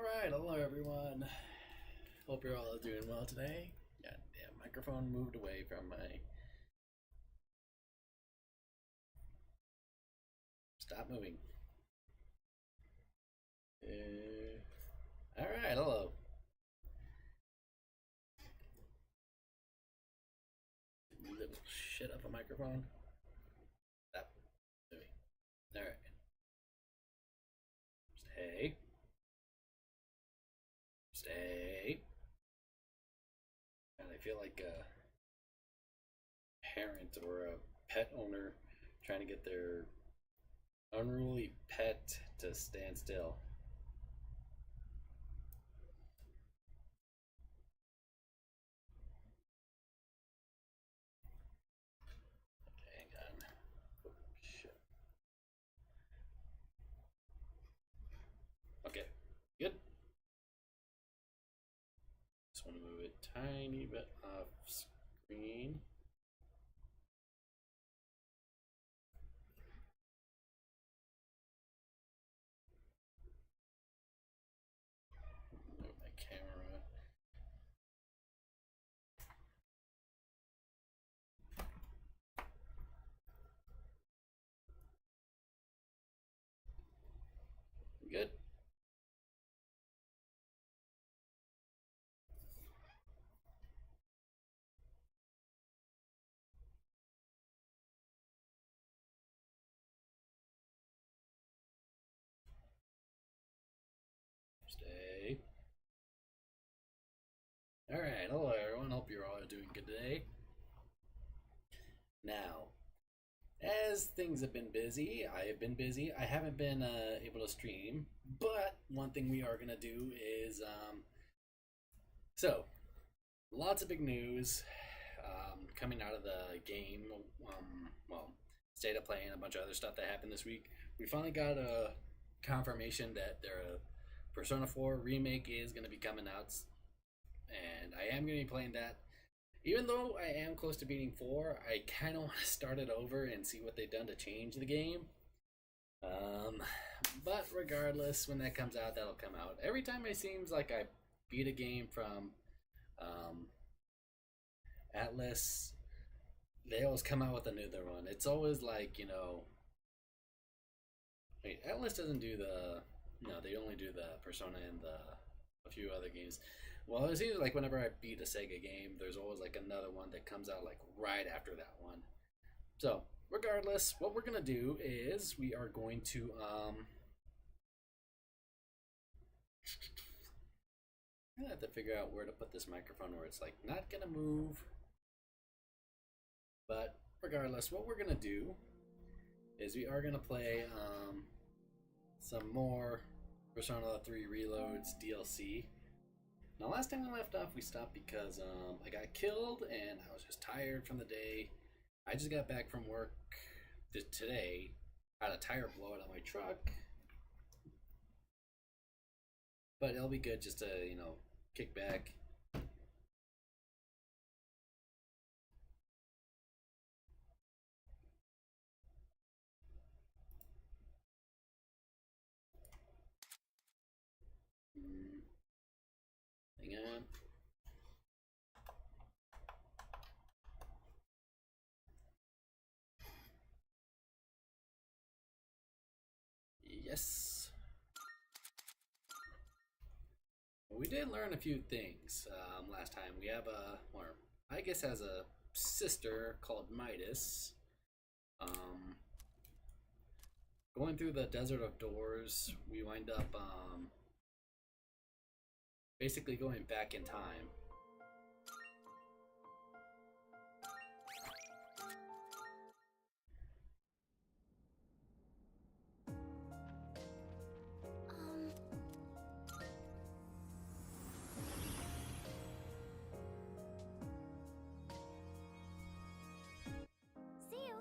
Alright, hello everyone. Hope you're all doing well today. Goddamn, microphone moved away from my... Stop moving. Alright, hello. Little shit up a microphone. Stop moving. Alright. Stay. Stay. And I feel like a parent or a pet owner trying to get their unruly pet to stand still. Hang on. Oh, shit. Okay, good. Just want to move it tiny bit off screen. Move my camera. Good. Stay. Alright, hello everyone. Hope you're all doing good today. Now, as things have been busy, I have been busy. I haven't been able to stream, but one thing we are going to do is so lots of big news coming out of the game. Well, state of play and a bunch of other stuff that happened this week. We finally got a confirmation that their Persona 4 remake is going to be coming out, and I am going to be playing that. Even though I am close to beating 4, I kind of want to start it over and see what they've done to change the game. But regardless, when that comes out, that'll come out. Every time it seems like I beat a game from Atlas, they always come out with another one. It's always like, wait, Atlas doesn't do the, no, they only do the Persona and a few other games. Well, it seems like whenever I beat a Sega game, there's always like another one that comes out like right after that one. So, regardless, what we're gonna do is we are going to I have to figure out where to put this microphone where it's like not gonna move. But regardless, what we're gonna do is we are gonna play some more Persona 3 Reloads DLC. Now, last time we left off, we stopped because I got killed and I was just tired from the day. I just got back from work today. I had a tire blowout on my truck. But it'll be good just to, kick back. Hang on. Yes. We did learn a few things last time. We have or I guess has a sister called Midas. Going through the Desert of Doors, we wind up basically going back in time. See you.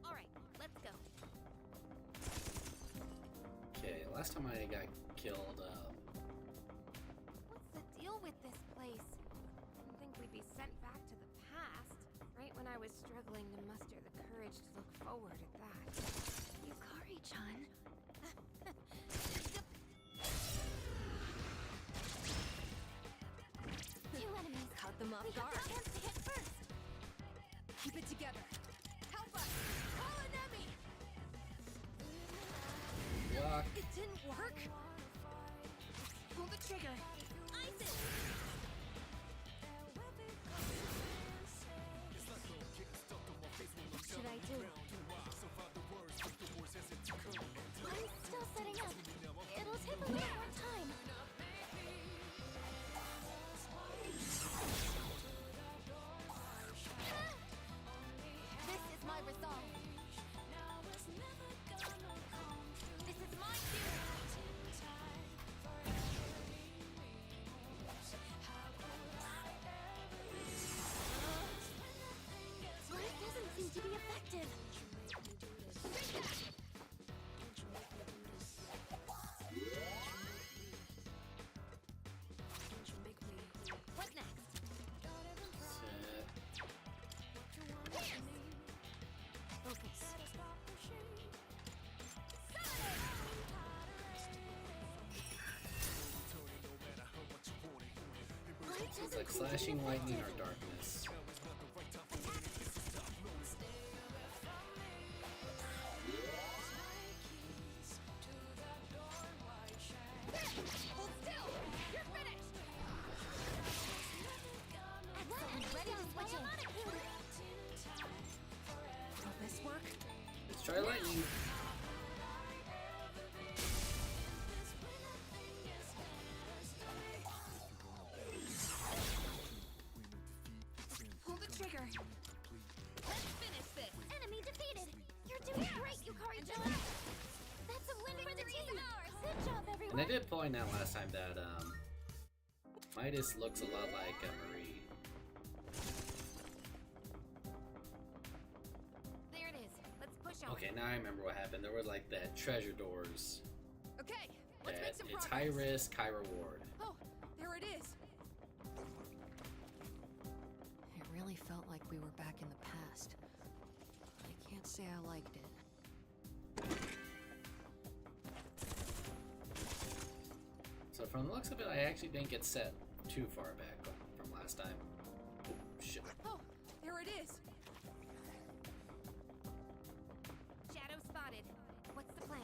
All right, let's go. Okay, last time I got killed, What's the deal with this place? Didn't think we'd be sent back to the past, right when I was struggling to muster the courage to look forward at that. Yukari-chan. off guard. We have the chance to hit first. Keep it together. Help us! Call an enemy! Block. It didn't work? Pull the trigger. Ice it! What should I do? I'm still setting up. It'll take a little more time. This is my resolve. This is my cue. Life doesn't seem to be effective. What next? Set. Focus. It's like slashing lightning or darkness. Hold still! You're finished! Excellent. Ready to switch in. Will this work? Let's try lightning. Pull the trigger. Let's finish this. Enemy defeated. You're doing great, Yukari-chan. That's a win for the team. Good job, everyone. And I did point out last time that Midas looks a lot like Marie. There it is. Let's push on. Okay, now I remember what happened. There were like the treasure doors. Okay, let's make That some it's progress. high risk, high reward. Oh, there it is. It really felt like we were back in the past. I can't say I liked it. So from the looks of it, I actually didn't get set too far back from last time. Oh, shit. Oh, there it is. Shadow spotted. What's the plan?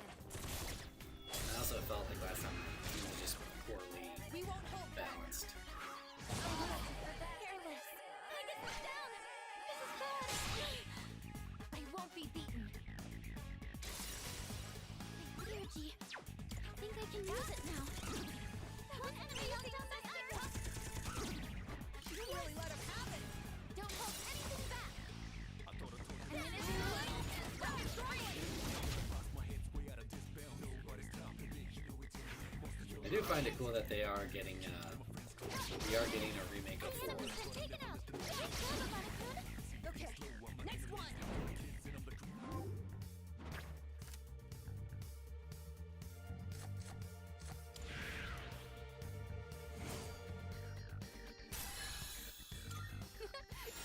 I also felt like last time he was just poorly We won't hold back. balanced. Careless. I get put down. This is bad. I won't be beaten. My energy. I think I can use it now. One enemy knocked down that arrow. You really let him have it. Don't hold anything back. I do find it cool that they are getting, we are getting a remake of 4. Enemy taken out. Nice job, Akane-kun. Okay, next one.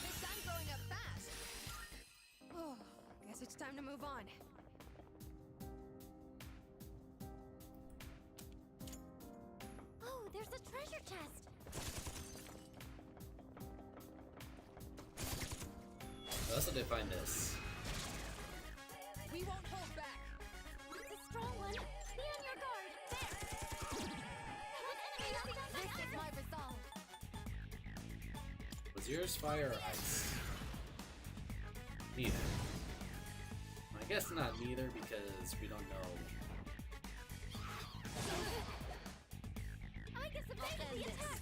This sun's going up fast. Oh, guess it's time to move on. Oh, there's a treasure chest. I also did find this. We won't hold back. It's a strong one. Be on your guard. There. One enemy knocked down that arrow. This is my resolve. Was yours fire or ice? Neither. I guess not neither because we don't know. I guess evaded the attack.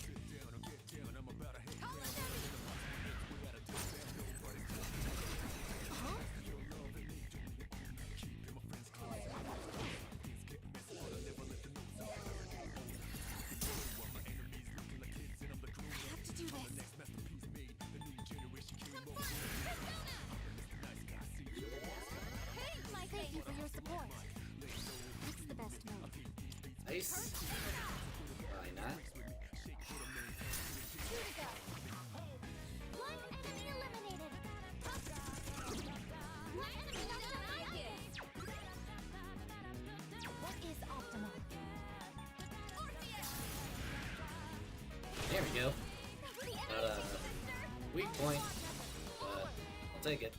I have to do this. Thank you for your support. What's the best move? Ice? Probably not. Here we go. One enemy eliminated. One enemy knocked down my kids. What is optimal? There we go. The Not enemy point, but I'll take it.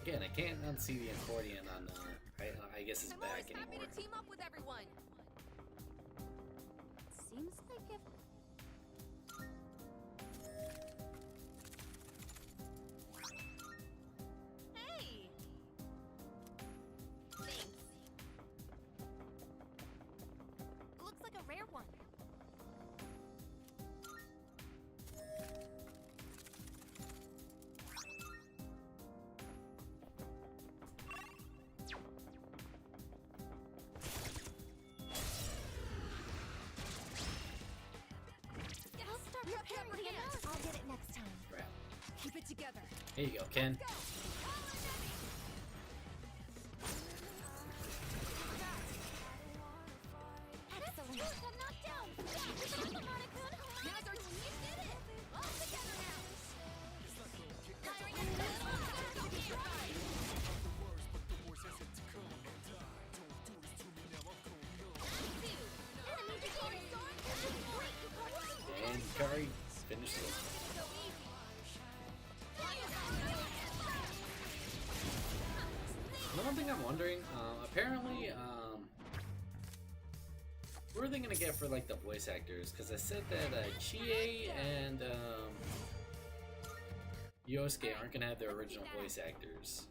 Again, I can't unsee the accordion on, I guess it's back I'm always anymore. happy to team up with everyone. Seems like if Hey! Thanks. Looks like a rare one. I'll start preparing it. I'll get it next time. Crap. Keep it together. Here you go, Ken. Go! Excellent. I'm knocked down. Now's our team. You did it. All together now. Firing at the And Curry finished it. One thing I'm wondering, apparently, what are they gonna get for like the voice actors? Because I said that Chie and Yosuke aren't gonna have their original voice actors,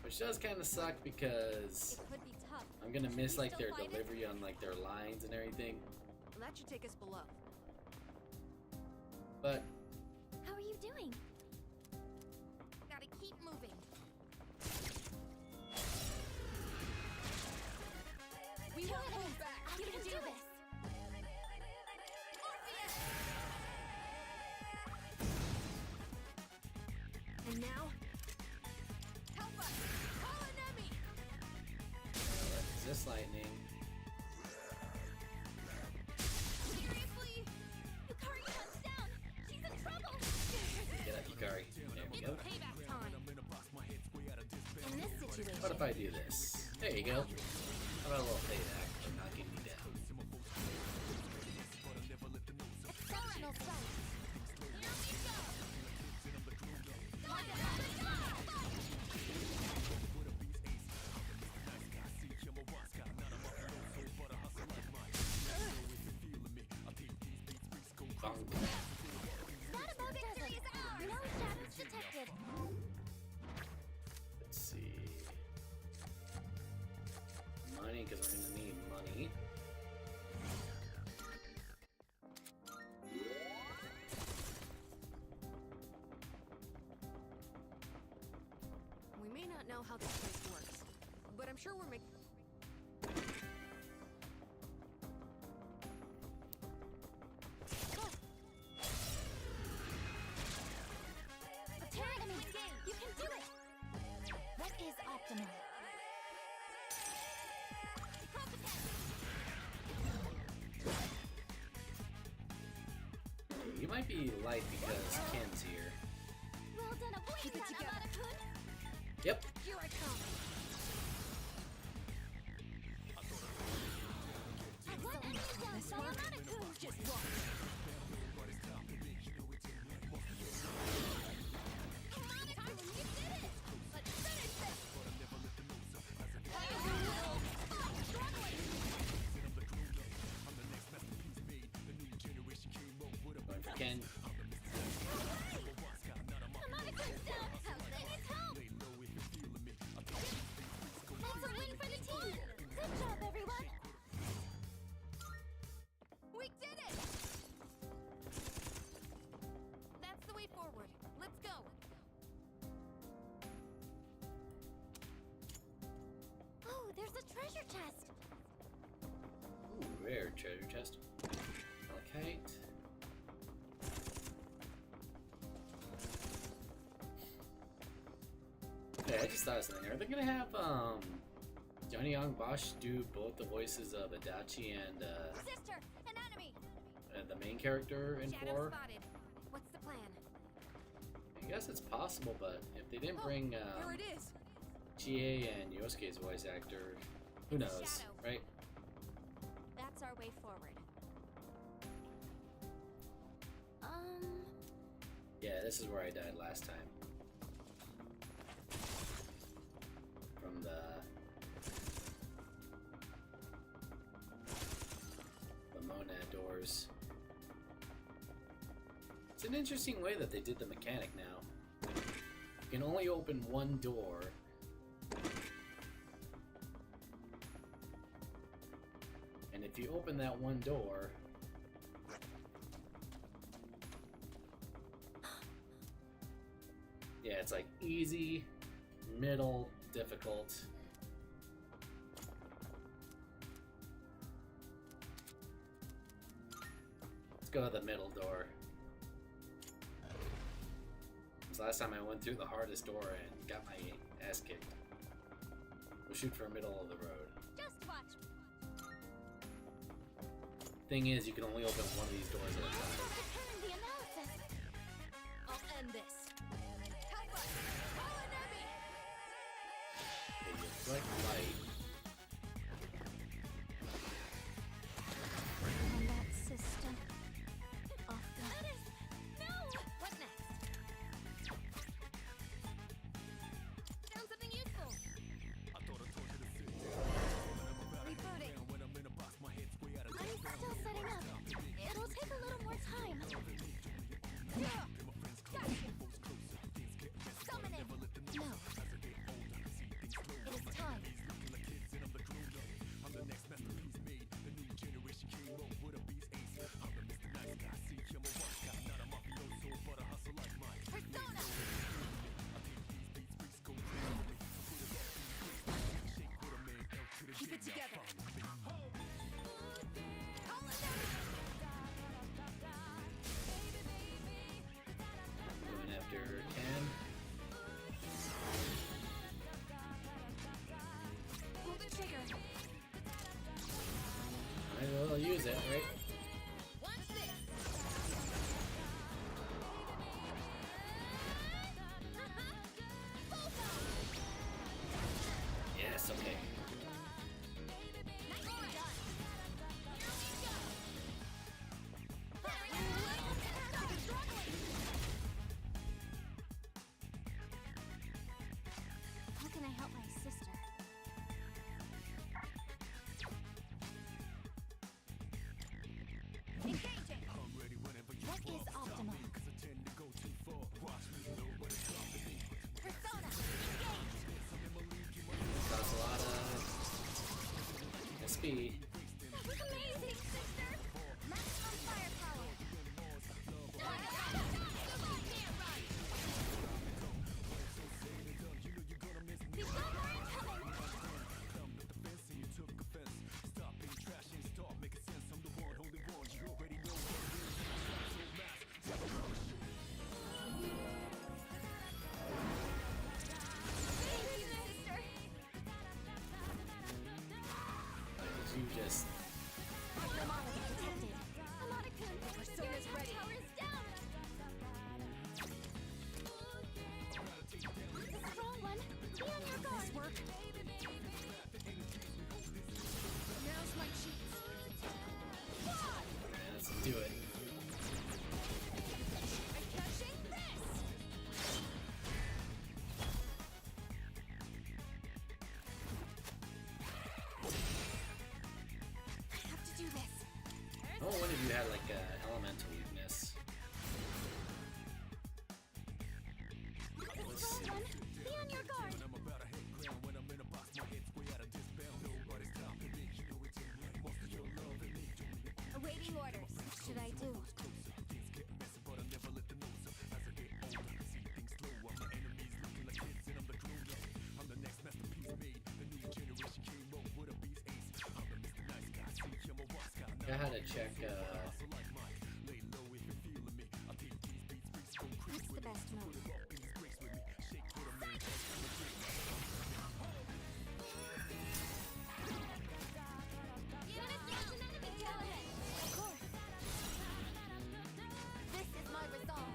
which does kind of suck because It could be tough. I'm gonna miss like their Still fight it? delivery on like their lines and everything. That should take us below. But How are you doing? Gotta keep moving. We won't hold back. You can do this. And now, Help us. Call an enemy. resist lightning. Seriously? Yukari cuts down. She's in trouble. Get up, Yukari. There we It's go. payback time. In this situation, What if I do this? There you go. How about a little payback for knocking me down? exceptional sight. Here we go. Bonk. Not about victory is ours. No shadows detected. Let's see. Money, because we're gonna need money. we may not know how this place works, but I'm sure we're making. Attack and engage. You can do it. What is optimal? You might be light because Ken's here. Well done avoiding Keep it that, together. Amada-kun. Yep. Here I come. Excellent. This work? Amada-kun. Just watch. Amada-kun, you did it. Let's finish this. Going for Ken. Amada-kun's down. They need help. That's a win for the team. Good job, everyone. We did it. That's the way forward. Let's go. Oh, there's a treasure chest. Ooh, rare treasure chest. Malachite. Hey, I just thought of something. Are they gonna have Johnny Young Bosch do both the voices of Adachi and Sister, an enemy. the main character in Shadow 4? spotted. What's the plan? There you guess it's possible, but if they didn't Oh, bring here it is. Chie and Yosuke's voice actor, who knows, Shadow. right? That's our way forward. Yeah, this is where I died last time. From the monad doors. It's an interesting way that they did the mechanic now. You can only open one door. And if you open that one door, yeah, it's like easy, middle, difficult. Let's go to the middle door. 'Cause last time I went through the hardest door and got my ass kicked. We'll shoot for the middle of the road. Just watch. Thing is, you can only open one of these doors at a time. Overturn the analysis. I'll end this. Help us! Call an enemy! They reflect light. Combat system. Off the... No! What next? Found something useful. Rebooting. I'm still setting up. It'll take a little more time. Gotcha. Summoning. No. It is time. Persona! Keep it together. Going after Ken. Pull the trigger. I will use it, right? Watch this. Yes, okay. How can I help my sister? Engaging. What is optimal? Persona. Engage. Costs a lot of SP. That was amazing, sister. Maximum firepower. We've got more incoming. Thank you, sister. You just Harmonica detected. Harmonica, Persona's ready. Tower is down. The strong one. Be on your guard. This work. Now's my chance. let's do it. I'm catching this. I have to do this. Oh, what if you had like a elemental weakness? The strong one. Be on your guard. Awaiting orders. What should I do? I had to check. What's the best move? Unit lost an enemy tail ahead. Of course. This is my resolve.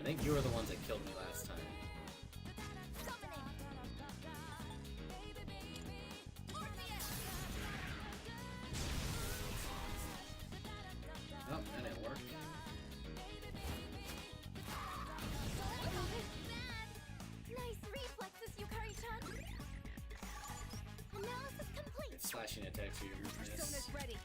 think you were the ones that killed me last time. Oh, that didn't work. Nice reflexes, Yukari-chan. Analysis complete. If slashing attacks you, miss. Persona's ready.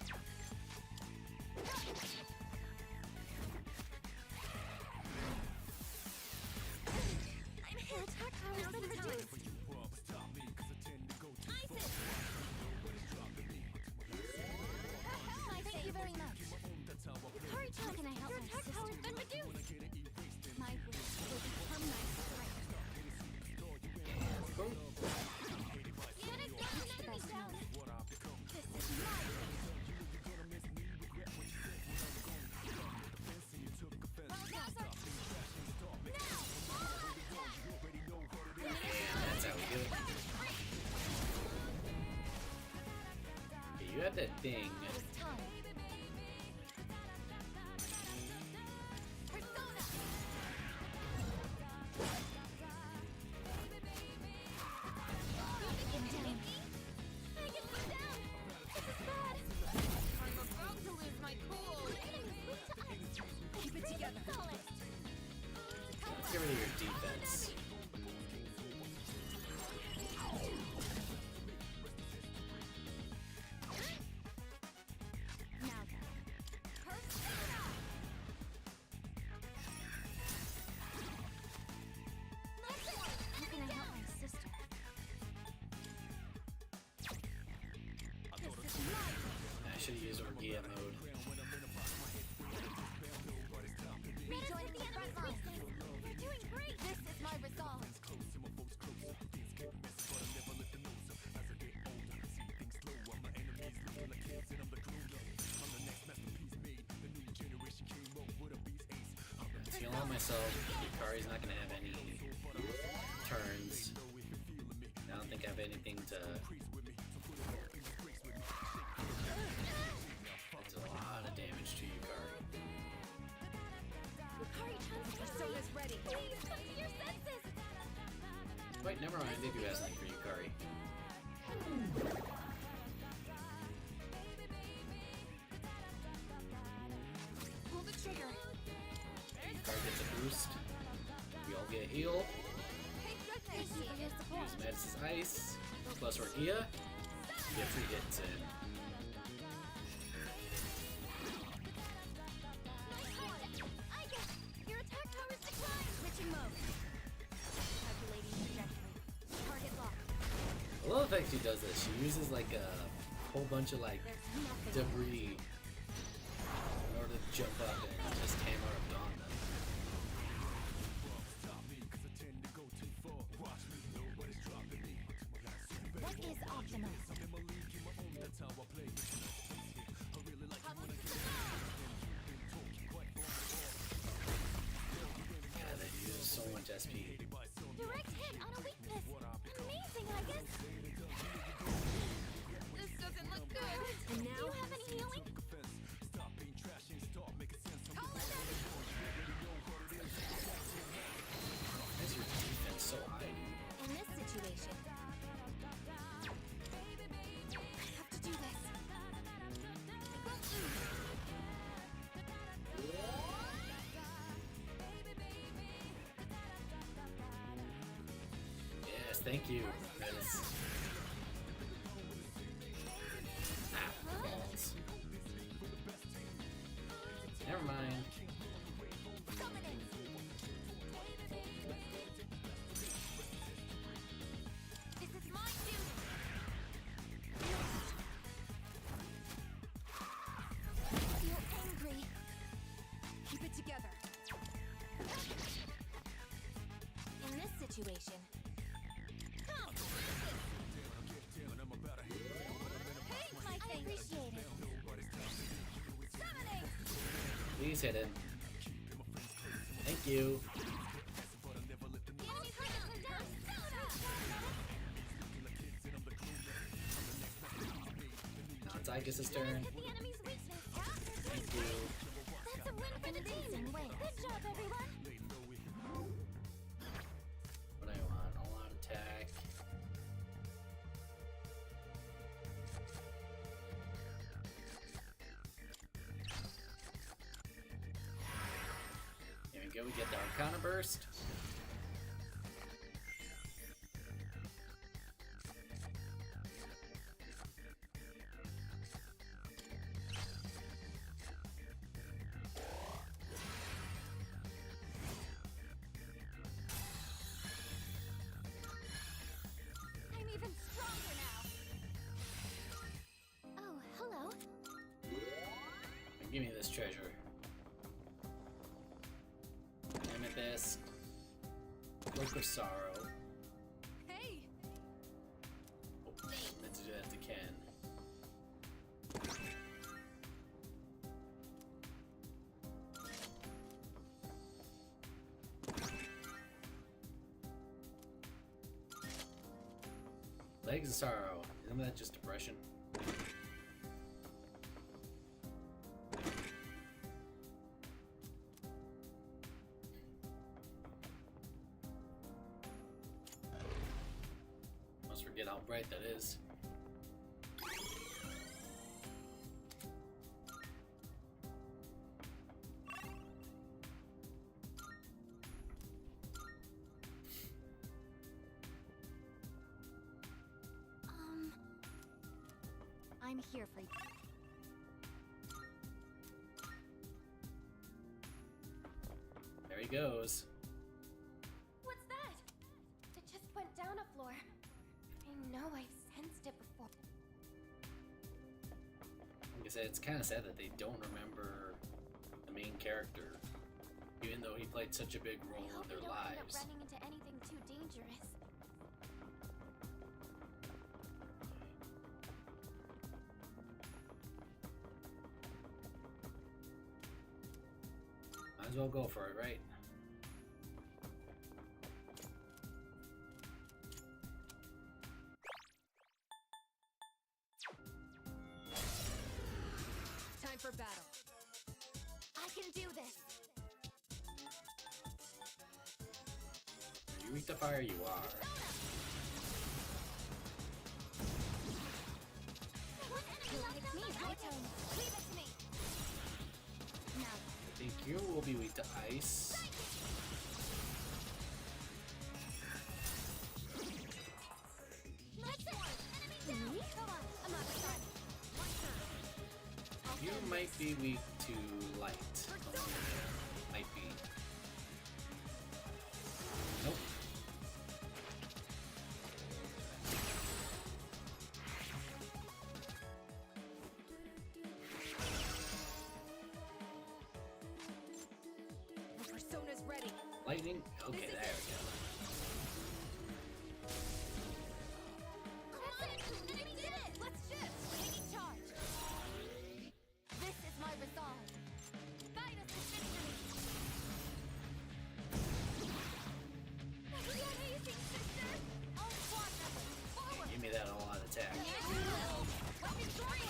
I'm hit. Attack power's been reduced. ISIS! Thank you very much. Yukari-chan, how can I help? Your attack power's been reduced. My wish will become my strength. Boom. Sienna's got an enemy down. This is my That's how we do it. Okay, you have that thing. It's time. Persona! I get put down! This is bad! I'm about to lose my cool! The enemy's weak to ice! Keep it together! Let's get rid of your defense. Now then. Persona! Listen! How can I help my sister? This is my I should have used Orgia mode. rejoining the front line. You're doing great. This is my resolve. Feeling on myself, Yukari's not gonna have any turns. I don't think I have anything to. That's a lot of damage to Yukari. Yukari-chan's Persona's ready. Please come to your senses. Wait, never mind. They do have something for Yukari. Pull the trigger. Yukari gets a boost. We all get a heal. Thank goodness. Thank you for your support. Use Metis' Ice. Plus Orgia. You get 3 hits in. I get your attack power's declined. Switching mode. Calculating trajectory. Target locked. I love the fact she does this. She uses like a whole bunch of like There's nothing. debris in order to jump up and just hammer upon them. What is Optimus? Yeah, they use so much SP. Direct hit on a weakness. Amazing, I guess. This doesn't look good. And now, do you have any healing? Call it in. Why is your defense so high, dude? In this situation, I have to do this. Yes, thank you. That is. Ah, balls. Never mind. Summoning. This is my duty. Feel angry. Keep it together. In this situation, come. I appreciate it. Summoning. Please hit him. Thank you. The enemy's turret is down. Now it's Igus' turn. Hit the enemy's weakness. Thank you. That's a win for the team. Good job, everyone. go, we get the Arcana Burst. I'm even stronger now. Oh, hello. Give me this treasure. Amethyst. Cloak of Sorrow. Hey. Oh, meant to do that to Ken. Legs of Sorrow. Isn't that just depression? Must forget how bright that is. I'm here for you. There he goes. What's that? It just went down a floor. I know I've sensed it before. Like I said, it's kind of sad that they don't remember the main character, even though he played such a big role I hope in their we don't end up lives. running into anything too dangerous. Might as well go for it, right? Time for battle. I can do this. You weak to fire, you are. It's me, right? Leave it to me. Now, I think you will be weak to ice. that's it. Enemy down. Hold on, I'm not done. One turn. You might be weak to light. Might be. Nope. The persona's ready. Lightning? Okay, there we go. That's it. Enemy did it. Let's shift. Taking charge. This is my resolve. Guide us to victory. Amazing, sister. All squad members, forward. Give me that all out attack. Weapon three.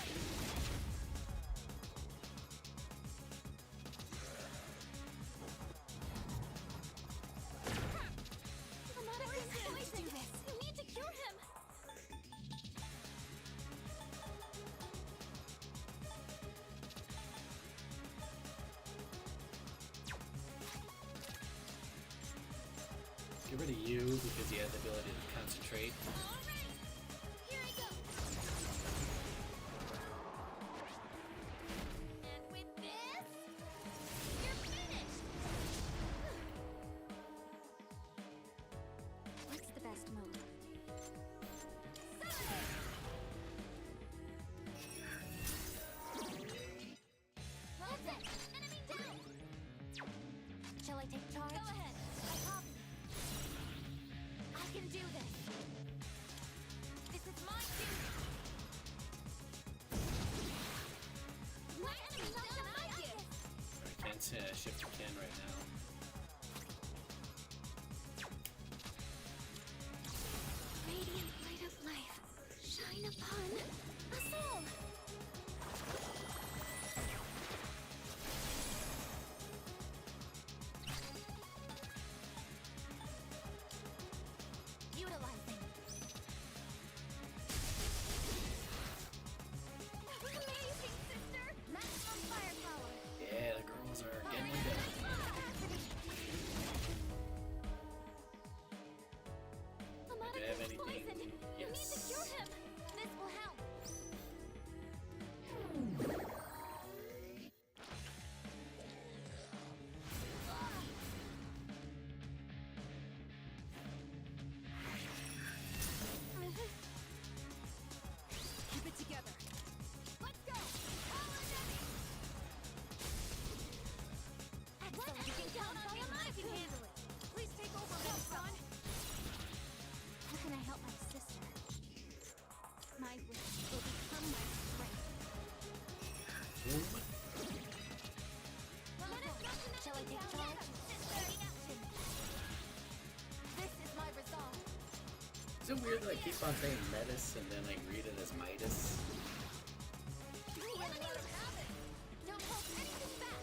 I'm not against poison. You need to cure him. Get rid of you because he has the ability to concentrate. Alright, here I go. And with this, you're finished. What's the best move? That's it. Enemy down. Shall I take charge? Go ahead. I copy. I can do this. This is my duty. My enemy doesn't like it. I can't shift to Ken right now. Radiant light of life, shine upon us all. Utilizing. Amazing, sister! Maximum firepower! Yeah, the girls are getting it done. anything. Poisoned. You need to Yes. cure him. This will help. Keep it together. Let's go! Power Nemi! Excellent! You can count on me! I can handle it! Please take over, Son. How can I help my sister? My wish will become my strength. Boom. Shall I take charge? Ready action! This is my resolve. Is it weird that I keep on saying Metis and then I read it as Midas? The enemy have it! Don't hold anything back!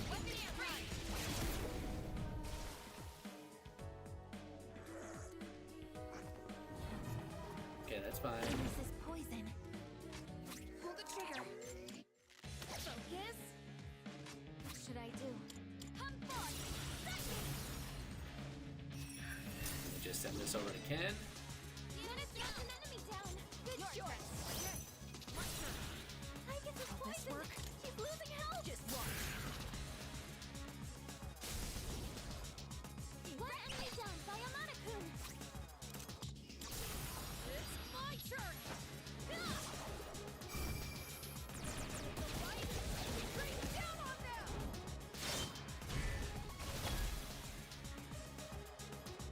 Weapon air right! Okay, that's fine. This is poison. Pull the trigger. Focus. What should I do? Come forth! Lightning! Let me just send this over to Ken. Unit knocked an enemy down! Good choice! My turn. I get this Will this poison! work? He's losing health! Just watch. One enemy down by Amanakun! It's my turn. Bring down on them.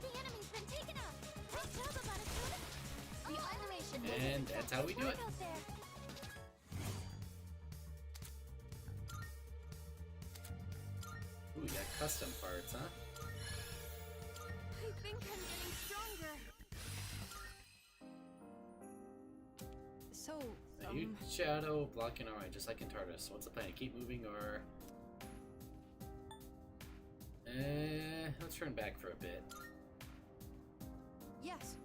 The enemy's been taken out! Great job, Amanakun! The animation was And that's how we do it. out there. Ooh, we got custom parts, huh? I think I'm getting stronger. So, A huge shadow blocking our way, just like in TARDIS. What's the plan? Keep moving or... let's turn back for a bit. yes.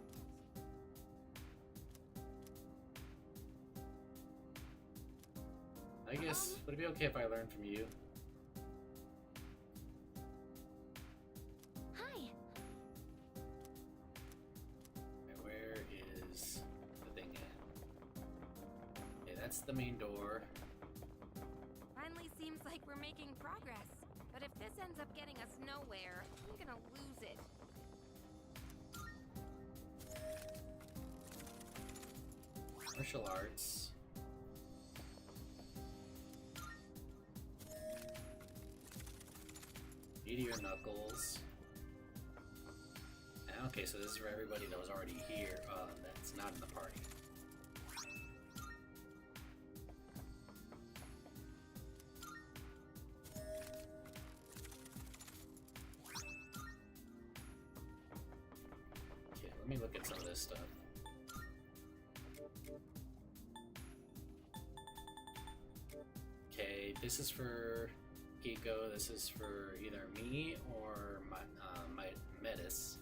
I guess, would it be okay if I learn from you? Hi! Okay, where is the thing at? Okay, that's the main door. Finally seems like we're making progress. But if this ends up getting us nowhere, I'm gonna lose it. Martial arts. Meteor Knuckles. Okay, so this is for everybody that was already here. That's not in the party. Okay, let me look at some of this stuff. Okay, this is for Geeko. This is for either me or my Metis.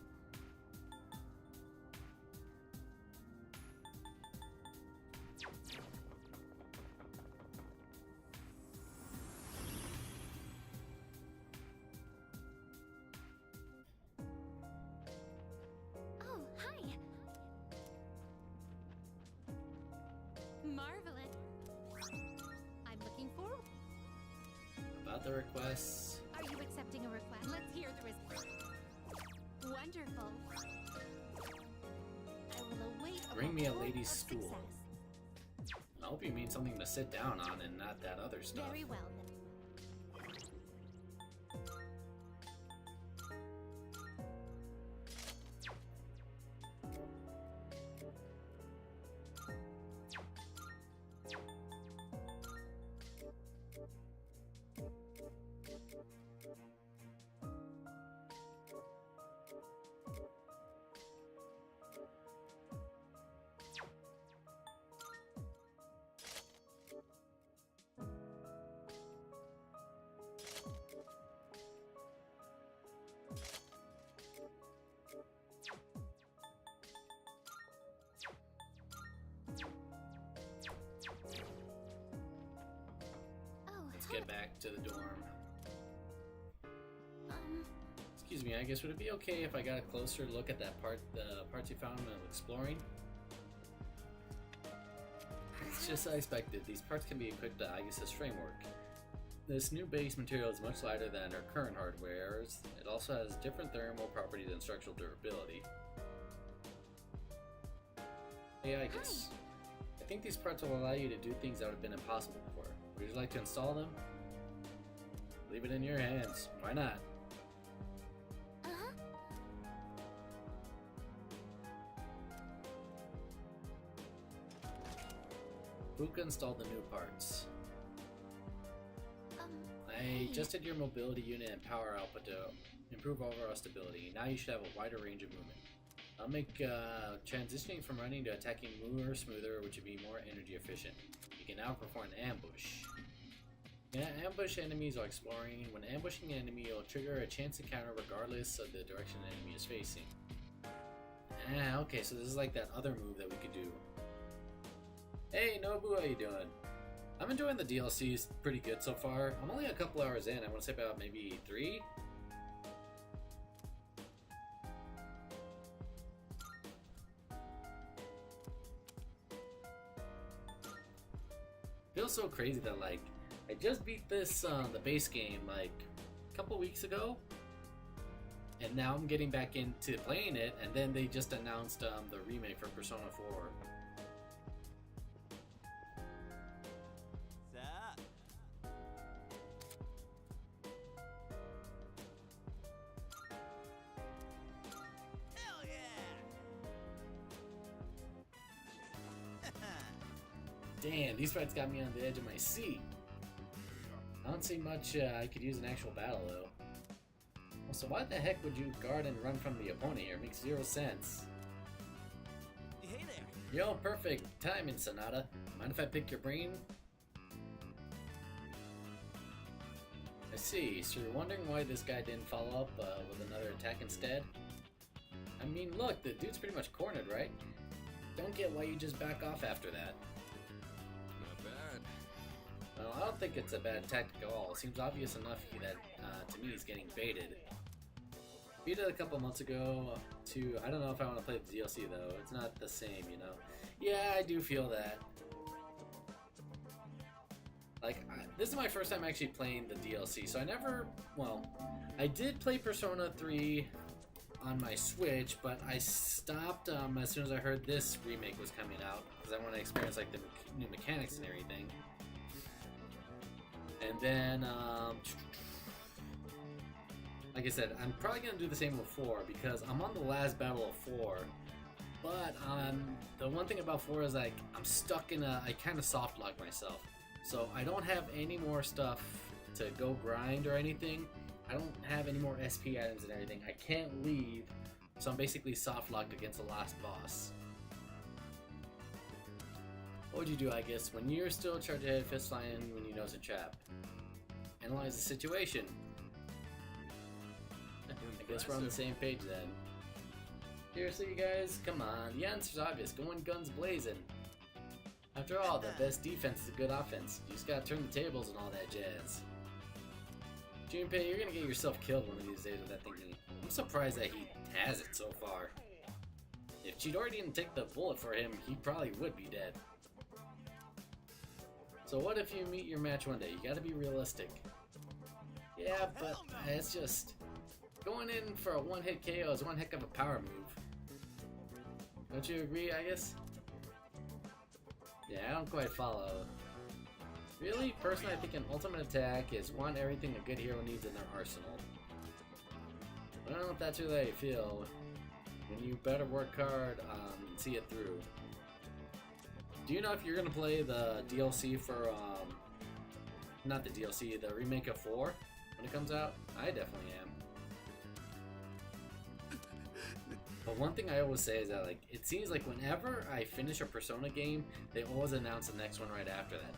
Oh, hi! Marvelous! I'm looking forward. About the requests. Are you accepting a request? Let's hear the response. Wonderful. I will await a Bring me a report lady's of stool. success. I hope you mean something to sit down on and not that other stuff. Very well then. Oh, Let's get back to the dorm. Um, Excuse Excuse me, I guess would it be okay if I got a closer look at that the parts you found when exploring? It's just as I expected. These parts can be equipped to Aegis' framework. This new base material is much lighter than our current hardwares. It also has different thermal properties and structural durability. Hey Aegis, I think these parts will allow you to do things that would have been impossible before. Would you like to install them? Leave it in your hands. Why not? Fuka installed the new parts. I adjusted your mobility unit and power output to improve overall stability. Now you should have a wider range of movement. I'll make transitioning from running to attacking smoother, which would be more energy efficient. You can now perform an ambush. Yeah, ambush enemies while exploring. When ambushing an enemy, you'll trigger a chance encounter regardless of the direction the enemy is facing. Ah, okay, so this is like that other move that we could do. Hey Nobu, how you doing? I'm enjoying the DLCs pretty good so far. I'm only a couple hours in. I want to say about maybe 3. Feels so crazy that like I just beat this the base game like a couple weeks ago, and now I'm getting back into playing it, and then they just announced the remake for Persona 4. Damn, these fights got me on the edge of my seat. I don't see much I could use in actual battle though. Well, so why the heck would you guard and run from the opponent here? Makes 0 sense. Hey there. Yo, perfect timing, Sonata. Mind if I pick your brain? I see, so you're wondering why this guy didn't follow up with another attack instead? I mean, look, the dude's pretty much cornered, right? Don't get why you just back off after that. Well, I don't think it's a bad tactic at all. It seems obvious enough that, to me, he's getting baited. Beat it a couple months ago, too. I don't know if I want to play the DLC, though. It's not the same, you know? Yeah, I do feel that. Like, this is my first time actually playing the DLC, so I never... Well, I did play Persona 3 on my Switch, but I stopped as soon as I heard this remake was coming out, because I want to experience, like, the new mechanics and everything. And then, like I said, I'm probably going to do the same with 4 because I'm on the last battle of 4. But the one thing about 4 is like I'm stuck in I kind of soft lock myself. So I don't have any more stuff to go grind or anything. I don't have any more SP items and everything. I can't leave. So I'm basically soft locked against the last boss. What would you do, I guess, when you're still charge ahead, fist flying when you know it's a trap? Analyze the situation. I guess we're on the same page then. Seriously, you guys? Come on, the answer's obvious. Go in guns blazing. After all, the best defense is a good offense. You just gotta turn the tables and all that jazz. Junpei, you're gonna get yourself killed one of these days with that thinking. I'm surprised that he has it so far. If Chidori didn't take the bullet for him, he probably would be dead. So what if you meet your match one day? You gotta be realistic. Yeah, but it's just... Going in for a one-hit KO is one heck of a power move. Don't you agree, I guess? Yeah, I don't quite follow. Really? Personally, I think an ultimate attack is everything a good hero needs in their arsenal. But I don't know if that's really how you feel. When you better work hard, and see it through. Do you know if you're gonna play the DLC for, not the DLC, the remake of 4 when it comes out? I definitely am. But one thing I always say is that, like, it seems like whenever I finish a Persona game, they always announce the next one right after that.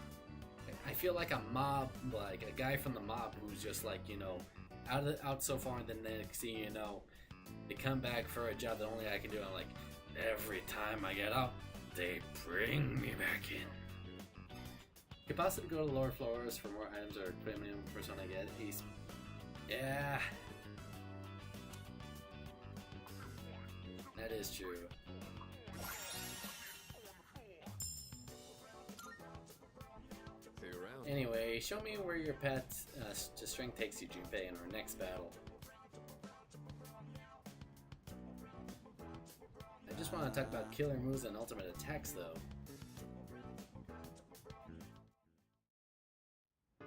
I feel like a mob, like a guy from the mob who's just like, you know, out so far, and then the next thing you know, they come back for a job that only I can do. I'm like, every time I get up, they bring me back in. You could possibly go to lower floors for more items or premium Persona get. Yeah. is true. See you around. Anyway, show me where your path to strength takes you, Junpei, in our next battle. I just want to talk about killer moves and ultimate attacks, though.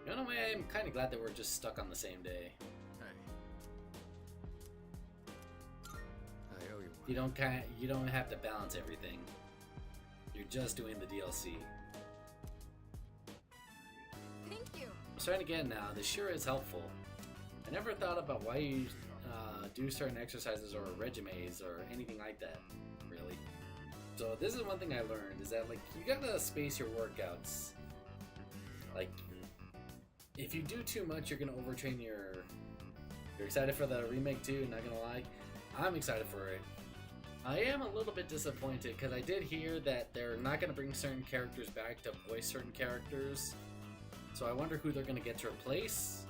You know, I'm kind of glad that we're just stuck on the same day. Hey. I owe you one. You don't have to balance everything. You're just doing the DLC. Thank you. I'm starting to get it now. This sure is helpful. I never thought about why you do certain exercises or regimens or anything like that, really. So this is one thing I learned, is that like you gotta space your workouts. Like, if you do too much, you're gonna overtrain your... You're excited for the remake too, not gonna lie. I'm excited for it. I am a little bit disappointed because I did hear that they're not gonna bring certain characters back to voice certain characters. So I wonder who they're gonna get to replace.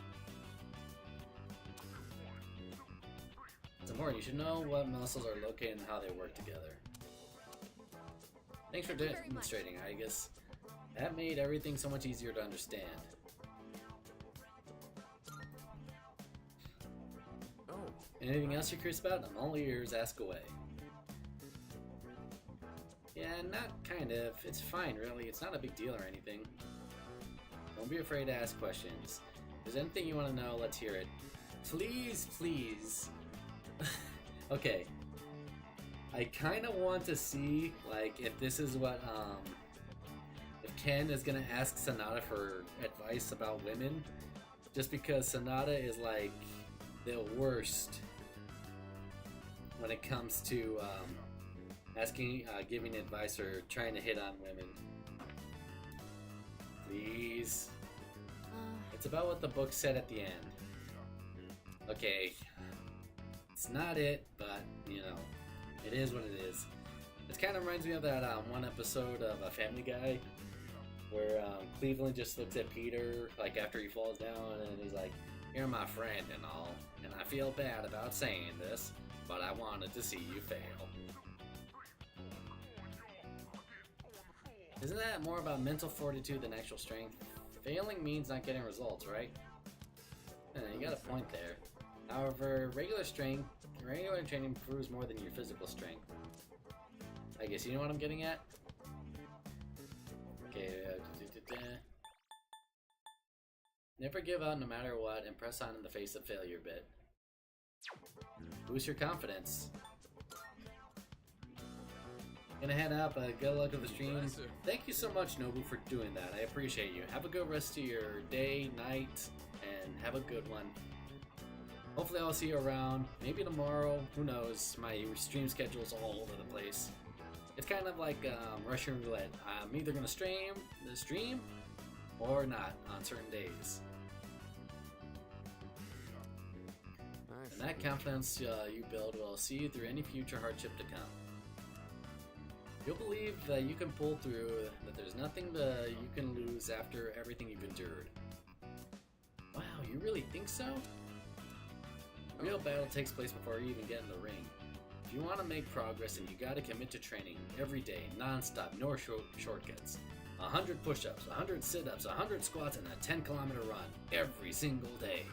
Some more, you should know what muscles are located and how they work together. Thanks for Thank you very much. demonstrating, I guess. That made everything so much easier to understand. Oh, Anything else you're curious about? I'm all ears, ask away. Yeah, not kind of. It's fine, really. It's not a big deal or anything. Don't be afraid to ask questions. If there's anything you want to know, let's hear it. Please, please. Okay. I kind of want to see, like, if this is what, if Ken is gonna ask Sonata for advice about women. Just because Sonata is, like, the worst when it comes to, asking, giving advice or trying to hit on women. Please. It's about what the book said at the end. Okay. It's not it, but, you know, it is what it is. This kind of reminds me of that one episode of Family Guy where Cleveland just looks at Peter, like, after he falls down, and he's like, "You're my friend and all, and I feel bad about saying this, but I wanted to see you fail." Isn't that more about mental fortitude than actual strength? Failing means not getting results, right? You got a point there. However, regular training proves more than your physical strength. I guess you know what I'm getting at? Okay, never give up no matter what, and press on in the face of failure bit. Boost your confidence. Gonna head up, good luck with the stream. Thank you so much, Nobu, for doing that. I appreciate you. Have a good rest of your day, night, and have a good one. Hopefully I'll see you around, maybe tomorrow, who knows, my stream schedule's all over the place. It's kind of like Russian roulette. I'm either gonna stream or not on certain days. nice. And that confidence you build will see you through any future hardship to come. You'll believe that you can pull through, that there's nothing you can lose after everything you've endured. Wow, you really think so? The real battle takes place before you even get in the ring. If you want to make progress, then you gotta commit to training every day, non-stop, no shortcuts. 100 push-ups, 100 sit-ups, 100 squats, and a 10-kilometer run every single day.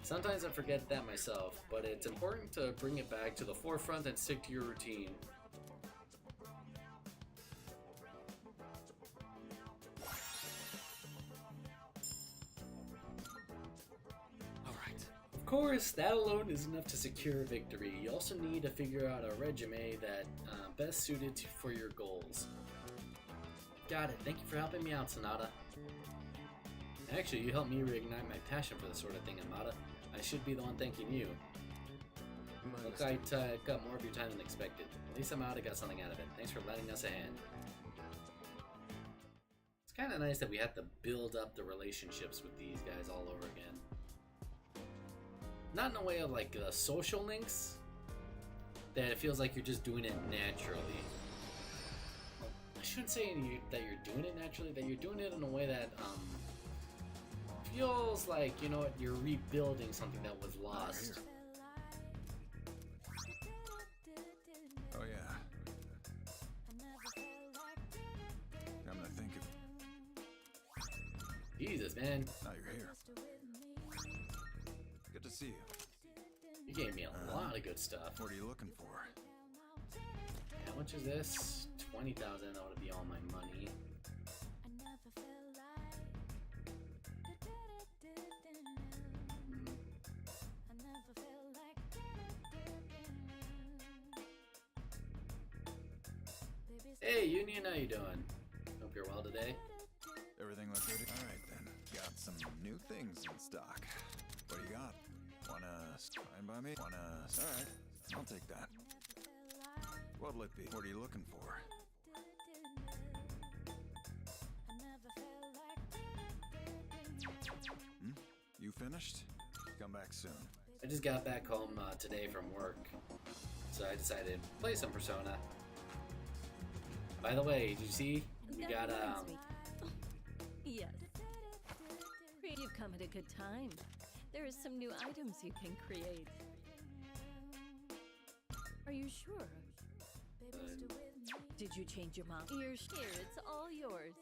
Sometimes I forget that myself, but it's important to bring it back to the forefront and stick to your routine. Alright. Of course, that alone is enough to secure a victory. You also need to figure out a regimen that best suited for your goals. Got it. Thank you for helping me out, Sonata. Actually, you helped me reignite my passion for this sort of thing, Amata. I should be the one thanking you. Look, I got more of your time than expected. At least Amata got something out of it. Thanks for lending us a hand. It's kind of nice that we have to build up the relationships with these guys all over again. Not in a way of like social links, that it feels like you're just doing it naturally. I shouldn't say that you're doing it naturally, that you're doing it in a way that feels like, you know what, you're rebuilding something that was lost. Jesus, man. Now you're here. Good to see you. You gave me a lot of good stuff. What are you looking for? How much is this? 20,000 ought to be all my money. Hey, Union, how you doing? Hope you're well today. Everything look good? Alright then. Got some new things in stock. What do you got? Wanna sign by me? Alright, I'll take that. What'll it be? What are you looking for? You finished? Come back soon. I just got back home today from work, so I decided to play some Persona. By the way, did you see? We got Yes. You've come at a good time. There are some new items you can create. Are you sure? Did you change your mind? Here, it's all yours.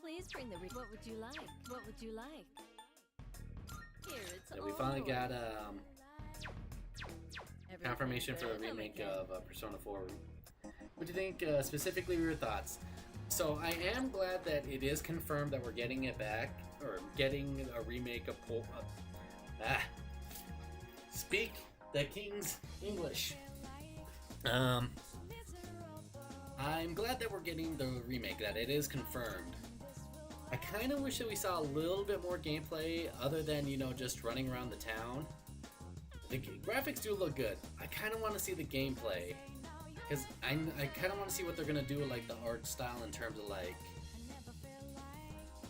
Please bring the what would you like? What would you like? Here, it's yeah, all we finally yours. got Everything confirmation for the good. Come remake again. of Persona 4. What do you think, specifically your thoughts? So I am glad that it is confirmed that we're getting it back, or getting a remake of Speak the King's English. I'm glad that we're getting the remake, that it is confirmed. I kind of wish that we saw a little bit more gameplay other than, you know, just running around the town. The graphics do look good. I kind of want to see the gameplay, because I kind of want to see what they're going to do with, like, the art style in terms of, like...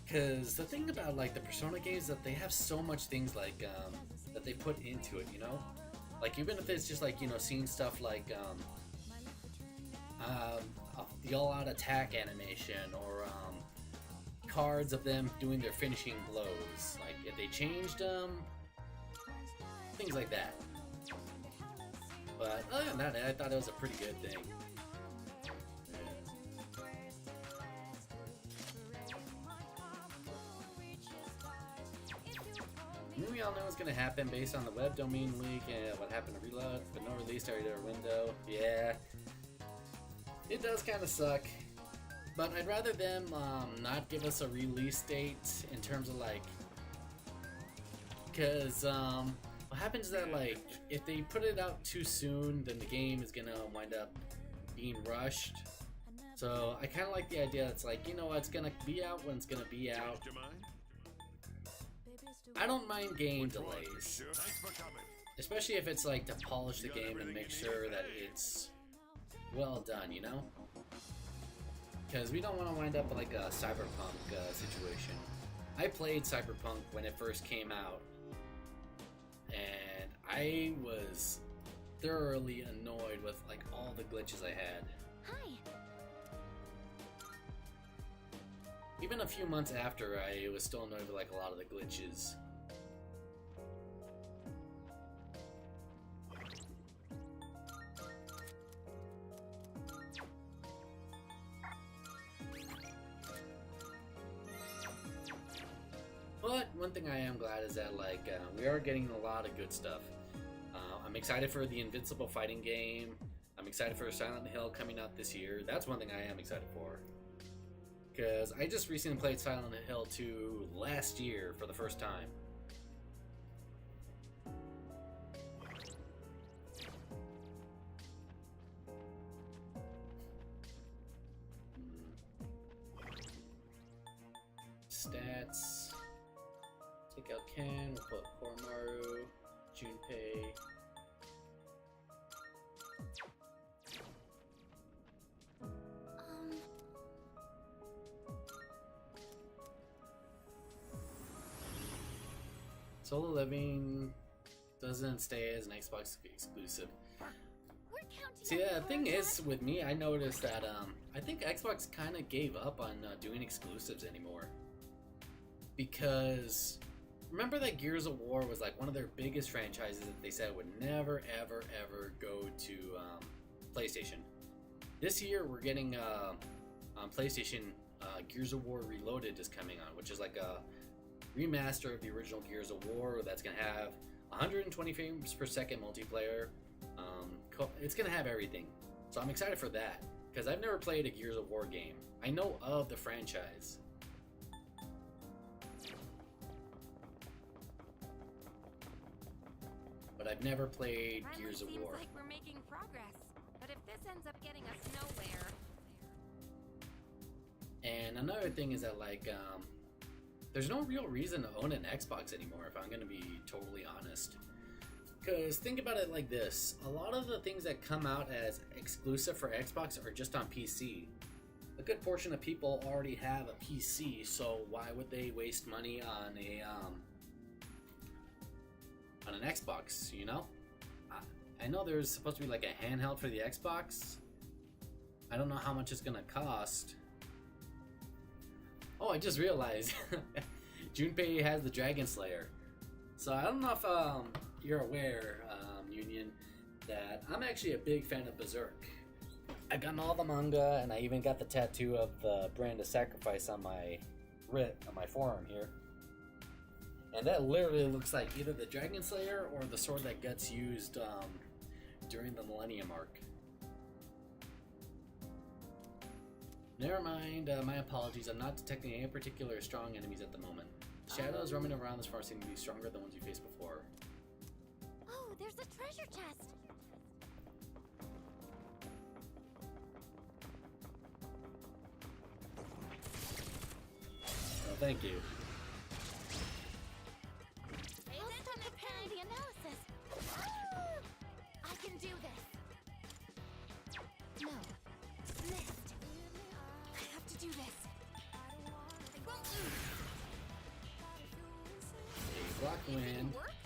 Because the thing about, like, the Persona games is that they have so much things, like, that they put into it, you know? Like, even if it's just, like, you know, seeing stuff like, the all-out attack animation, or, cards of them doing their finishing blows. Like, if they changed them, things like that. But other than that, I thought it was a pretty good thing. We all know what's gonna happen based on the web domain leak and what happened to Reload, but no release started our window. Yeah, it does kind of suck. But I'd rather them not give us a release date in terms of, like, because what happens is that, like, if they put it out too soon, then the game is gonna wind up being rushed. So I kind of like the idea that's like, you know what, it's gonna be out when it's gonna be out. I don't mind game delays, especially if it's like to polish the game and make sure that it's well done, you know? Because we don't want to wind up like a Cyberpunk situation. I played Cyberpunk when it first came out, and I was thoroughly annoyed with like all the glitches I had. Hi. Even a few months after, I was still annoyed with like a lot of the glitches. But one thing I am glad is that like we are getting a lot of good stuff. I'm excited for the Invincible fighting game. I'm excited for Silent Hill coming out this year. That's one thing I am excited for. Because I just recently played Silent Hill 2 last year for the first time. Stats. Take out Ken, we'll put Koromaru, Junpei. Solo Living doesn't stay as an Xbox exclusive. We're counting See, on the your thing hard is with me, I noticed that I think Xbox kind of gave up on doing exclusives anymore. Because remember that Gears of War was like one of their biggest franchises that they said would never, ever, ever go to PlayStation. This year we're getting PlayStation Gears of War Reloaded is coming on, which is like a remaster of the original Gears of War that's gonna have 120 frames per second multiplayer. It's gonna have everything, so I'm excited for that because I've never played a Gears of War game. I know of the franchise. But I've never played Finally Gears of seems War. like we're making progress. But if this ends up getting us nowhere, And another thing is that there's no real reason to own an Xbox anymore, if I'm gonna be totally honest. Because think about it like this: a lot of the things that come out as exclusive for Xbox are just on PC. A good portion of people already have a PC, so why would they waste money on an Xbox? You know, I know there's supposed to be like a handheld for the Xbox. I don't know how much it's gonna cost. Oh, I just realized Junpei has the Dragon Slayer. So I don't know if you're aware, Union, that I'm actually a big fan of Berserk. I've gotten all the manga, and I even got the tattoo of the brand of sacrifice on my forearm here. And that literally looks like either the Dragon Slayer or the sword that gets used during the Millennium Arc. Never mind, my apologies. I'm not detecting any particular strong enemies at the moment. Shadows roaming around this forest seem to be stronger than ones you faced before. Oh, there's a treasure chest. Oh, thank you. I'll start preparing the analysis. I can do this. No. Missed. I have to do this. It won't move. A block wind. Work?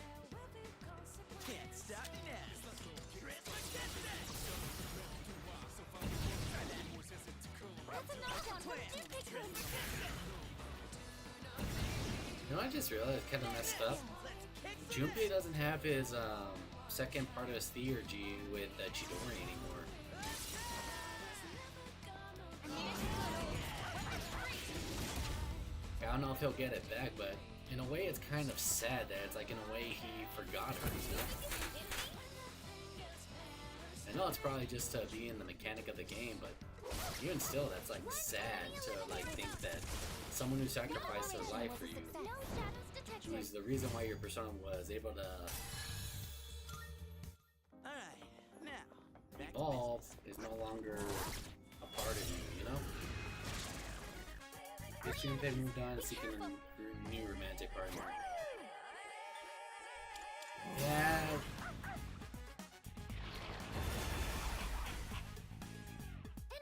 Can't stop me now. That's a knockdown from Junpei-kun. You know, I just realized kind of messed up. Junpei doesn't have his second part of his theurgy with Chidori anymore. I don't know if he'll get it back, but in a way it's kind of sad that it's like in a way he forgot her. You know? I know it's probably just to be in the mechanic of the game, but even still, that's like sad to like think that someone who sacrificed their life for you, No shadows who is detected. the reason why your persona was able to Alright, now. Back to evolve, is no longer a part of you, you know? It shouldn't have moved on seeking a new romantic partner. Yeah.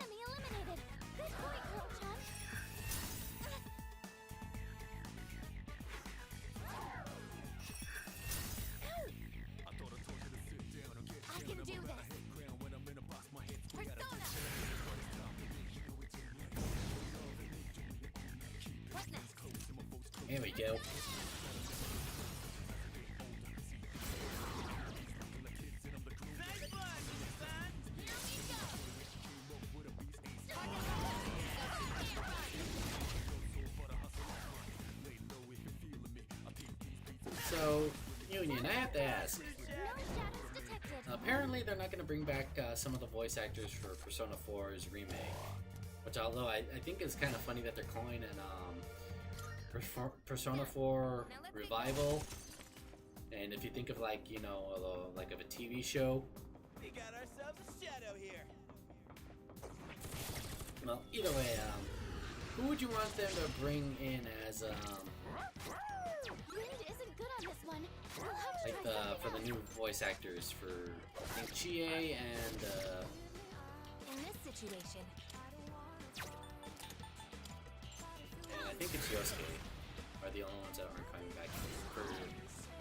Enemy eliminated. Good point, Kurochan. I can do this. Persona. What next? Here we go. So, Union, I have to ask. No shadows detected. Apparently, they're not going to bring back some of the voice actors for Persona 4's remake. Which, although I think is kind of funny that they're calling it Persona 4 Revival. And if you think of like, you know, like of a TV show. We got ourselves a shadow here. Well, either way, who would you want them to bring in as Wind isn't good on this one. We'll have to like try for the something new else. voice actors for I think Chie and In this situation, I think it's Yosuke are the only ones that aren't coming back.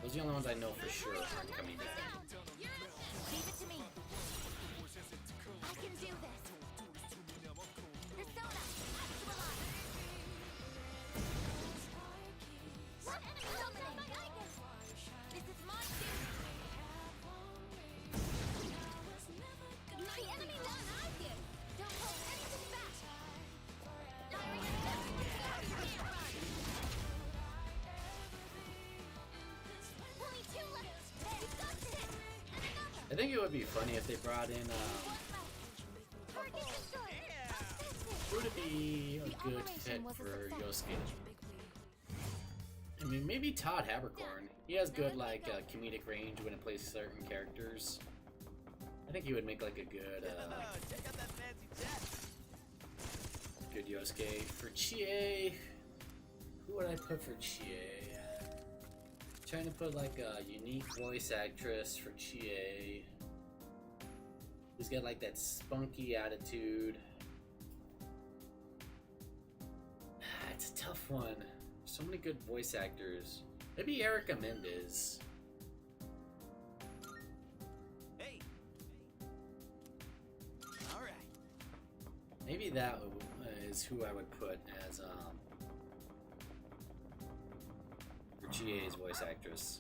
Those are the only ones I know for sure aren't coming back. leave it to me. I can do this. Persona, actualize. What enemy eliminated? This is my duty. The enemy done. I did. Don't hold anything back. Firing I think it would be funny if they brought in, Target destroyed. who would be a good fit for Yosuke? I mean, maybe Todd Habercorn. He has good, like, comedic range when it plays certain characters. I think he would make, like, a good, Check out that fancy jet. good Yosuke. For Chie, who would I put for Chie? Trying to put, like, a unique voice actress for Chie. Who's got, like, that spunky attitude. It's a tough one. So many good voice actors. Maybe Erica Mendez. Hey. All right. Maybe that is who I would put as for Chie's voice actress.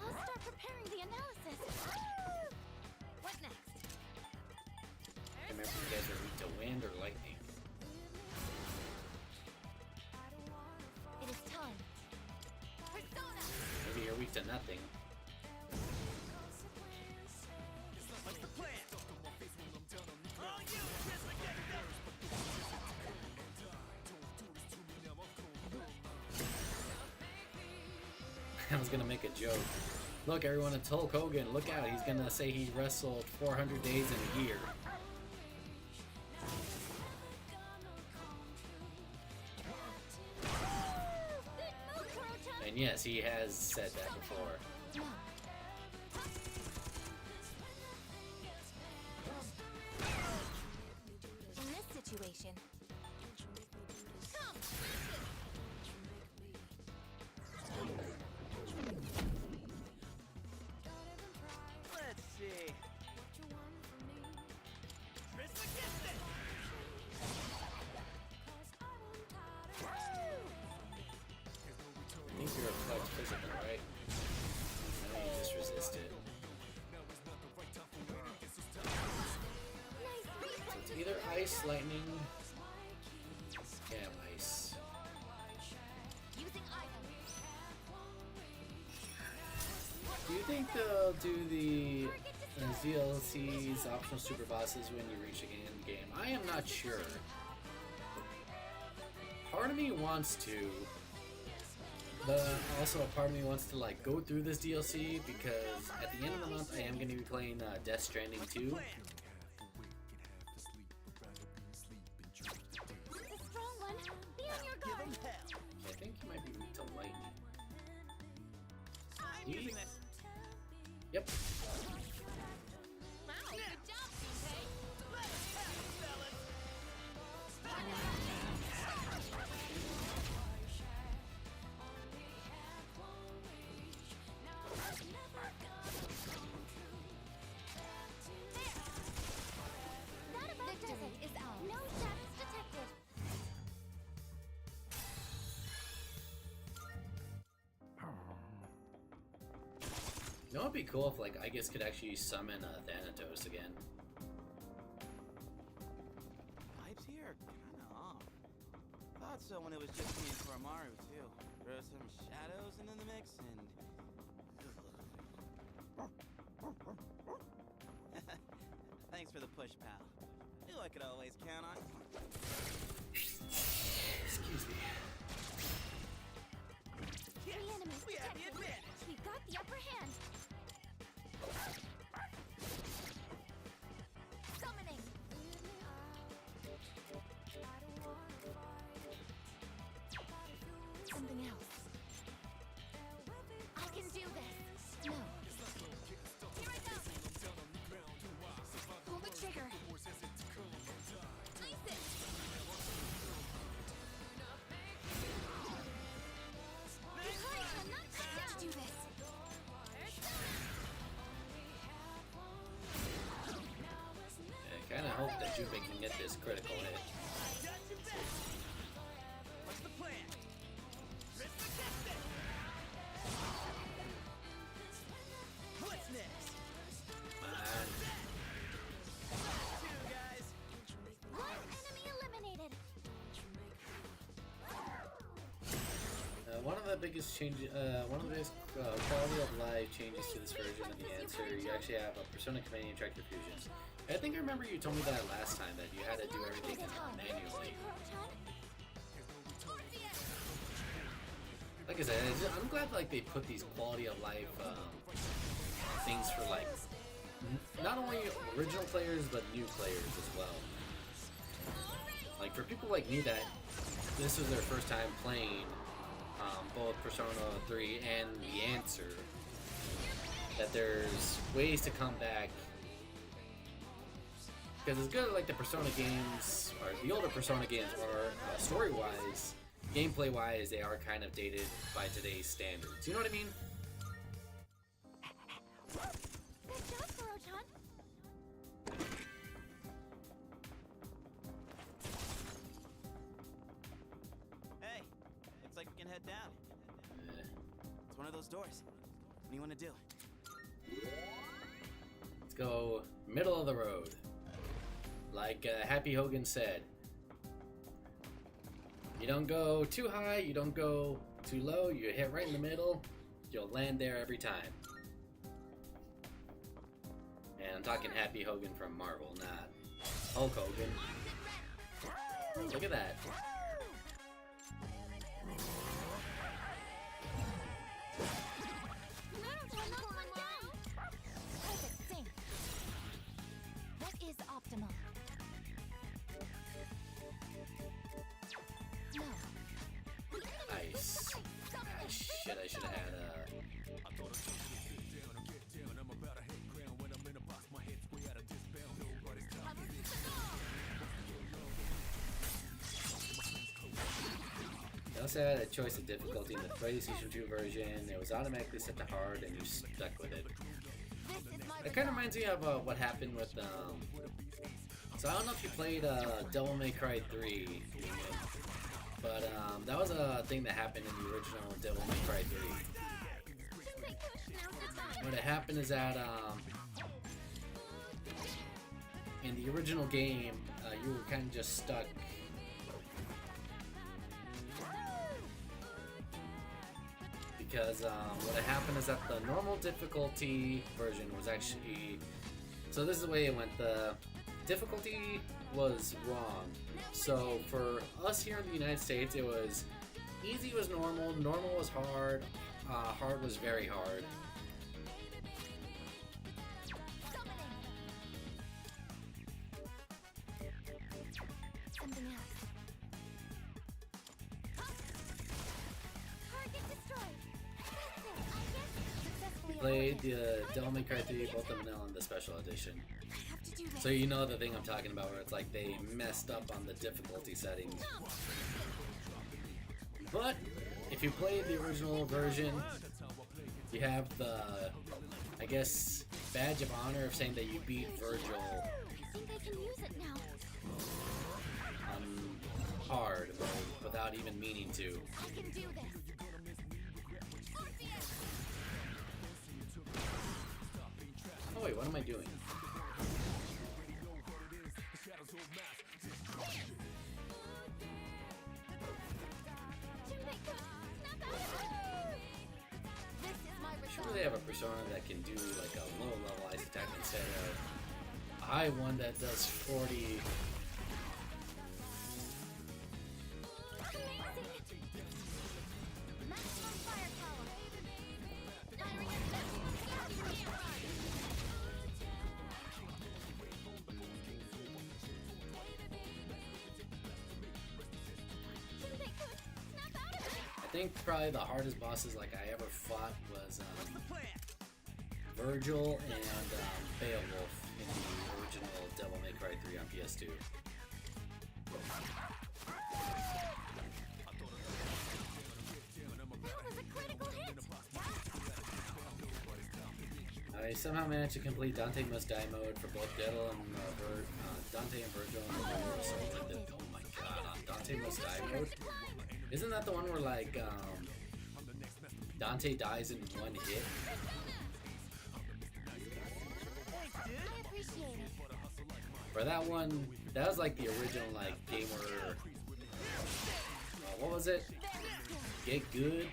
I'll start preparing the analysis. What next? I remember you guys are weak to wind or lightning. It is time. Persona! Maybe you're weak to nothing. What's the plan? All you, Prisma Gecko. I was gonna make a joke. Look, everyone, it's Hulk Hogan. Look out, he's gonna say he wrestled 400 days in a year. And yes, he has said that before. No. In this situation, Let's see. Prisma gets it. I think you're a flex physical, right? I know you just resisted. So it's either ice, lightning. Yeah, ice. using item. Do you think they'll do the DLC's optional super bosses when you reach the end game? I am not sure. Part of me wants to, but also a part of me wants to like go through this DLC because at the end of the month I am going to be playing Death Stranding 2. The strong one. Be on your Give guard. him hell. I think he might be weak to lightning. I'm using this. Yep. Wow, good job, Junpei! Let us have it, fellas. That about does it. Is out. No status detected. You know, it'd be cool if like I guess could actually summon Thanatos again. Vibes here are kinda off. Thought so when it was just me and Koromaru too. Throw some shadows into the mix and... Thanks for the push, pal. Knew I could always count on. Excuse me. Yes, Three enemies we have the detected. advantage. We've got the upper hand. Summoning. Something else. I can do this. No. Here I go! Pull the trigger. Ice it! Behind, I'm not to do this. I kind of hope that Junpei can get this critical hit. Got your back. What's the plan? Prisma gets it. What's next? Man. biggest changes, one of the biggest quality of life changes to this version of the answer. You actually have a Persona Companion Tractor Fusion. I think I remember you told me that last time, that you had to do everything manually. Like I said, I'm glad like they put these quality of life things for like not only original players but new players as well. Like for people like me that this was their first time playing both Persona 3 and the answer, that there's ways to come back. Because as good like the Persona games, or the older Persona games are, story-wise, gameplay-wise, they are kind of dated by today's standards. You know what I mean? Good job, Koro-chan. Hey, looks like we can head down. It's one of those doors. What do you want to do? Let's go middle of the road. Like Happy Hogan said, you don't go too high, you don't go too low, you hit right in the middle, you'll land there every time. And I'm talking Happy Hogan from Marvel, not Hulk Hogan. Look at that. Perfect sync. What is optimal? No. Nice. Ah, shit, I should have had I also had a choice of difficulty in the PlayStation 2 version. It was automatically set to hard and you stuck with it. It kind of reminds me of what happened with, so I don't know if you played Devil May Cry 3, but that was a thing that happened in the original Devil May Cry 3. What happened is that in the original game, you were kind of just stuck. Because what had happened is that the normal difficulty version was actually... So this is the way it went. The difficulty was wrong. So for us here in the United States, it was easy was normal, normal was hard, hard was very hard. Something else. Target destroyed. Successfully Played the Devil May Cry 3, both the vanilla and the special edition. have to do this. So you know the thing I'm talking about, where it's like they messed up on the difficulty settings. But if you play the original version, you have the, I guess, badge of honor of saying that you beat Virgil I think I can use it now. on hard mode without even meaning to. I can do this. Oh wait, what am I doing? This is my Surely they have a persona that can do like a low level ice attack instead of a high one that does 40. maximum firepower. Firing at maximum speed. I think probably the hardest bosses like I ever fought was Virgil and Beowulf in the original Devil May Cry 3 on PS2. That was a critical hit. I somehow managed to complete Dante Must Die mode for both Gettle and Dante and Virgil. And oh my god, on Dante Must Die mode? Isn't that the one where like Dante dies in one hit? I appreciate it. For that one, that was like the original like gamer. What was it? Get Good.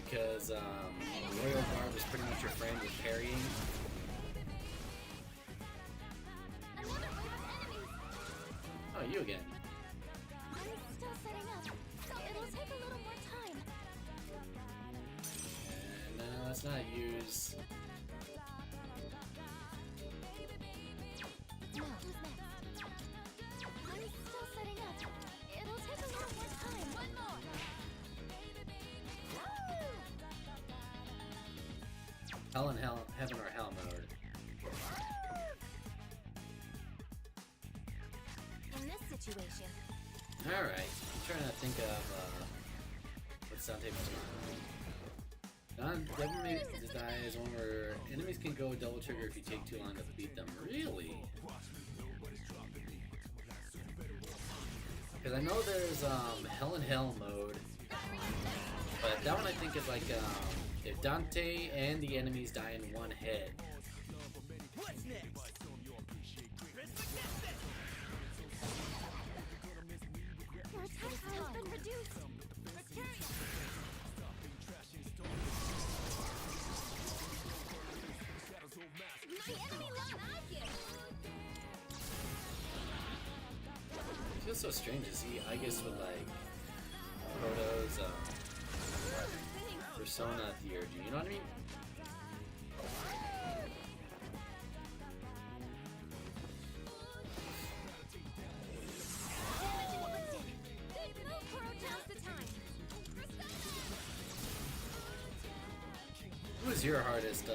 because Royal Guard was pretty much your friend with parrying. Another wave of enemies! Oh, you again. I'm still setting up, so it'll take a little more time. And let's not use. No. Who's next? I'm still setting up. It'll take a little more time. One more! Hell and Hell, Heaven or Hell mode. In this situation, Alright, I'm trying to think of what's Dante most Devil May Die is one where enemies can go double trigger if you take too long to beat them. Really? Because I know there's Hell and Hell mode, but that one I think is like if Dante and the enemies die in one hit. What's next? your attack time has been reduced. Return! My enemy line, I get. It feels so strange to see Aegis with like Proto's Persona theurgy, you know what I mean? Who was your hardest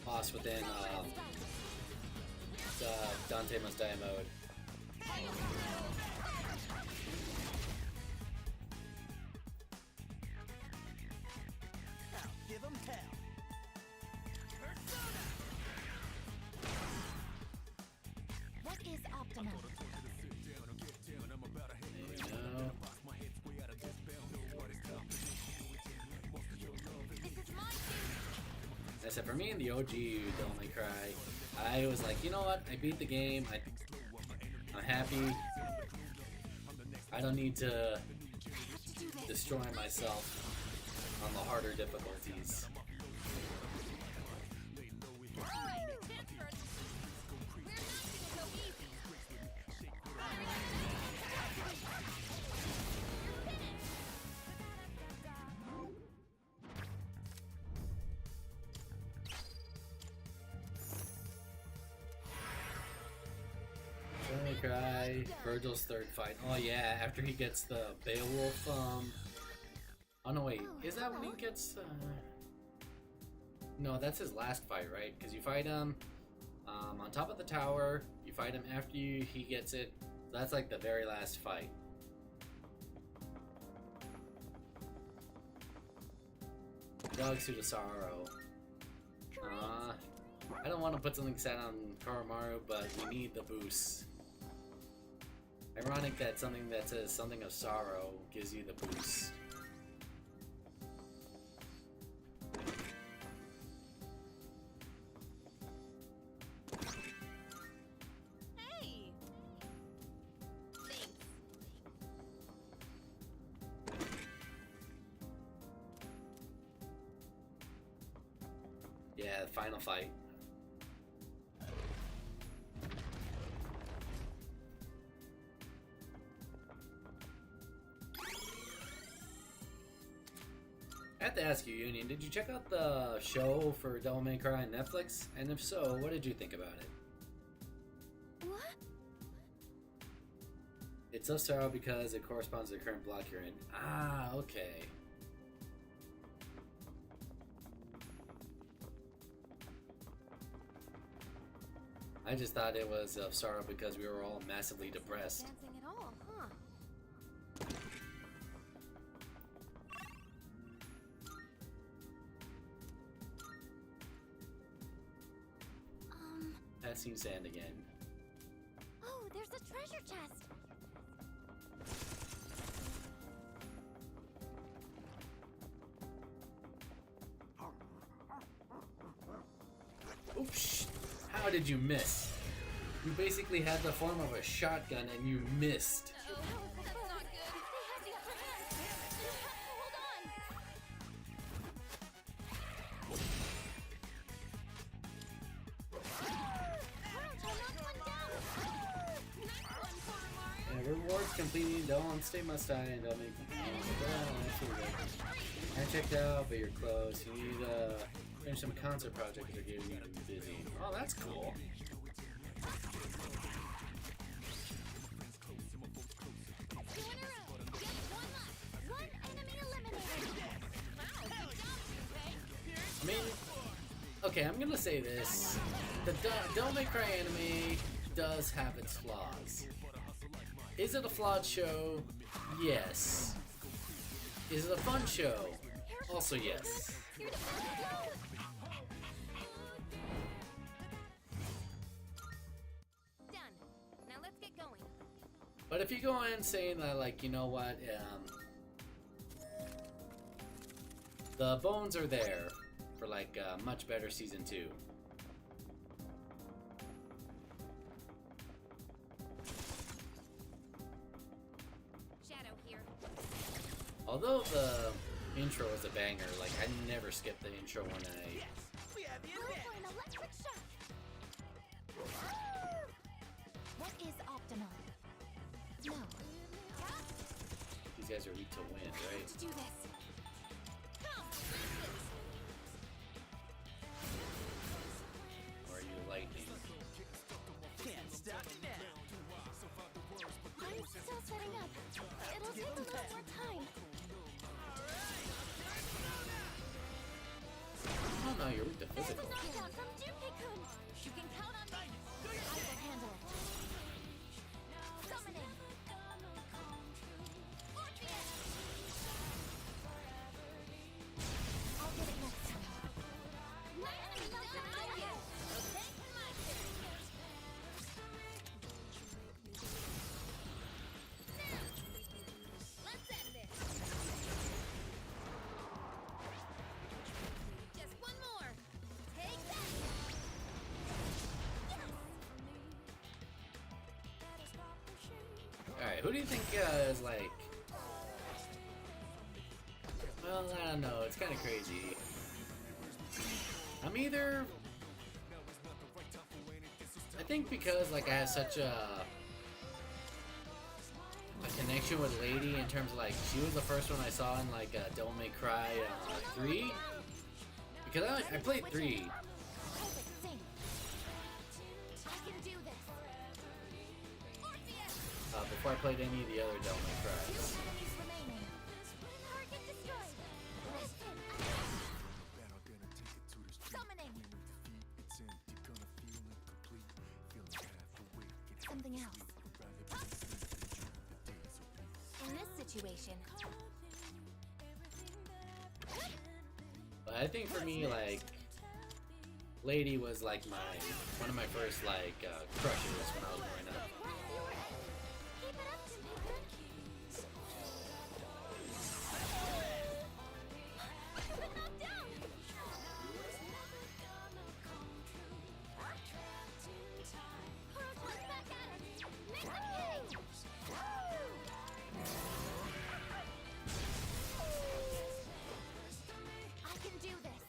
boss within the Dante Must Die mode? Give 'em hell. What is optimum? You know. I said, for me and the OG Devil May Cry, I was like, you know what? I beat the game. I'm happy. I don't need to destroy myself on the harder difficulties. Devil May Cry, Virgil's third fight. Oh yeah, after he gets the Beowulf, oh no wait, is that when he gets, no, that's his last fight, right? Because you fight him, on top of the tower, you fight him after he gets it, so that's like the very last fight. Dog Suit of Sorrow. I don't want to put something sad on Koromaru, but we need the boost. Ironic that something that says something of sorrow gives you the boost. Hey! Thanks. Yeah, the final fight. I have to ask you, Union, did you check out the show for Devil May Cry on Netflix? And if so, what did you think about it? What? It's of sorrow because it corresponds to the current block you're in. Ah, okay. I just thought it was of sorrow because we were all massively depressed. Dancing at all, huh? Passing sand again. Oh, there's a treasure chest. Oops! How did you miss? You basically had the form of a shotgun and you missed. Oh, that's not good. They have the upper hand. Hold on. rewards completing don't stay must die and don't make I checked out, but you're close. You need to finish some concert projects that are getting you busy. Oh, that's cool. I mean, okay, I'm gonna say this. The Devil May Cry anime does have its flaws. Is it a flawed show? Yes. Is it a fun show? Also yes. Done. Now let's get going. But if you go in saying that, like, you know what, the bones are there for like a much better season 2. Shadow here. Although the intro is a banger, like I never skip the intro when I. We have the Go for advantage. an electric shock. What is optimal? No. These guys are weak to wind, right? To do this. Or are you lightning? Can't stop it now. I'm still setting up. It'll take a little more time. Oh no, you're weak to There's a physical. knockdown from Junpei-kun. You can count on me. I will handle it. Summoning. Orpheus. I'll get it next time. My enemy knocked out again. Okay, my turn. Let's end this. Just one more. Take that. Alright, who do you think is like. Well, I don't know, it's kind of crazy. I'm either. I think because like I have such a connection with Lady in terms of like she was the first one I saw in like Devil May Cry 3. Because I played 3. Perfect sync. I can do this. Orpheus. Before I played any of the other Devil May Cries. Two enemies remaining. Target destroyed. Listen. Summoning. Something else. In this situation, But I think for me, like, Lady was like one of my first like crushes when I was growing up. keep it up, Junpei-kun. Been knocked down. Let's back at it. Make them pay. I can do this.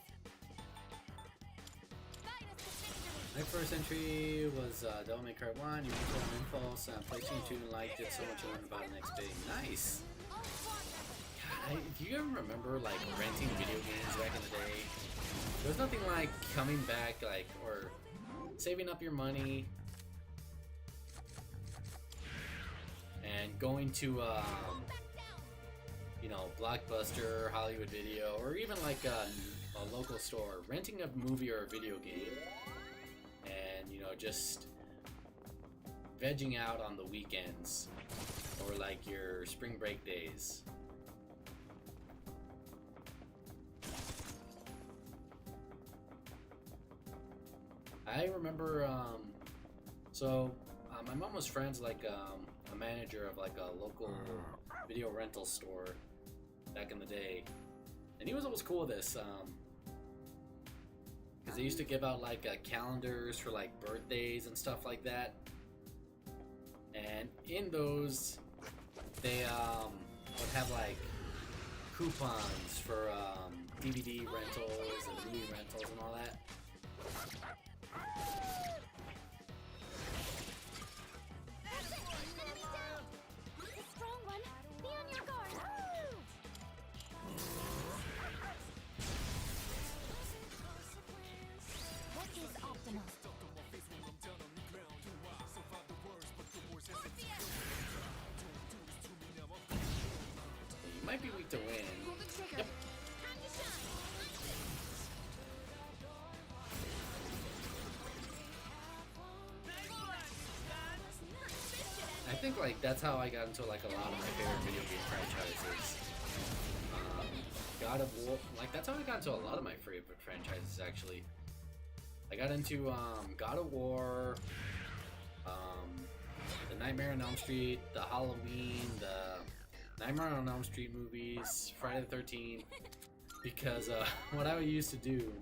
Guide us to victory. My first entry was Devil May Cry 1. You went on Impulse, PlayStation 2, and liked it so much I learned about it next day. Nice. God, if you ever remember like renting video games back in the day, there was nothing like coming back like or saving up your money and going to you know, Blockbuster, Hollywood Video, or even like a local store, renting a movie or a video game, and you know, just vegging out on the weekends or like your spring break days. I remember, my mom was friends like a manager of like a local video rental store back in the day, and he was always cool with this, because they used to give out like calendars for like birthdays and stuff like that, and in those they would have like coupons for DVD rentals and movie rentals and all that. might be weak to win. Pull the trigger. Yep. Time to shine. I think like that's how I got into like a lot of my favorite video game franchises. God of War, like that's how I got into a lot of my favorite franchises actually. I got into God of War, the Nightmare on Elm Street, the Halloween, the Nightmare on Elm Street movies, Friday the 13th, because what I used to do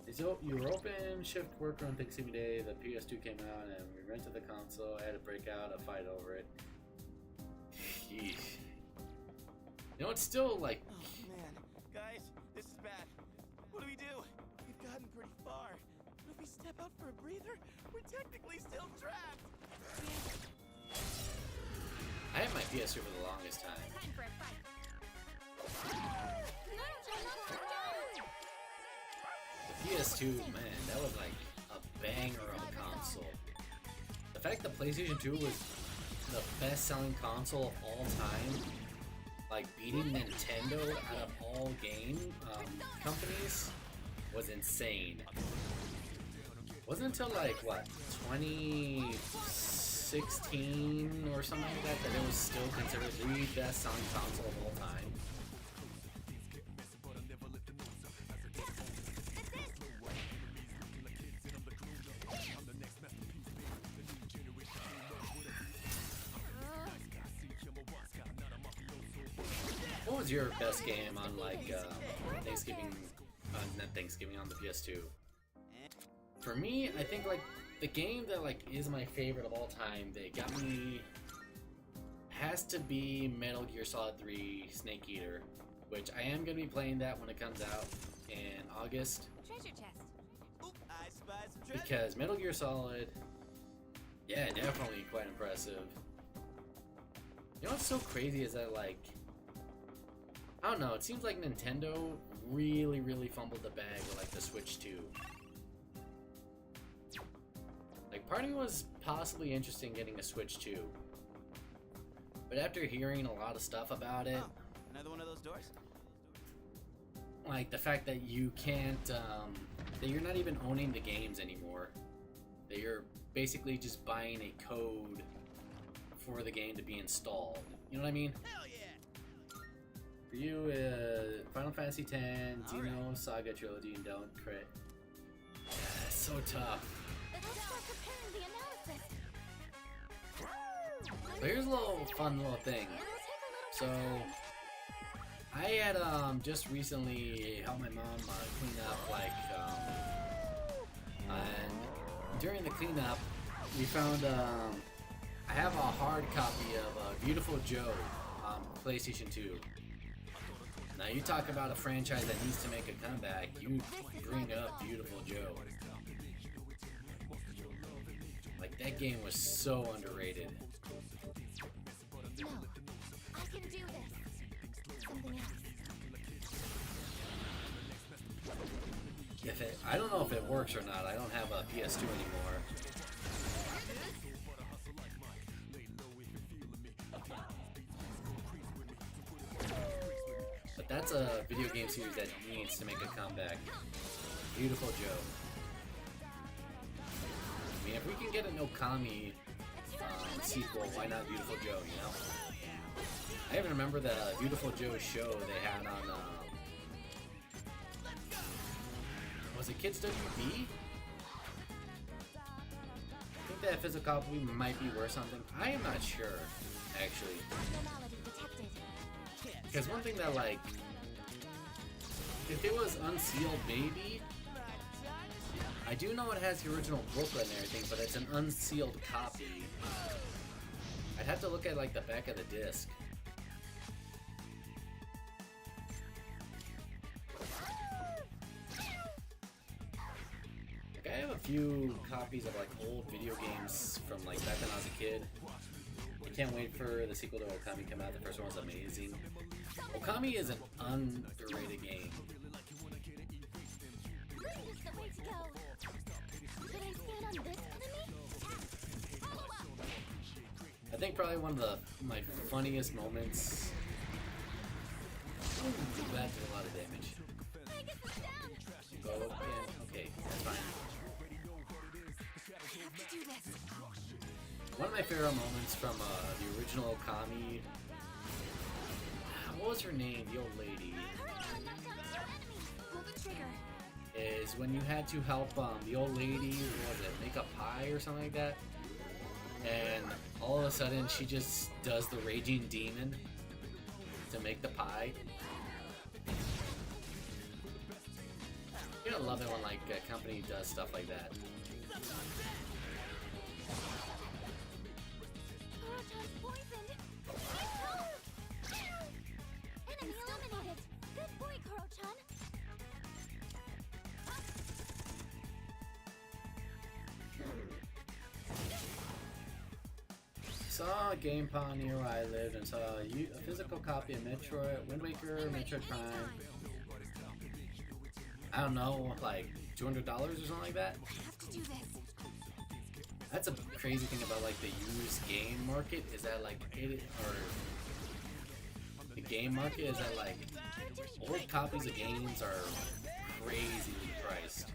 is you were open shift worker on Thanksgiving Day, the PS2 came out and we rented the console, I had to break out a fight over it. Yeesh. You know, it's still like... Oh man, guys, this is bad. What do we do? We've gotten pretty far. But if we step out for a breather, we're technically still trapped. I had my PS2 for the longest time. Time for a fight. The PS2, man, that was like a banger of a console. The fact that PlayStation 2 was the best-selling console of all time, like beating Nintendo out of all game companies, was insane. Wasn't until like what 2016 or something like that that it was still considered the best-selling console of all time. What was your best game on like Thanksgiving? Not Thanksgiving, on the PS2. For me, I think like the game that like is my favorite of all time that got me has to be Metal Gear Solid 3 Snake Eater, which I am gonna be playing that when it comes out in August. Treasure chest. Oop, I spy some treasure. Because Metal Gear Solid, yeah, definitely quite impressive. You know what's so crazy is that like, I don't know, it seems like Nintendo really fumbled the bag with like the Switch 2. Like part of me was possibly interested in getting a Switch 2. But after hearing a lot of stuff about it, Oh, another one of those doors? like the fact that you can't, that you're not even owning the games anymore. That you're basically just buying a code for the game to be installed. You know what I mean? Hell yeah! For you, Final Fantasy X, Alright. Xeno, Saga Trilogy, and Don't Crit. Yeah, it's so tough. Let's start preparing the analysis. But here's a little fun little thing. It'll take a little So, I had just recently helped my mom clean up and during the cleanup, we found I have a hard copy of Beautiful Joe on PlayStation 2. Now you talk about a franchise that needs to make a comeback, you bring up Beautiful Joe. Like that game was so underrated. No, I can do this. Something else. I don't know if it works or not. I don't have a PS2 anymore. But that's a video game series that needs to make a comeback. Beautiful Joe. I mean, if we can get an Okami sequel, why not Beautiful Joe, you know? I even remember the Beautiful Joe show they had on, was it Kids WB? I think that physical copy might be worth something. I am not sure, actually. Abnormality detected. Because one thing that, like, if it was Unsealed, maybe. I do know it has the original booklet and everything, but it's an unsealed copy. I'd have to look at, like, the back of the disc. Like, I have a few copies of, like, old video games from, like, back when I was a kid. I can't wait for the sequel to Okami to come out. The first one was amazing. Okami is an underrated game. This is the way to go. Should I stand on this enemy? Follow up. I think probably one of my funniest moments that did a lot of damage. Go in. Okay, that's fine. One of my favorite moments from the original Okami. What was her name? The old lady. Is when you had to help the old lady, what was it, make a pie or something like that? And all of a sudden she just does the raging demon to make the pie. You're gonna love it when like a company does stuff like that. Enemy eliminated. Good boy, Koro-chan. Saw a game pawn near where I lived and saw a physical copy of Metroid, Wind Waker, Metroid Prime. I don't know, like $200 or something like that. That's a crazy thing about like the used game market is that like the game market is that like old copies of games are crazily priced.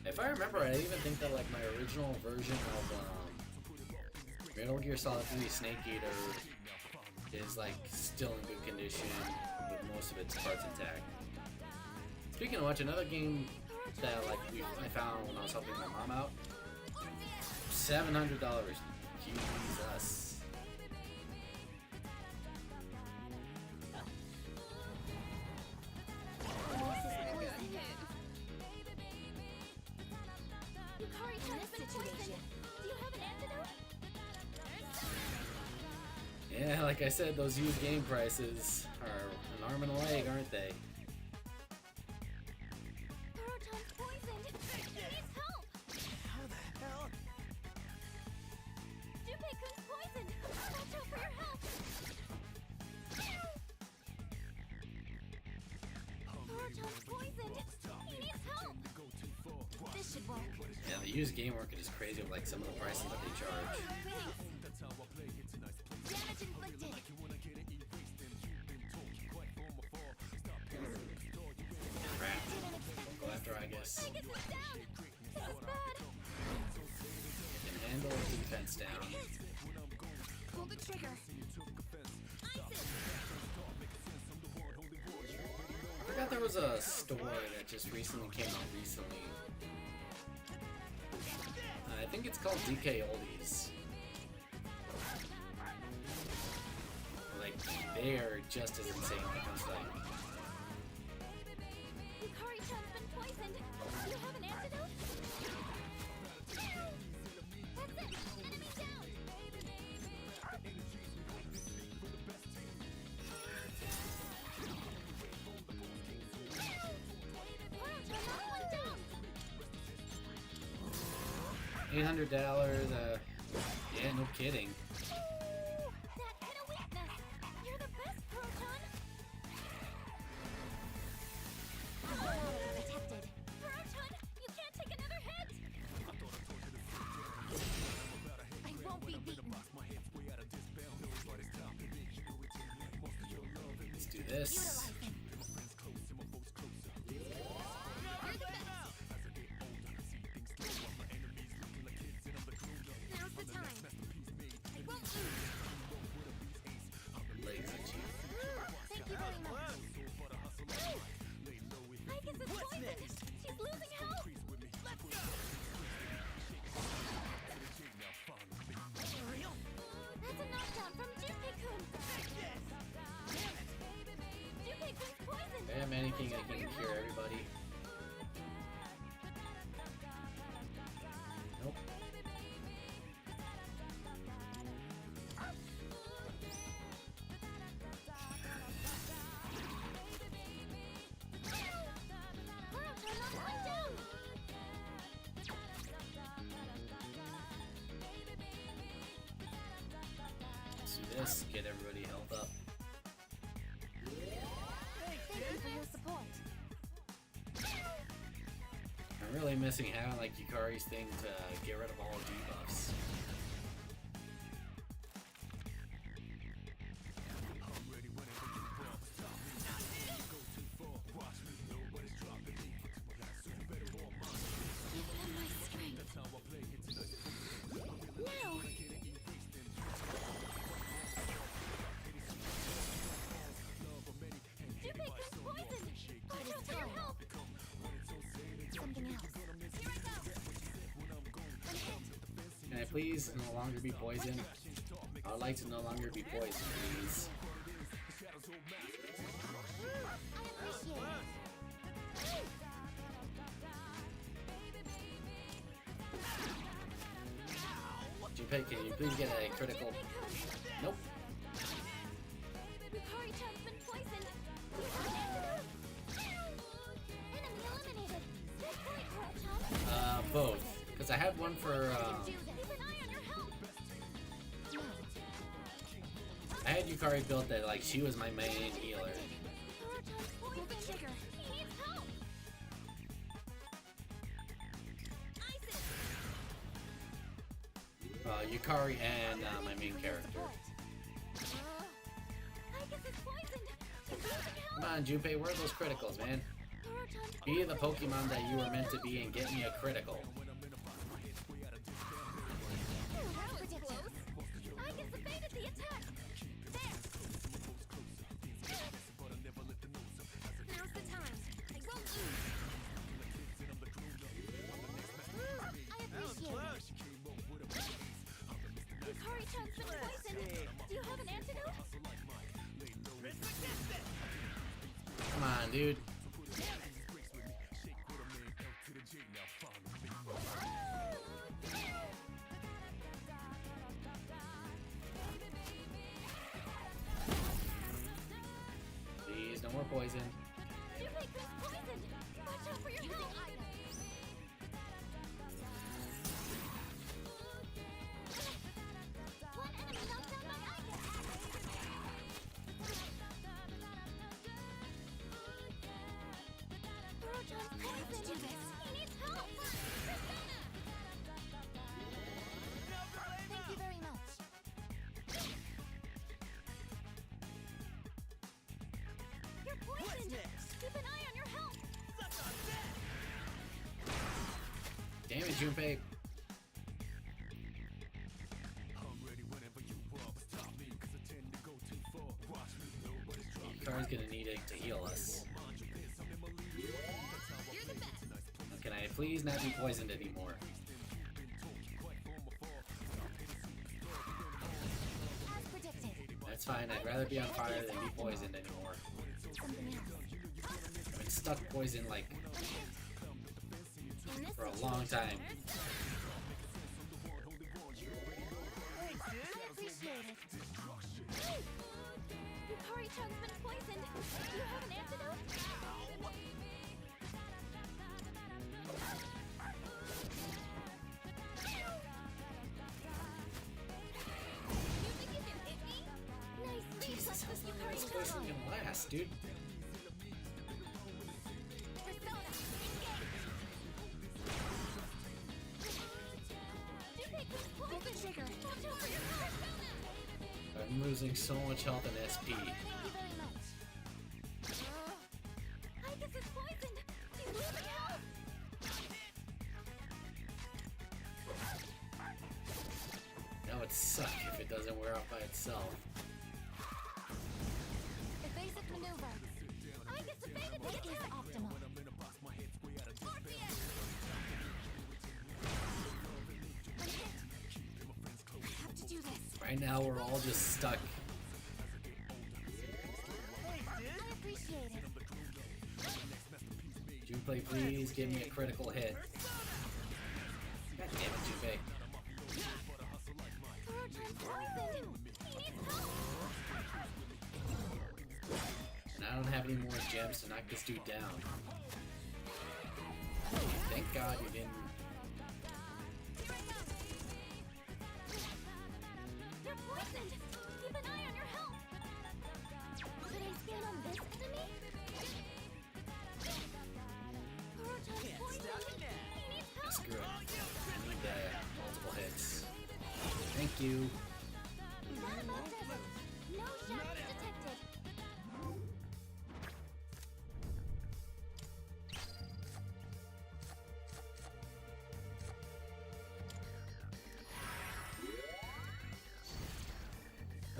If I remember, I even think that like my original version of Metal Gear Solid 3 Snake Eater is like still in good condition with most of its parts intact. Speaking of which, another game that like I found when I was helping my mom out, $700. Jesus. Yeah, like I said, those used game prices are an arm and a leg, aren't they? Koro-chan's poisoned. He needs help. How the hell? Junpei-kun's poisoned. Watch out for your health. Koro-chan's poisoned. He needs help. This should work. Yeah, the used game market is crazy with like some of the prices that they charge. Damage inflicted. Crap. Go after her, I guess. Angus is down. This is bad. Can handle defense down. Pull the trigger. I forgot there was a store that just recently came out recently. I think it's called DK Oldies. Like, they are just as insane when it comes to like. Yukari-chan's been poisoned. Do you have an antidote? That's it. Enemy down. $800, yeah, no kidding. That hit a weakness. You're the best, Koro-chan. Protected. Koro-chan, you can't take another hit. I won't be beaten. Let's do this. Utilize it. Now's the time. I won't lose. Legs itchy. Thank you very much. Icus is poisoned. She's losing health. Let's go. Real? That's a knockdown from Junpei-kun. Junpei-kun's poisoned. Damn, anything that can cure everybody. Nope. Koro-chan knocked one down. Let's do this. Get everybody health up. Thank you for your support. I'm really missing having like Yukari's thing to get rid of all debuffs. please no longer be poisoned? I would like to no longer be poisoned, please. I appreciate it. Junpei, can you please get a critical? Nope. Yukari-chan's been poisoned. Do you have an antidote? Enemy eliminated. Good point, Kuro-chan. Both. Because I had one for, Do this. Keep an eye on your health. No. I had Yukari built that, like, she was my main healer. Kuro-chan's poisoned. Pull the trigger. He needs help. Yukari and my main character. I guess it's poisoned. He's losing health. Come on, Junpei, where are those criticals, man? Kuro-chan's Be the Pokemon that you were meant to be and get me a critical. That was close. I guess evaded the attack. There. Now's the time. I go eat. I appreciate it. Yukari-chan's been poisoned. Do you have an antidote? Come on, dude. Please, no more poison. Junpei-kun's poisoned. Watch out for your health. One enemy knocked down by Icon. Kuro-chan's poisoned. Let's do this. He needs help. Thank you very much. You're poisoned. Keep an eye on your health. Damn it, Junpei. Yukari's gonna need it to heal us. You're the best. Can I please not be poisoned anymore? As predicted. That's fine, I'd rather be on fire than be poisoned anymore. Something else. I've been stuck poisoned like In this for a long time. I appreciate it. Yukari-chan's been poisoned. Do you have an antidote? You think you can hit me? Nice reflex with This place is Yukari-chan. gonna last, dude. Persona, engage. Junpei-kun's poisoned. Pull the trigger. Watch out for your Persona. I'm losing so much health and SP. Thank you very much. I guess it's poisoned. He's losing health. That would suck if it doesn't wear off by itself. Evasive maneuver. I guess evaded the attack. Is optimal. I have to do this. Right now, we're all just stuck. I appreciate it. Junpei, please give me a critical hit. God damn it, Junpei. Kuro-chan's poisoned. He needs help. And I don't have any more gems to knock this dude down. Thank God you didn't. You're poisoned. Keep an eye on your health. Could I scan on this enemy? Kuro-chan's poisoned. He needs help. Screw it. I need multiple hits. Thank you. Nanabot desert. No shadows detected.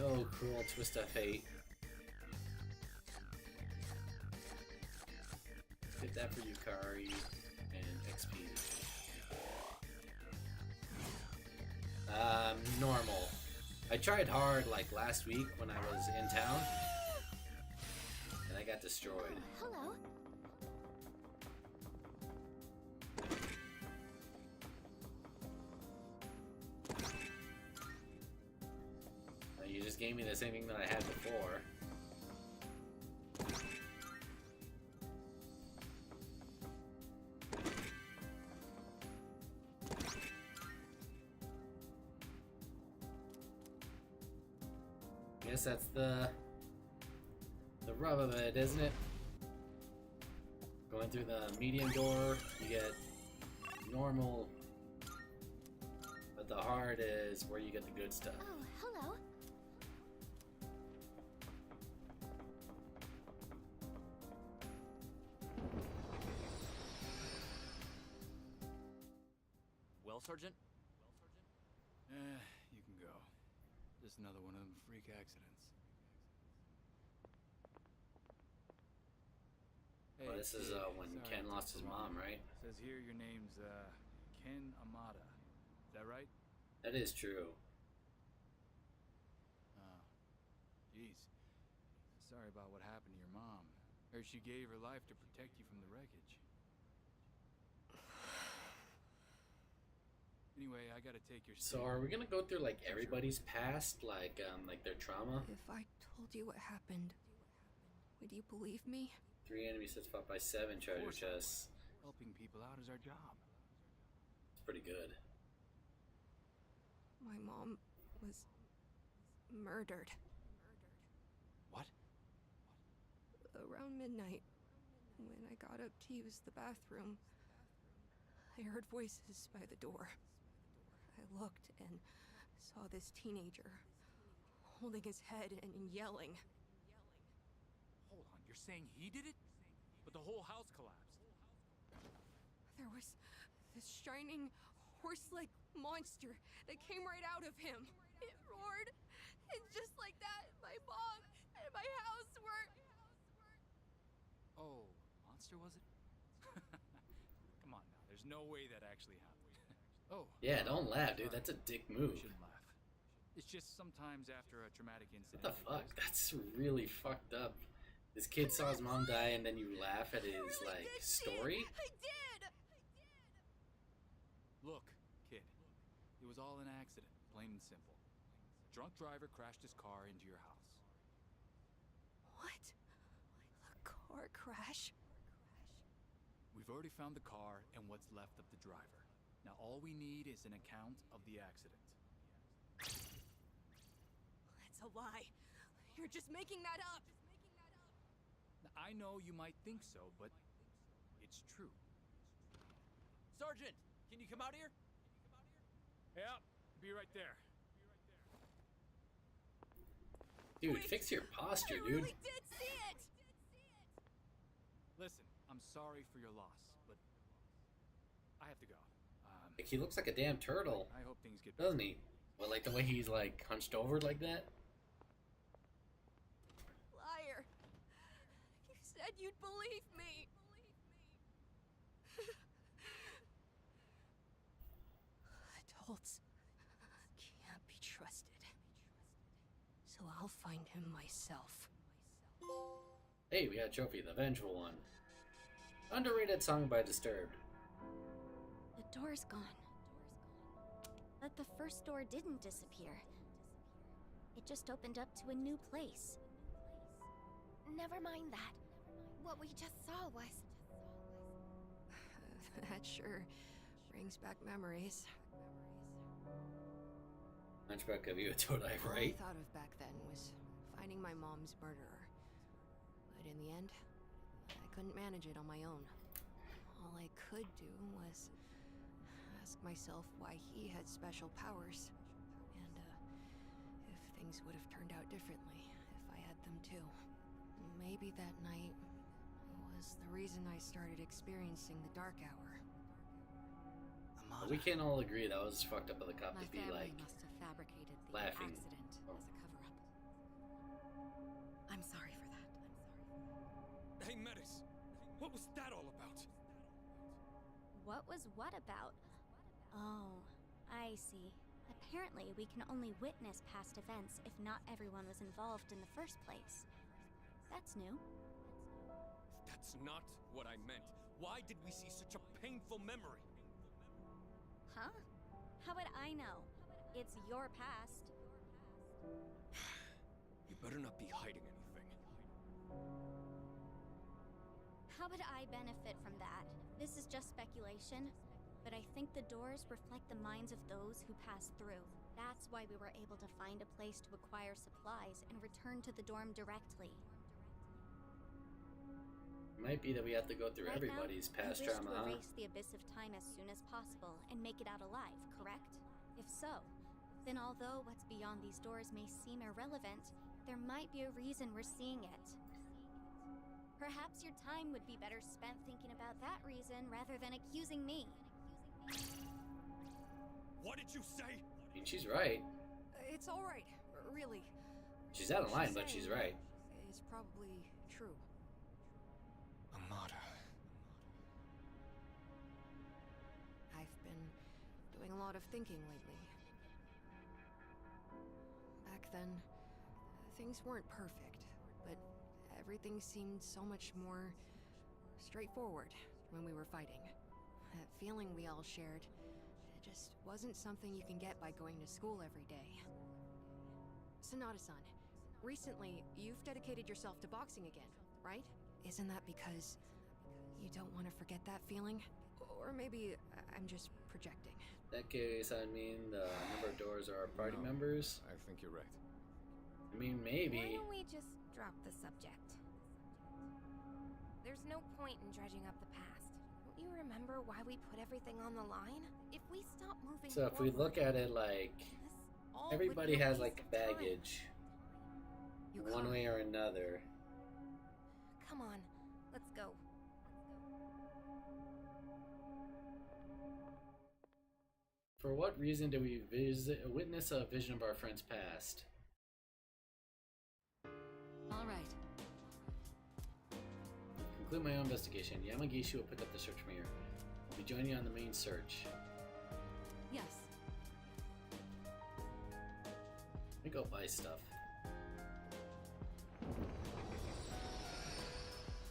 Oh, cruel twist of fate. Did that for Yukari and XP. normal. I tried hard like last week when I was in town, and I got destroyed. Hello. You just gave me the same thing that I had before. Guess that's the rub of it, isn't it? Going through the medium door, you get normal, but the hard is where you get the good stuff. Oh, hello. Well, Sergeant? You can go. Just another one of them freak accidents. Well, this is when sorry Ken to lost his prolong. mom, right? Says here your name's Ken Amada. Is that right? That is true. Oh, jeez. Sorry about what happened to your mom. Heard she gave her life to protect you from the wreckage. Anyway, I gotta take your. So are we gonna go through like everybody's past, like their trauma? If I told you what happened, would you believe me? 3 enemy sets fought by 7 treasure course I would. chests. Helping people out is our job. It's pretty good. My mom was murdered What? around midnight. When I got up to use the bathroom, I heard voices by the door. I looked and saw this teenager holding his head and yelling. Hold on, you're saying he did it? But the whole house collapsed. There was this shining horse-like monster that came right out of him. It roared, and just like that, my mom and my house were... Oh, monster was it? Come on now, there's no way that actually happened. Oh. Yeah, don't laugh, dude. sorry. That's a dick We move. shouldn't laugh. It's just sometimes after a traumatic incident. What the fuck? That's really fucked up. This kid saw his mom die, and then you laugh at his like story. I did! Look, kid. It was all an accident, plain and simple. Drunk driver crashed his car into your house. What? A car crash? We've already found the car and what's left of the driver. Now all we need is an account of the accident. That's a lie. You're just making that up. Now, I know you might think so, but it's true. Sergeant, can you come out here? Yeah, be right there. Dude, Wait, fix your posture, I dude. really did see it! Listen, I'm sorry for your loss, but I have to go. Like, he looks like a damn turtle, I hope things get better. doesn't he? Well, like the way he's like hunched over like that. Liar. You said you'd believe me. Adults can't be trusted. So I'll find him myself. Hey, we got a trophy, the Vengeful One. Underrated song by Disturbed. The door's gone. But the first door didn't disappear. It just opened up to a new place. Never mind that. What we just saw was... That sure brings back memories. Hunchback of Utodai, All right? I thought of back then was finding my mom's murderer. But in the end, I couldn't manage it on my own. All I could do was ask myself why he had special powers. And, if things would have turned out differently if I had them too. Maybe that night was the reason I started experiencing the Dark Hour. We can't all agree that was fucked up of the cop My to be family like must have fabricated the laughing. accident as a cover-up. I'm sorry for that. Hey, Metis! What was that all about? What was what about? Oh, I see. Apparently, we can only witness past events if not everyone was involved in the first place. That's new. That's not what I meant. Why did we see such a painful memory? Huh? How would I know? It's your past. You better not be hiding anything. How would I benefit from that? This is just speculation, but I think the doors reflect the minds of those who pass through. That's why we were able to find a place to acquire supplies and return to the dorm directly. Might be that we have to go through Right everybody's now, past you wish trauma, to huh? erase the abyss of time as soon as possible and make it out alive, correct? If so, then although what's beyond these doors may seem irrelevant, there might be a reason we're seeing it. Perhaps your time would be better spent thinking about that reason rather than accusing me. What did you say? I mean, she's right. It's all right, really. She's out of line, but saying she's right. It's probably true. Amada. I've been doing a lot of thinking lately. Back then, things weren't perfect, but everything seemed so much more straightforward when we were fighting. That feeling we all shared, it just wasn't something you can get by going to school every day. Sonata-san, recently you've dedicated yourself to boxing again, right? Isn't that because you don't want to forget that feeling? Or maybe I'm just projecting. In that case, I mean, the number of doors are our party No, members. I think you're right. I mean, Why maybe. don't we just drop the subject? There's no point in dredging up the past. Don't you remember why we put everything on the line? If we stop moving So if we forward, look at it like, this all would everybody be a has waste like of time. baggage, You one can't. way or another. Come on, let's go. For what reason do we witness a vision of our friend's past? All right. Conclude my own investigation. Yamagishi will pick up the search from here. I'll be joining you on the main search. Yes. Let me go buy stuff.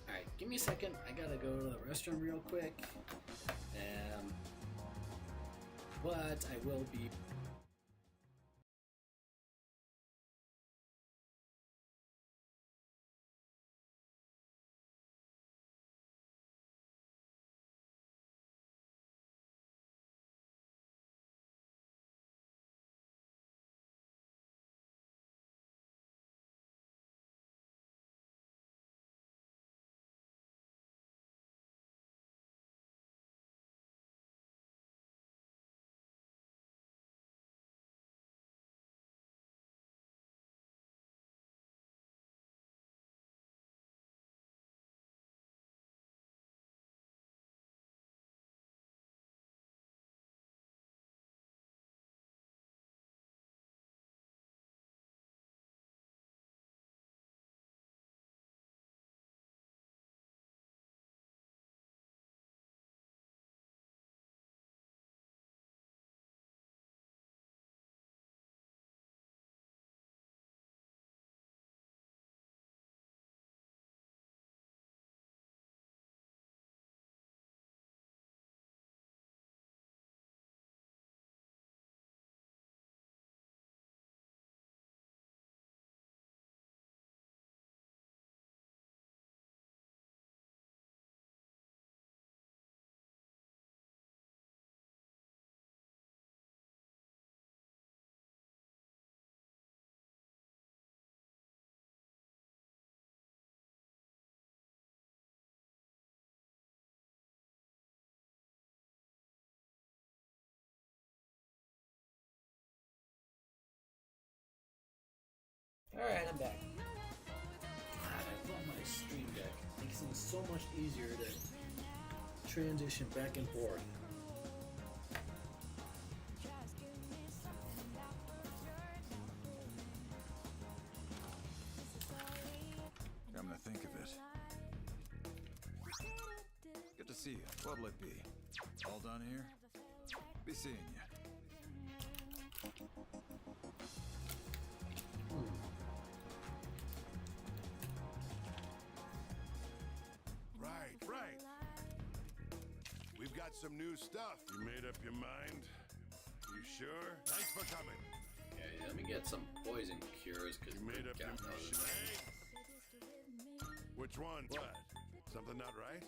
Alright, give me a second. I gotta go to the restroom real quick. But I will be. Alright, I'm back. God, I love my Stream Deck. It makes things so much easier to transition back and forth. Come to think of it. Good to see you. What'll it be? All done here? Be seeing you. Right. We've got some new stuff. You made up your mind? You sure? Thanks for coming. Okay, let me get some poison cures because You made up your mind. Which one? What? Something not right?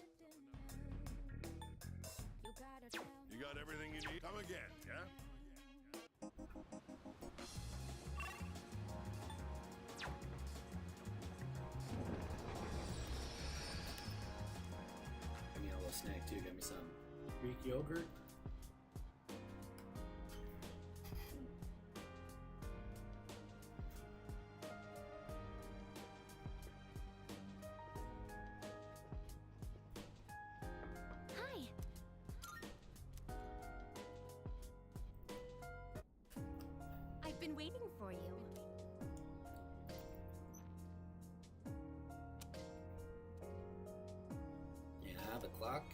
You got everything you need? Come again, yeah? Give me a little snack too. Give me some Greek yogurt. Hi. I've been waiting for you. Yeah, the clock.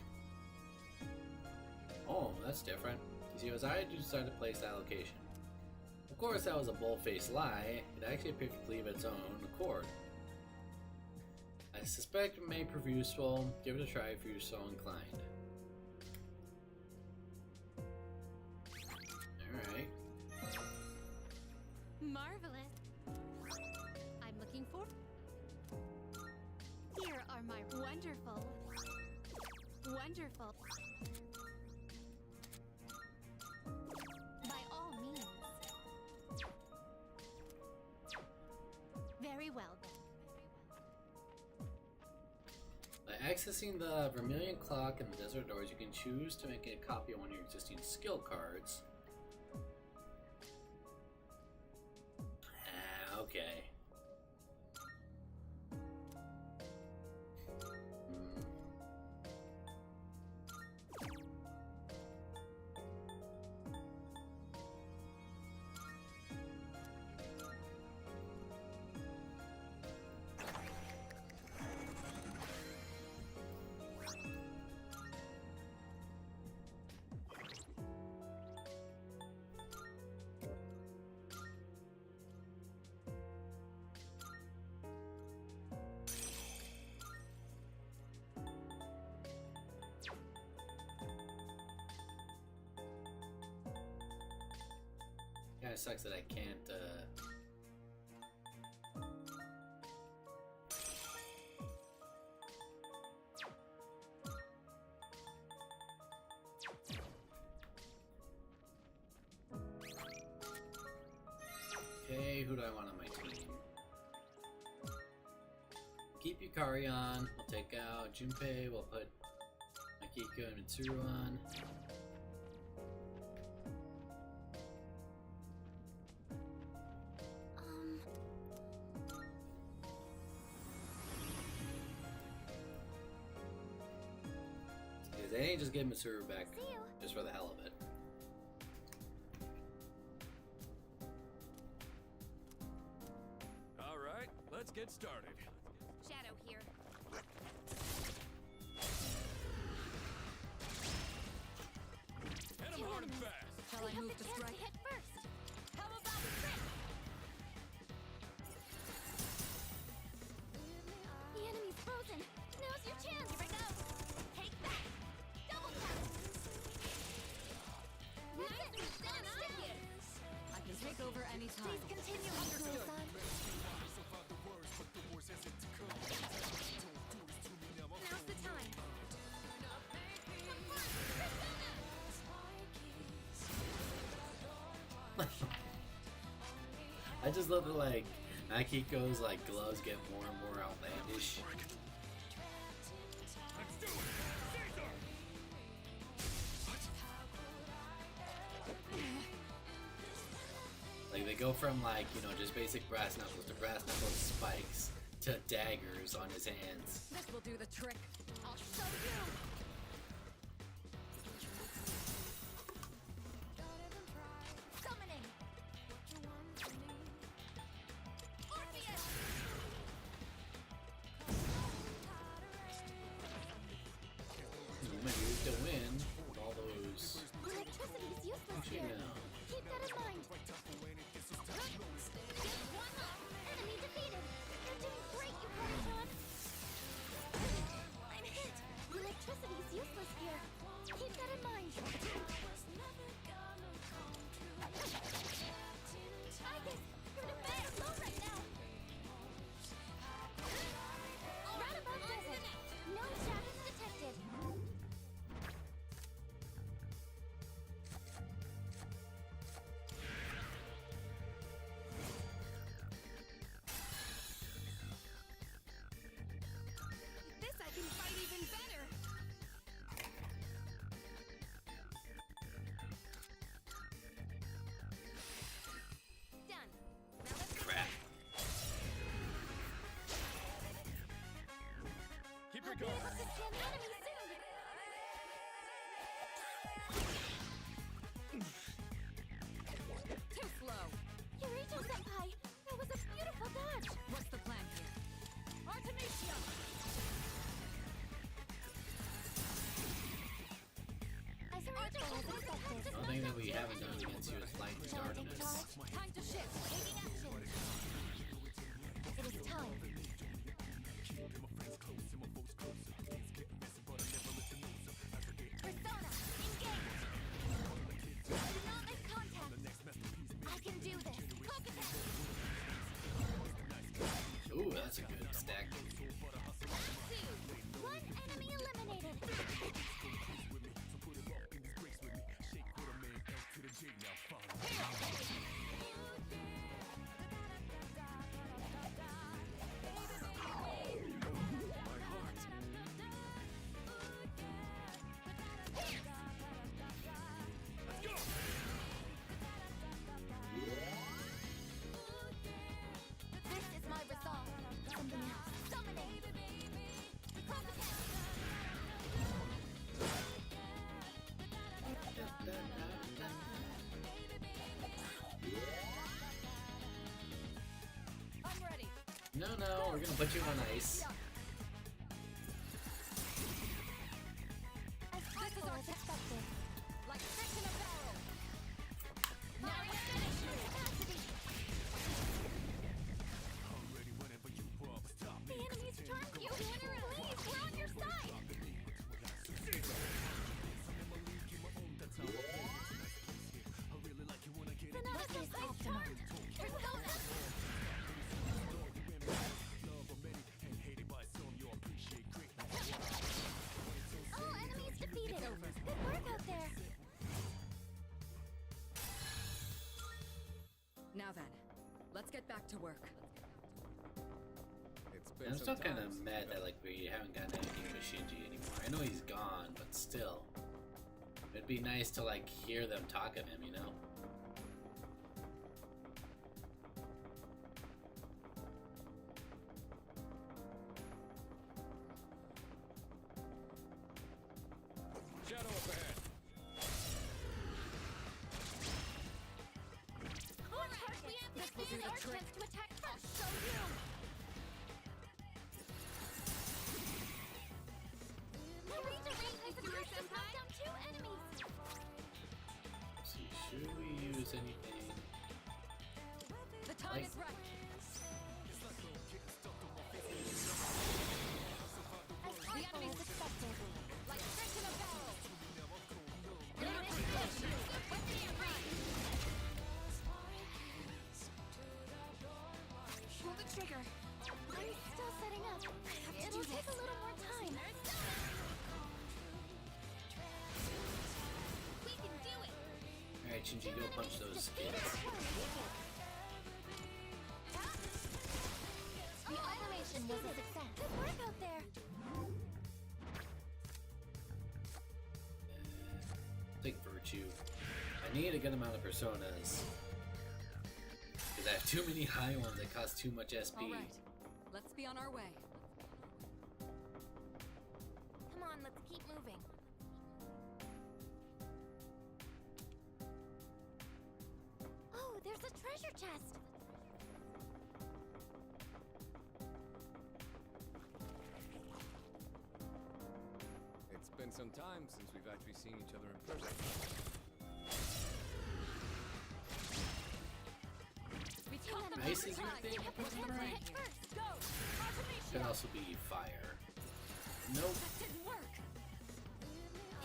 Oh, that's different. You see, it was I who decided to place that location. Of course, that was a bold-faced lie. It actually appeared to leave its own accord. I suspect it may prove useful. Give it a try if you're so inclined. Alright. Marvelous. I'm looking for. Here are my wonderful. By all means. Very well then. By accessing the Vermilion Clock and the Desert Doors, you can choose to make a copy of one of your existing skill cards. Okay. Kinda sucks that I can't, Okay, who do I want on my team? Keep Yukari on. We'll take out Junpei. We'll put Akiko and Mitsuru on. Because they ain't just getting Mitsuru back See you. just for the hell of it. All right, let's get started. Shadow here. Hit 'em hard and fast. Shall We I have move the to chance strike? to hit first. How about the trick? The enemy's frozen. Now's your chance. Here we go. Take that. Double tap. That's it. Done. I can take over anytime. Please continue, Understood. Now's the time. I just love that, like, Akiko's, like, gloves get more and more outlandish. Let's do it. Caesar! Like, they go from, like, you know, just basic brass knuckles to brass knuckles spikes to daggers on his hands. This will do the trick. I'll show you. Summoning. Orpheus. You might use to win with all those. Electricity is useless Don't you here. know? Keep that in mind. haven't done against you is light and darkness. Time to shift. Taking action. It is time. Persona, engage. Do not make contact. I can do this. Focus it. Ooh, that's a good stack. One enemy eliminated. This is my resolve. Something else. Dominate. I'm ready. No, we're gonna put you on ice. As possible as expected. Like fish in a barrel. Now we finish your capacity. The enemy's turned you. Please, we're on your side. This is optimal. Persona. All enemies defeated. Good work out there. Now then, let's get back to work. It's been I'm some still kind of time since mad we've that like we haven't gotten anything with Shinji anymore. I know he's gone, but still, it'd be nice to like hear them talk of him, you know? Shadow up ahead. This will do the trick. To attack first. I'll show you. My redirect has attacked and brought down 2 enemies. Let's see, should we use anything? The time Like- is right. As possible as expected. Like fish in a barrel. Pull the trigger. I'm still setting up. It'll take a little more time. We can do it. Alright, Shinji, go punch those kids. The operation was a success. Good work out there. Take virtue. I need a good amount of personas. Because I have too many high ones that cost too much SP. All right, let's be on our way. Come on, let's keep moving. Oh, there's a treasure chest. It's been some time since we've actually seen each other in person. We caught them Ice every is your time. thing? We'll come right here. Go! Could also be fire. Nope. That didn't work.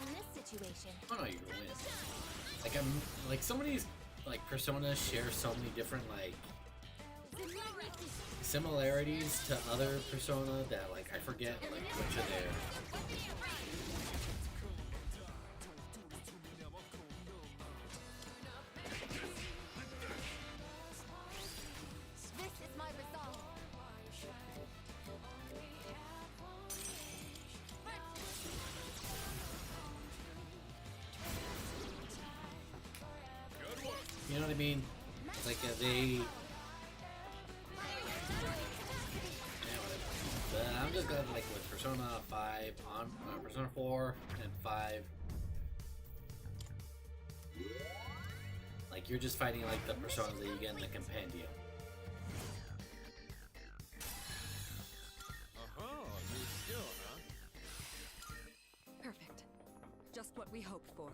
In this situation, Oh no, you're gonna win. Like like some of these like personas share so many different like similarities to other persona that like I forget like which are there. this is my resolve. You know what I mean? It's like they. Yeah, whatever. But I'm just glad like with Persona 5 on Persona 4 and 5. Like you're just fighting like the personas that you get in the compendium. New skill, huh? Perfect. Just what we hoped for.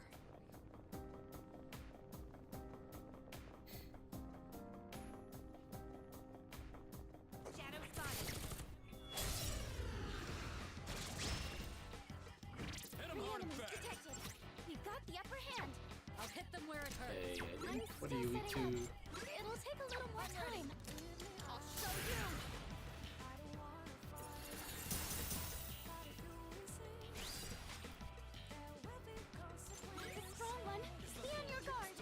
are you weak to? It'll take a little more time. I'll show you. It's a strong one. Be on your guard.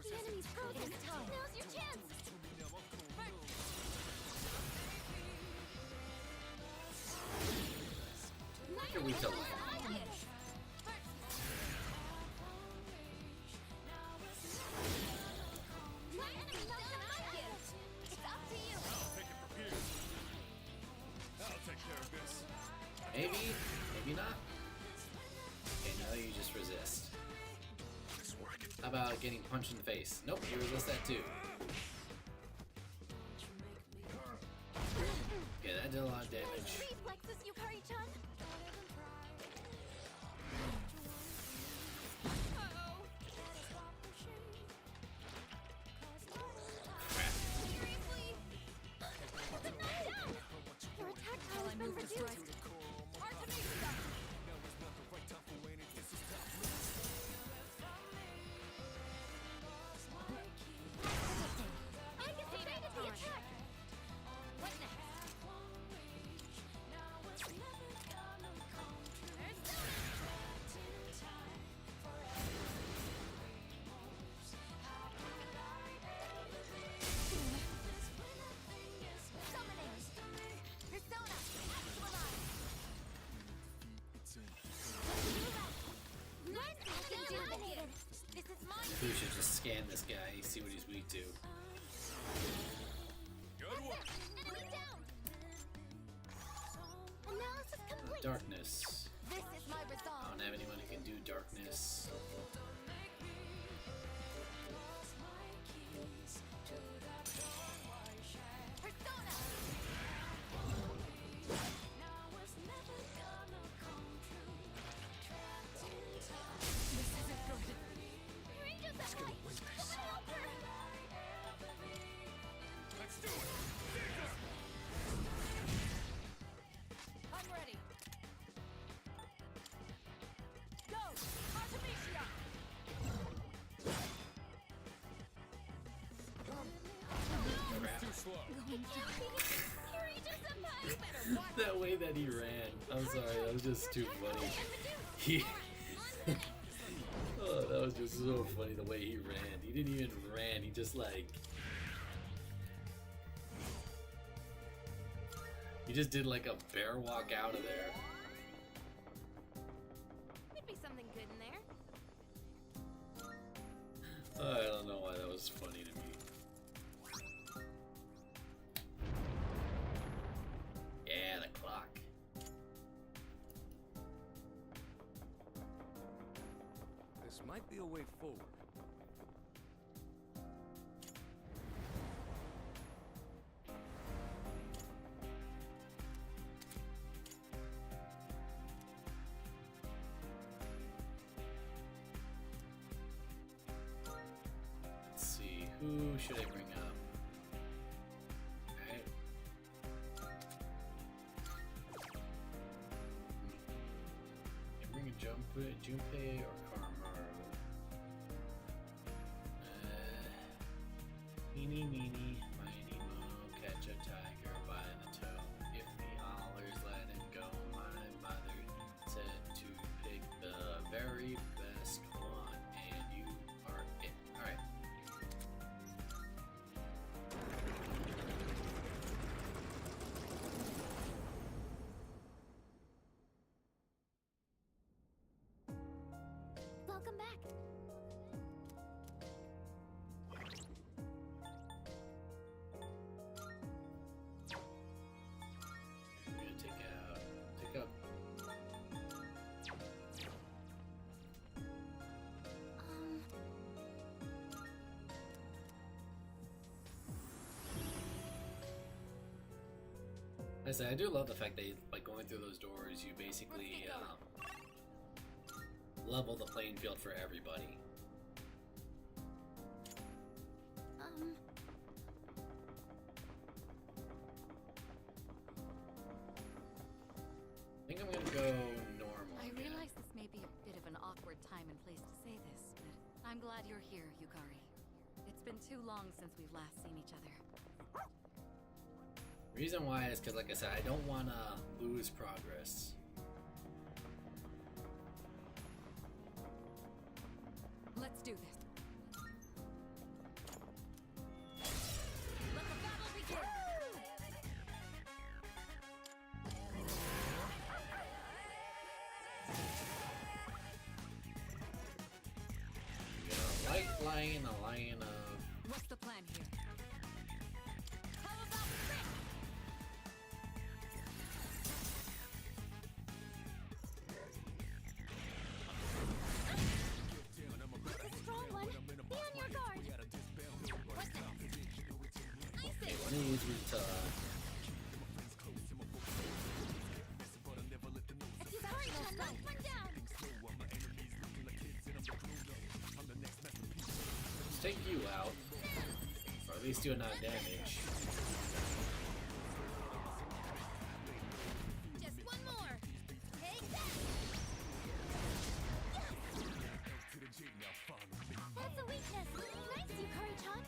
The enemy's frozen. Now's your chance. You're weak to light. It's up to you. I'll take it from here. I'll take care of this. Maybe, maybe not. Okay, now you just resist. How about getting punched in the face? Nope, you resist that too. Okay, that did a lot of damage. Reflexes, Yukari-chan. Seriously? That's a knockdown! Your attack time has been reduced. Artemisia! I get evaded the attack! What next? Summoning! Persona! Actualize! I can do this! This is mine! We should just scan this guy, see what he's weak to. Good work. Enemy down! Analysis complete! Darkness. This is my I resolve! don't have anyone who can do darkness. Persona! This isn't good. Ranges at light! Someone help her! Let's do it. I'm ready. Go! Artemisia! Crap. Too slow. That way that he ran. I'm sorry, that was just too funny. He oh, that was just so funny the way he ran. He didn't even ran, he just like he just did like a bear walk out of there. Could be something good in there. I don't know why that was funny to me. Yeah, the clock. This might be a way forward. Let's see, who should I bring up? Alright. I bring a Junpei or Karamaru. Meeny, meeny, miny, mo, catch a tiger by the toe. If he hollers, let him go. My mother said to pick the very best one, and you are it. Alright. Welcome back. We're gonna take up. I say I do love the fact that by going through those doors, you basically level the playing field for everybody. I think I'm gonna go normal. I again. realize this may be a bit of an awkward time and place to say this, I'm glad you're here, Yukari. It's been too long since we've last seen each other. Reason why is because, like I said, I don't want to lose progress. Let's do this. Let the battle begin! We got a light line, a line of... What's the plan here? How about this? It's a strong one. Be on your guard. What's that? I Okay, see. one of these we to... Yukari-chan, knock one down. Let's take you out. Or at least do enough damage. Just one more. Take that. That's a weakness. Nice, Yukari-chan.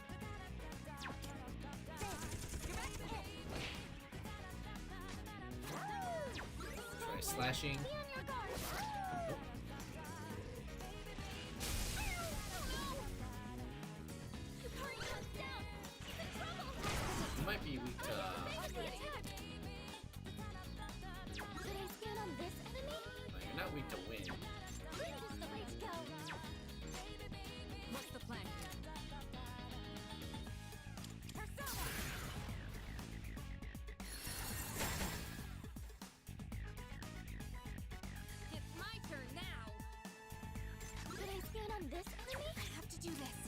Try slashing. Be on your guard. Yukari-chan's down. He's in trouble. You might be weak to... Make the attack. Should I scan on this enemy? Well, you're not weak to wind. Wind is the way to go. What's the plan here? Persona! It's my turn now. Should I scan on this enemy? I have to do this.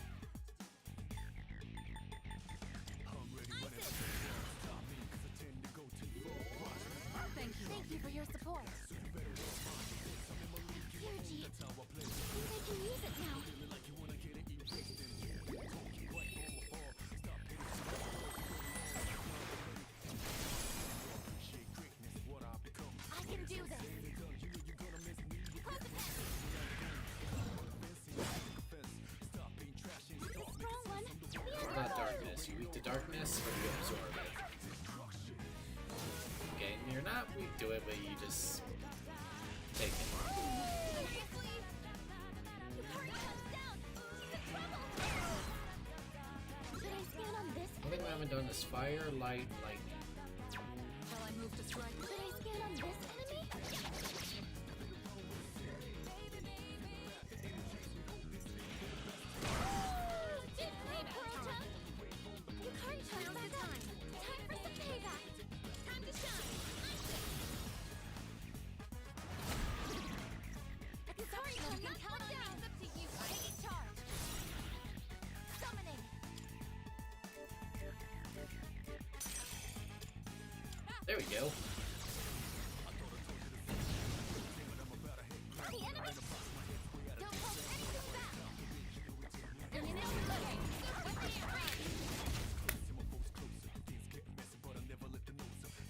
Thank you for your support. Yuji, I think I can use it now. I can do this. Close attack. It's a strong one. Be What on about your guard. darkness? You weak to darkness or do you absorb it? Okay, you're not weak to it, but you just take it. Seriously? Yukari-chan's down. He's in trouble. Should I scan on this One thing we haven't done is fire, light, lightning. Shall I move to strike? Should I scan on this enemy? Yukari-chan! Yukari-chan's back up! Time for some payback! Time to shine! Yukari-chan, knock one down! It's up to you! Taking charge! Summoning! There we go. The enemy! Don't hold anything back! An initial loading!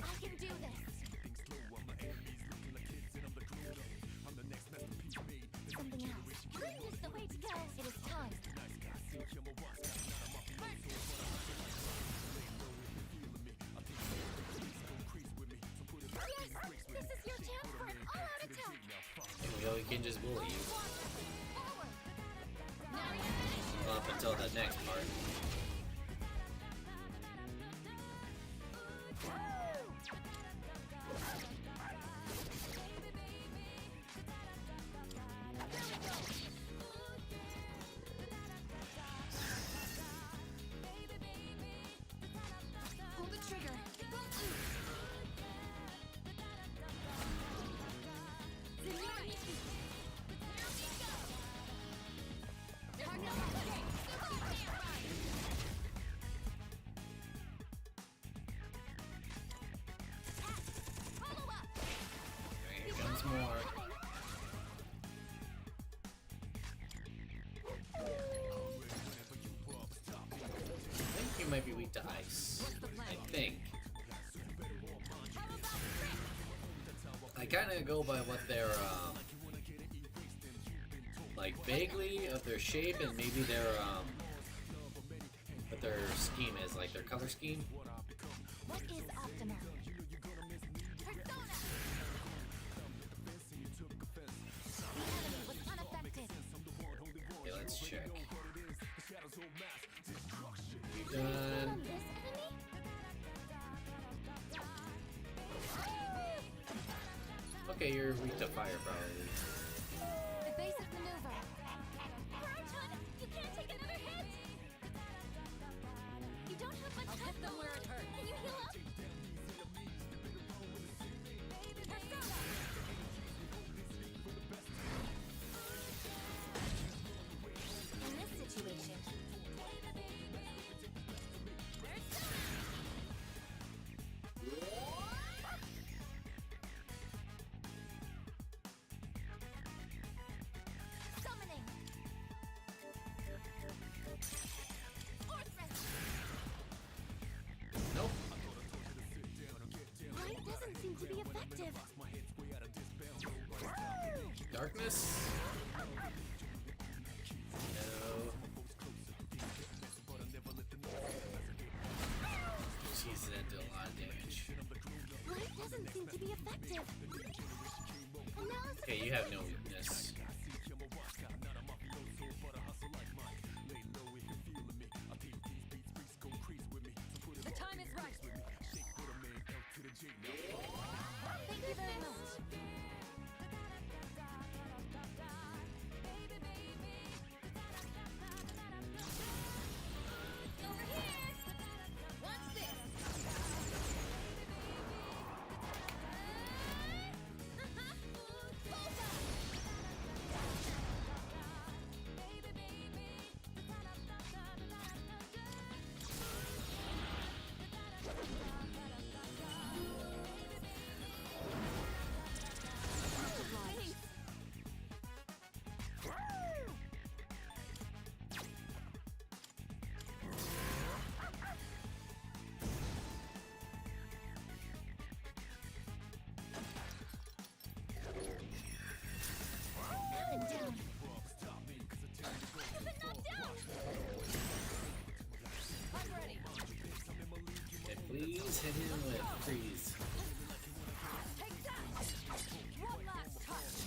I can do this! Something else. Green is the way to go! It is time! Yes! This is your chance for an all-out attack! There we go, we can just bully you. Forward! Now you're ready! Up until the next part. Pull the trigger! Here comes more. I think you might be weak to ice. I think. I kind of go by what their like vaguely of their shape and maybe their what their scheme is, like their color scheme. What is optimal? Persona! The enemy was unaffected. Okay, let's check. We've On done. this enemy? Okay, you're weak to fire probably. Evasive maneuver. Kurachun, you can't take another hit! You don't have much I'll hit them where it hurts. Can you heal up? Persona! In this situation, summoning. Orthrus! Nope. Light doesn't seem to be effective. Darkness. No. Jeez, that did a lot of damage. Light doesn't seem to be effective. And now is Okay, you have no weakness. The time is right. Thank you very much. Over here! Watch this! Helen down. I've been knocked down. I'm ready. Okay, please hit him with freeze. Take that. One last touch.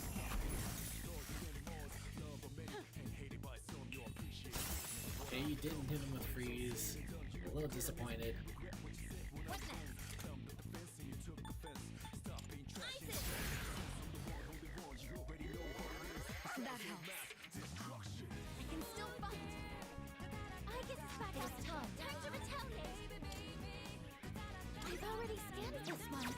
Okay, you didn't hit him with freeze. A little disappointed. What next? Isis. That helps. I can still fight. I guess it's back out time. Time to retaliate. I've already scanned this one.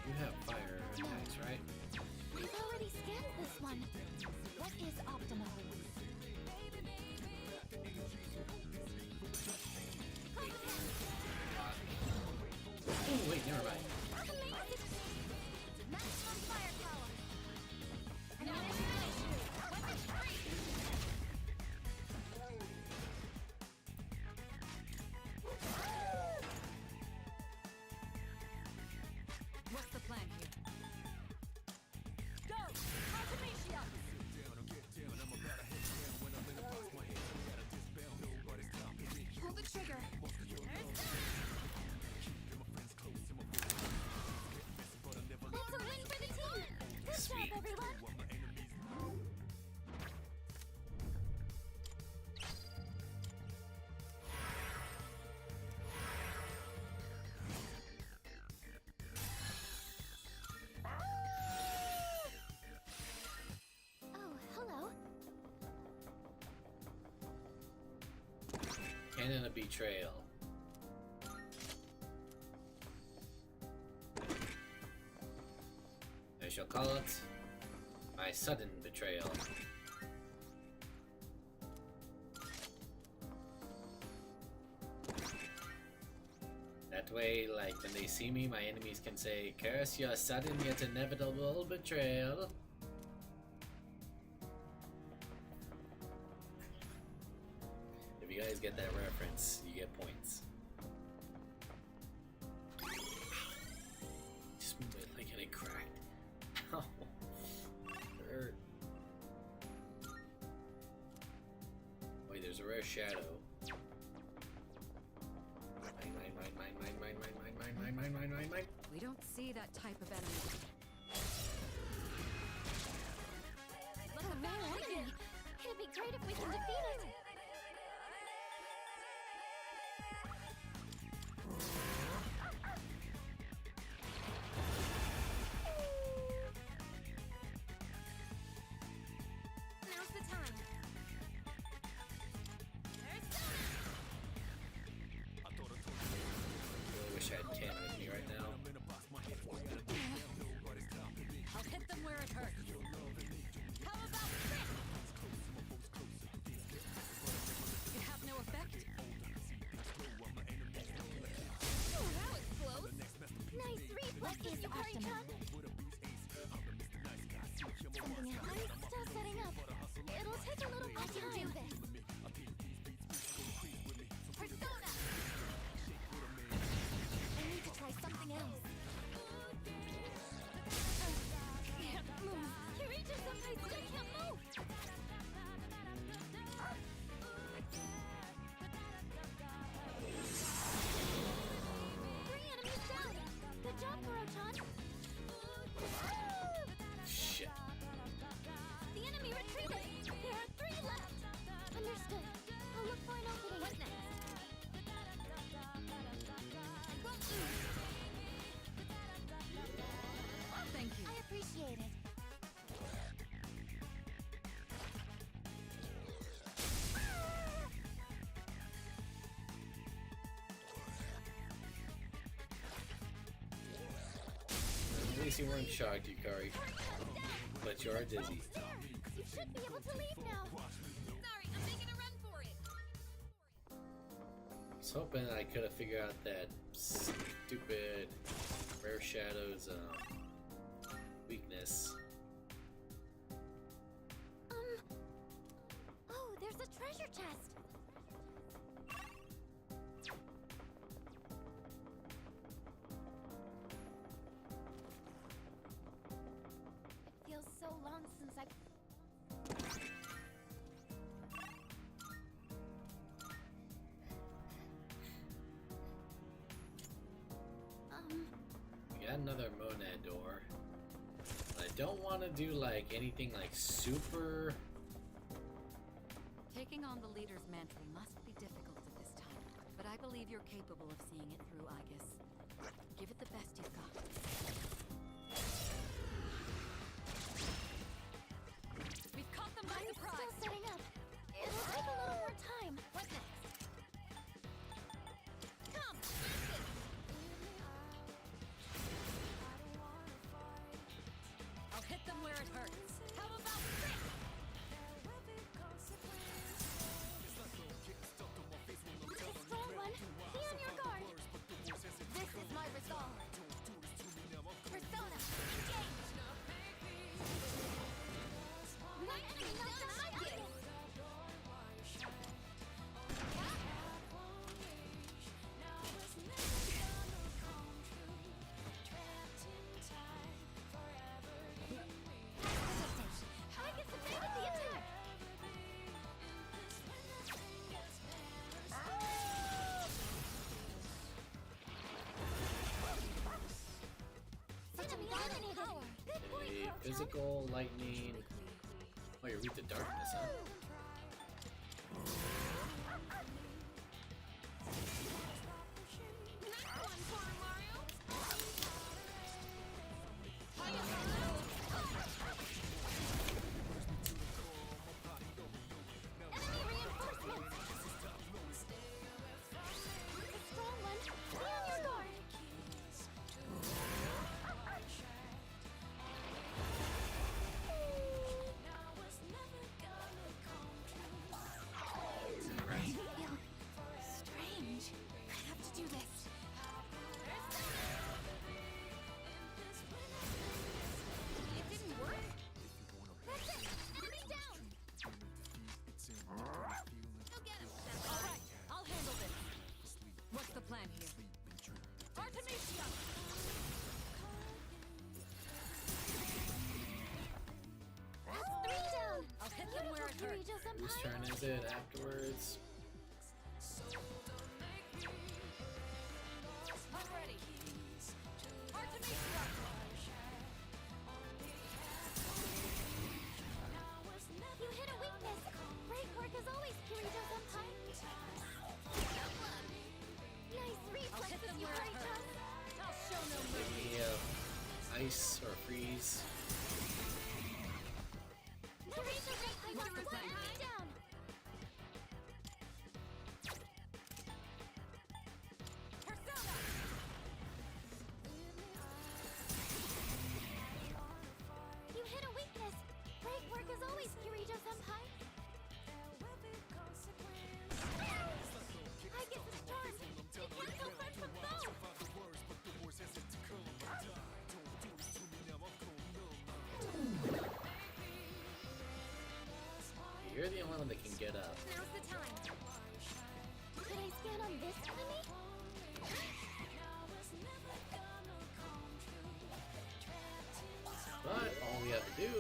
You have fire attacks, right? I've already scanned this one. What is optimal? Oh, wait, never mind. Maximum firepower. No hesitation. Weapons free. What's the plan here? Go! Artemisia! Pull the trigger. It's a win for the team! Good Sweet. job, everyone! Oh, hello. Canon of Betrayal. I shall call it my sudden betrayal. That way, like when they see me, my enemies can say, "Curse your sudden yet inevitable betrayal." If you guys get that reference, you get points. Just move shadow. Mine. We don't see that type of enemy. Look, a rare enemy. It'd be great if we can defeat it. Now's the time. I wish I had Ken with me right now. I'll hit them where it hurts. How about crit? You have no effect? Oh, that was close. Nice reflex, Yukari-chan. Something else. I'm still setting up. It'll take a little more time. I can do this. Persona! I need to try something else. Can't move. He reaches sometimes, but I can't move. Three enemies down. Good job, Koro-chan. Shit. The enemy retreated. There are 3 left. Understood. I'll look for an opening. What next? Thank you. I appreciate it. At least you weren't shocked, Yukari. But you are dizzy. There. You should be able to leave now. Sorry, I'm making a run for it. I was hoping I could have figured out that stupid Rare Shadow's weakness. Oh, there's a treasure chest. It feels so long since I... We got another Monad door. I don't want to do like anything like super. Taking on the leader's mantle must be difficult at this time, but I believe you're capable of seeing it through, Aegis. Give it the best you've got. We've caught them by I'm surprise! still setting up. It'll take a little more time. What next? Come, I'll hit them where it hurts. How about crit? A strong one. Be on your guard. This is my resolve. Persona, engage. My enemy knocked out my Aegis. Aegis evaded the attack. Enemy eliminated. Good point, A Koro-chan. physical lightning. Oh, you're weak to darkness, huh? nice one, Corner Mario. Enemy reinforcements. A strong one. Be on your guard. Right. Strange. I have to do this. It didn't work. That's it. Enemy down. Go get him. All right, I'll handle this. What's the plan here? Artemisia! That's 3 down. I'll hit them where it hurts. Kirijo-senpai. Whose turn is it afterwards? ice or freeze. Down. You hit a weakness. Great work as always, Kirito-senpai. I get the stars. You can't tell French from foe. You're the only one that can get up. Now's the time. Should I scan on this enemy? But all we have to do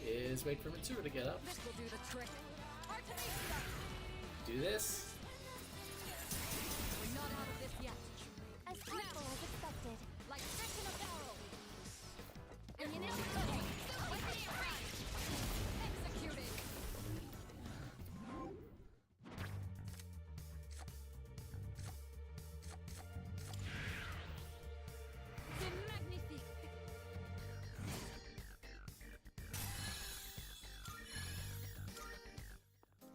is wait for Mitsuru to get up. This will do the trick. Do this. We're not out of this yet. As careful as expected. Like fish in a barrel. Ammunition loading. Executed. C'est magnifique.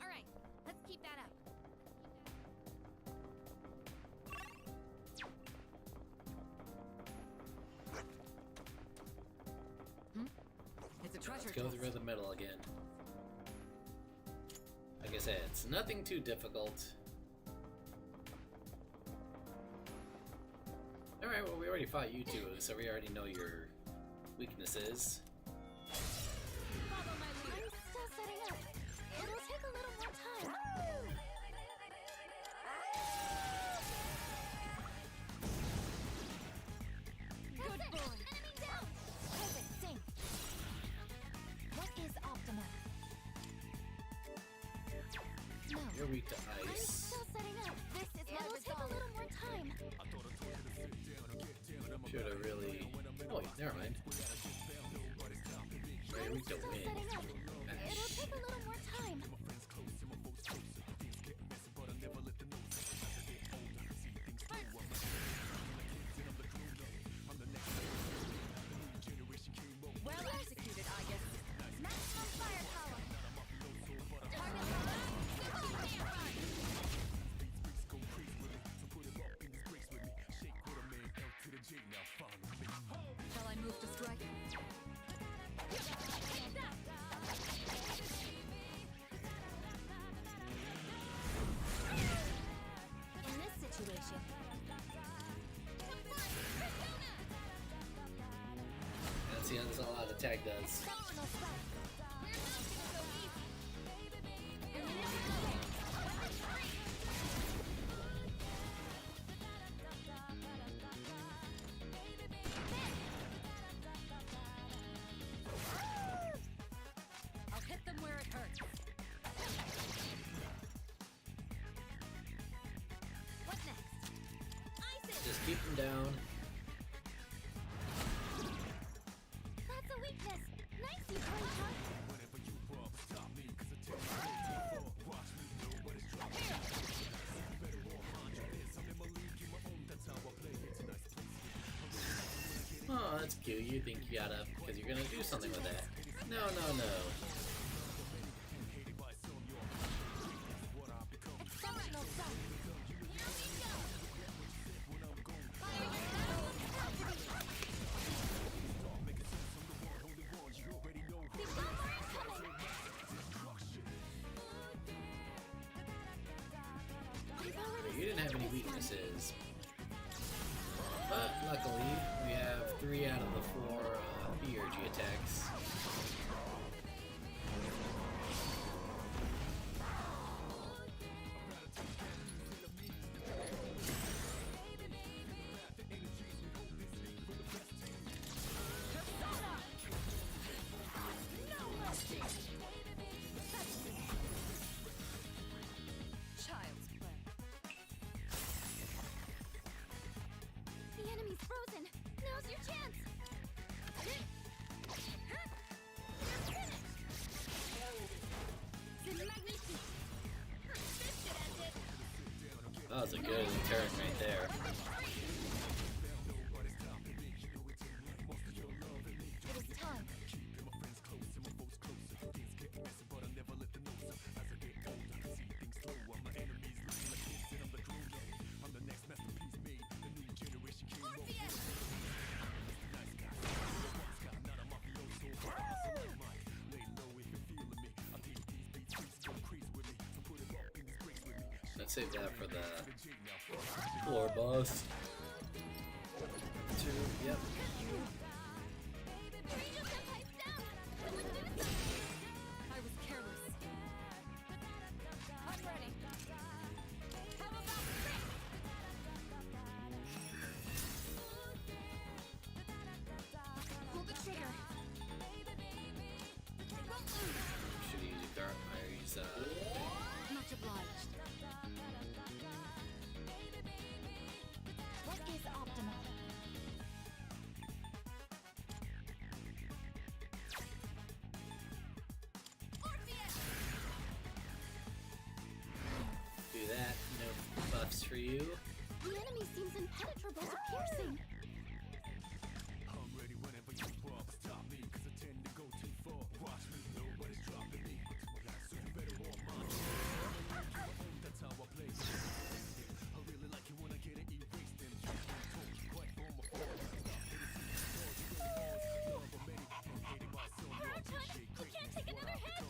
All right, let's keep that up. It's a treasure Let's go chest. through the middle again. Like I said, it's nothing too difficult. Alright, well we already fought you two, so we already know your weaknesses. Follow my I'm lead. still setting up. It'll take a little more time. Good boy. Enemy down. Perfect. Sync. What is Optima? No. You're weak to I'm ice. still setting up. This is my It'll take a little more time. Should have really... Oh, wait, never mind. Right, you're weak to Still wind. setting up. It'll take a little more time. Well executed, I guess. Maximum firepower. Target Shall I move to strike? in this situation. That's the end, that's all that attack does. Sectional strike. I'll hit them where it hurts. What next? Ice it. Just keep them down. That's a weakness. Nice, you Kirito. Oh, that's cute. You think you gotta, because you're gonna do something with that. No, no, no. Exceptional strike. Here we go. Fire your battle capacity. The bomber is coming. I've already You didn't have any weaknesses. But luckily, we have 3 out of the 4 ERG attacks. Child's play. The enemy's frozen. Now's your chance. You're finished. C'est magnifique. This should end it. That was a good turn right there. let's save that for the floor boss. 2, yep. I was careless. I'm ready. How about Pull the trigger. Should use a dart. I use Much obliged. What is optimal? do that. No buffs for you. The enemy seems impenetrable to piercing. I'm ready whenever you pop. Stop me, cause I tend to go too far. Watch me, nobody's dropping me. So you better walk mine. That's how I play. I really like it when I get it erased and right from my phone. You can't take another hit!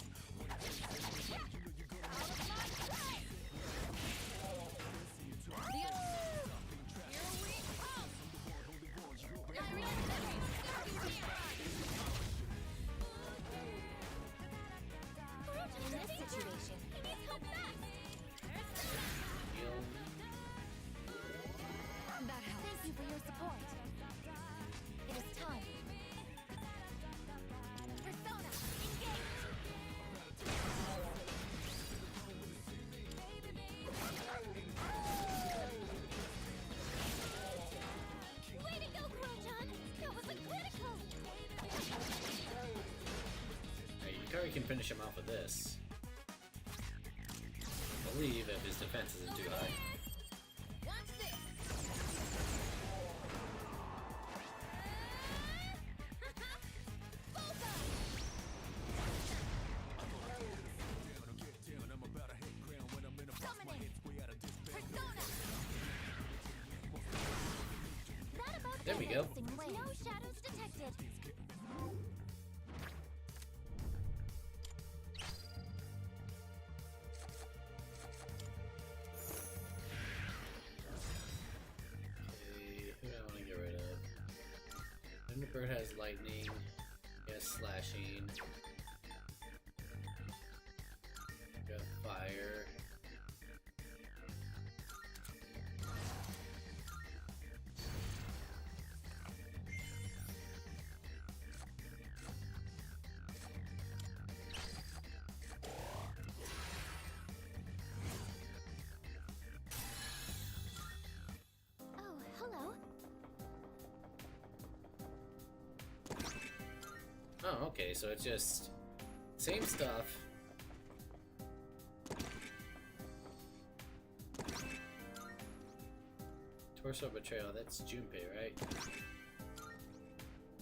In this situation, he needs help fast! Heal. That helps. Thank you for your support. It is time. Persona, engage! Way to go, Kurojan! That was a critical! Alright, Yukari can finish him off with this. I believe if his defense isn't too high. Watch this! Summoning! Persona! That about There we did go. it. No shadows detected. Okay, who do I want to get rid of? Thunderbird has lightning. He has slashing. Got fire. Oh, hello. Oh, okay, so it's just same stuff. Torso Betrayal, that's Junpei, right?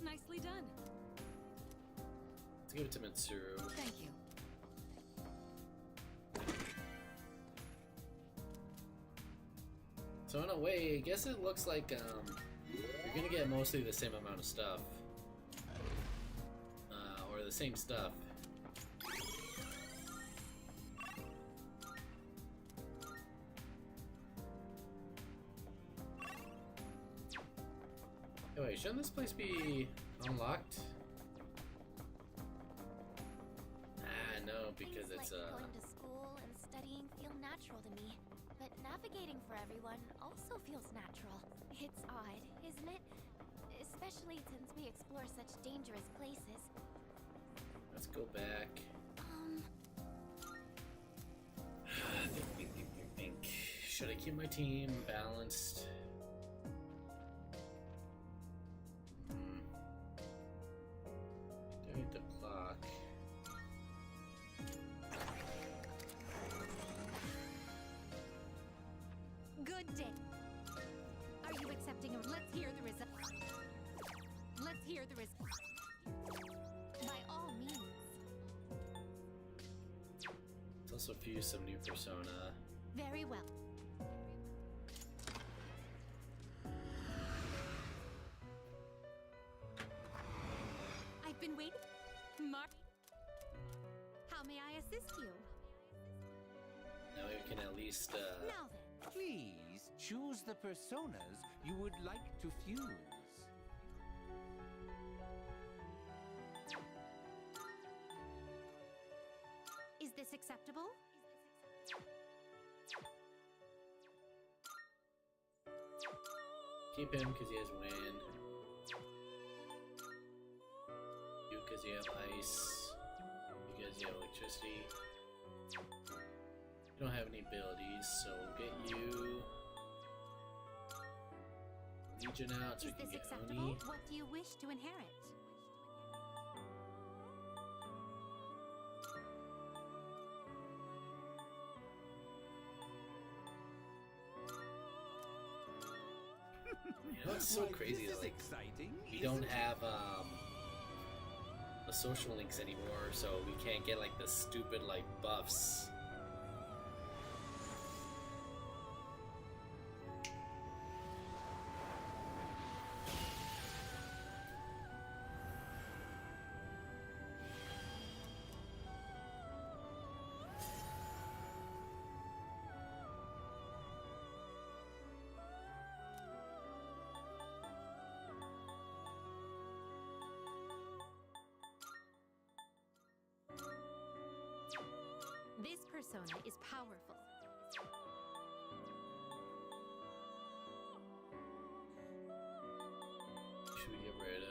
Nicely done. Let's give it to Mitsuru. Thank you. So in a way, I guess it looks like you're gonna get mostly the same amount of stuff. Or the same stuff. Oh wait, shouldn't this place be unlocked? Ah, no, because Things it's like going to school and studying feel natural to me, but navigating for everyone also feels natural. It's odd, isn't it? Especially since we explore such dangerous places. Let's go back. Think. Should I keep my team balanced? Doing the clock. Good day. Are you accepting a... Let's hear the result. Let's hear the result. By all means. Let's also fuse some new persona. Very well. I've been waiting. Mark. How may I assist you? Now That way we can at least, Now then. Please choose the personas you would like to fuse. Is this acceptable? keep him because he has wind. You because you have ice. You because you have electricity. You don't have any abilities, so we'll get you Legion out so Is we can this get acceptable? Oni. What do you wish to inherit? You know, it's so Why, crazy this that is like exciting. we don't have the social links anymore, so we can't get like the stupid like buffs. This persona is powerful. Should we get rid of?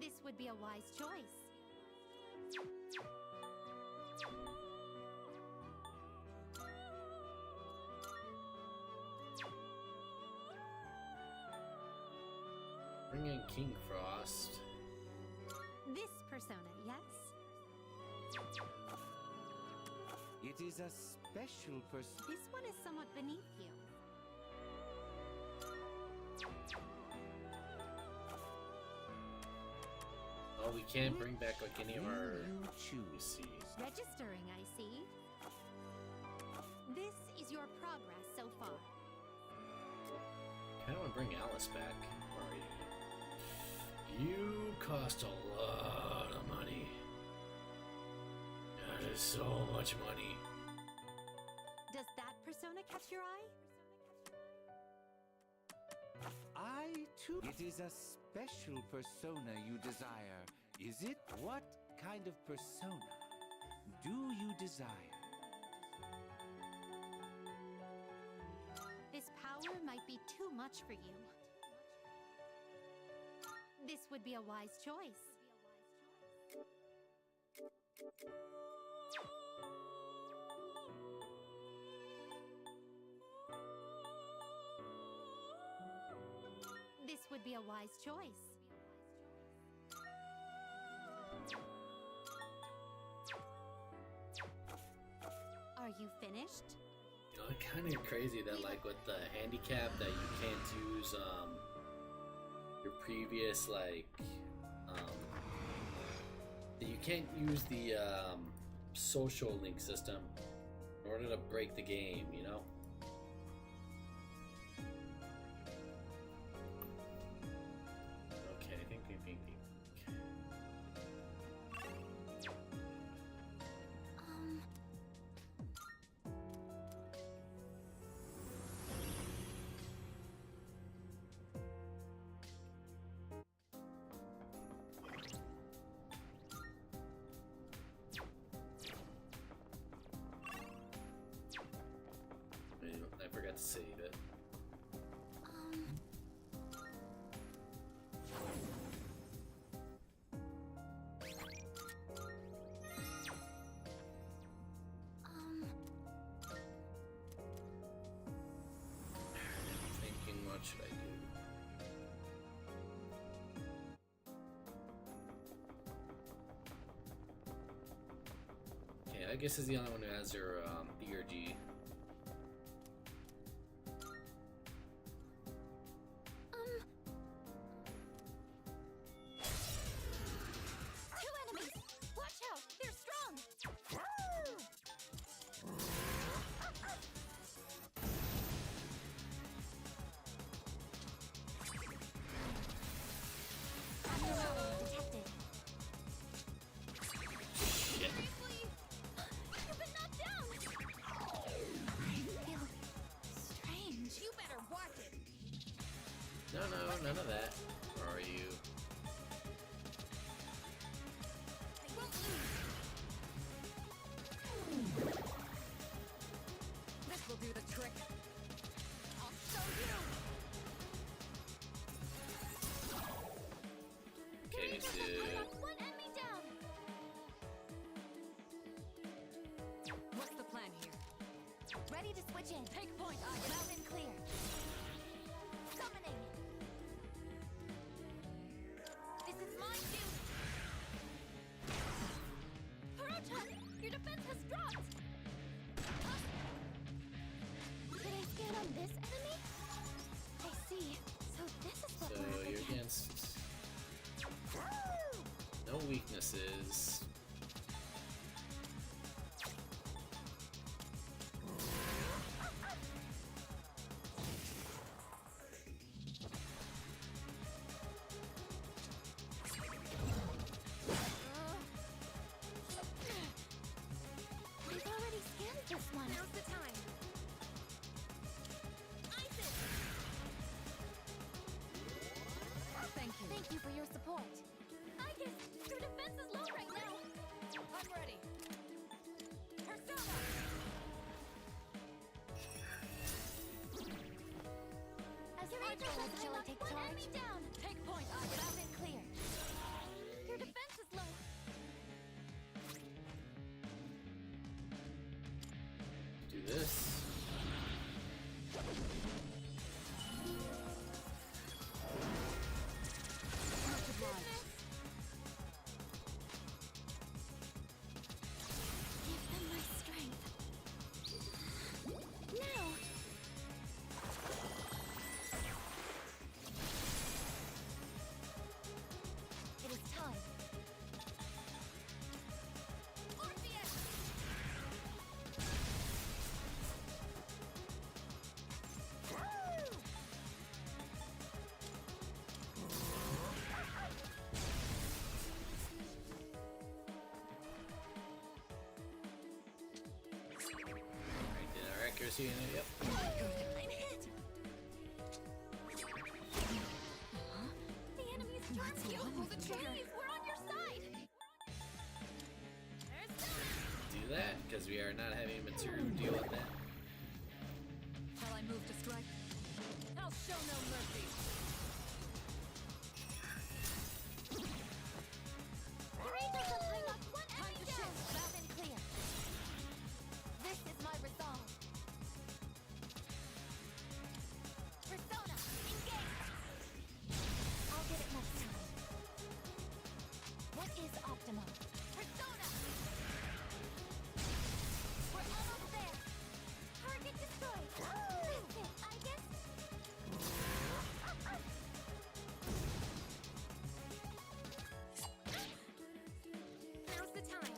This would be a wise choice. Bring in King Frost. This persona, yes? It is a special person. This one is somewhat beneath you. Oh, we can't bring back like any of our. You Let me choose. see. Registering, I see. This is your progress so far. I don't want to bring Alice back. Where are you? You cost a lot of money. That is so much money. Does that persona catch your eye? I too. It is a special persona you desire. Is it? What kind of persona do you desire? This power might be too much for you. This would be a wise choice. This would be a wise choice. Are you finished? You know, it's kind of crazy that like with the handicap that you can't use your previous like that you can't use the social link system in order to break the game, you know? Okay, think. I forgot to save it. Thinking, what should I do? Okay, I guess is the only one who has their BRG. Two enemies! Watch out! They're strong! Detected. No, none of that. Where are you? I won't lose. This will do the trick. I'll show you. Okay, I so knocked one enemy down. What's the plan here? Ready to switch in. Take point. Loud and clear. Summoning. This is my duty. Harutan, your defense has dropped. Did I scan on this enemy? I see. So this is what so we're up you're against. against no weaknesses. We've already scanned this one. Now's the time. Isis! Thank you. Thank you for your support. Isis, your defense is low right now. I'm ready. Persona! As your angel says, shall I take charge? Enemy down. Take point, Loud Agatha. and clear. Your defense is low. Do this. Much obliged. Give them my strength. Now! It is time. Orpheus! Alright, did our accuracy in it? Yep. I'm hit! The enemy's charmed you! Pull the trigger! We're on your side! Do that, because we are not having material deal with that. Shall I move to strike? I'll show no mercy. Your angel says I knocked one enemy down! Loud and clear. This is my resolve. Persona, engage! I'll get it next time. What is optimal? Persona! We're almost there! Target destroyed! That's it, I guess. Now's the time.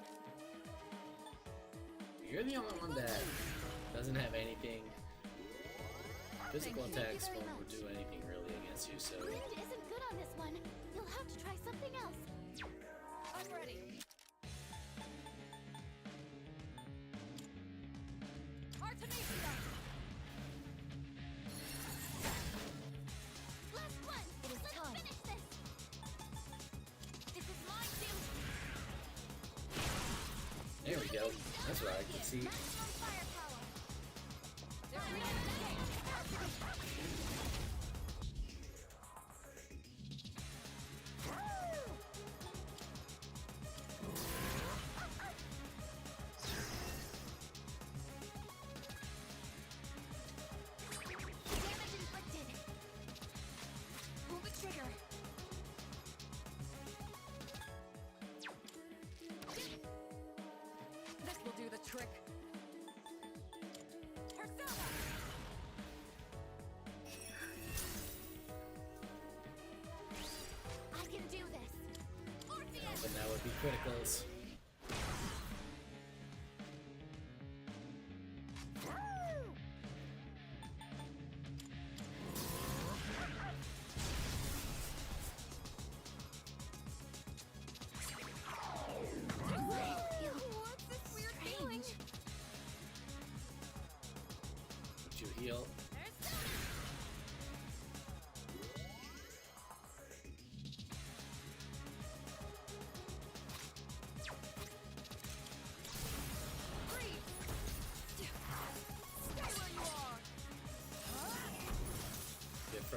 You're the only one that doesn't have anything. Physical Thank you. attacks Thank you very won't much. do anything really against you, so Wind isn't good on this one. You'll have to try something else. I'm ready. Artemisia! Last one! It is time. Finish this! This is my duty! there we go. That's what I can see. Maximum firepower! Damage inflicted! Pull the trigger! This will do the trick. Persona! I can do this! Orpheus! But that would be criticals. What's this weird feeling? Would you heal?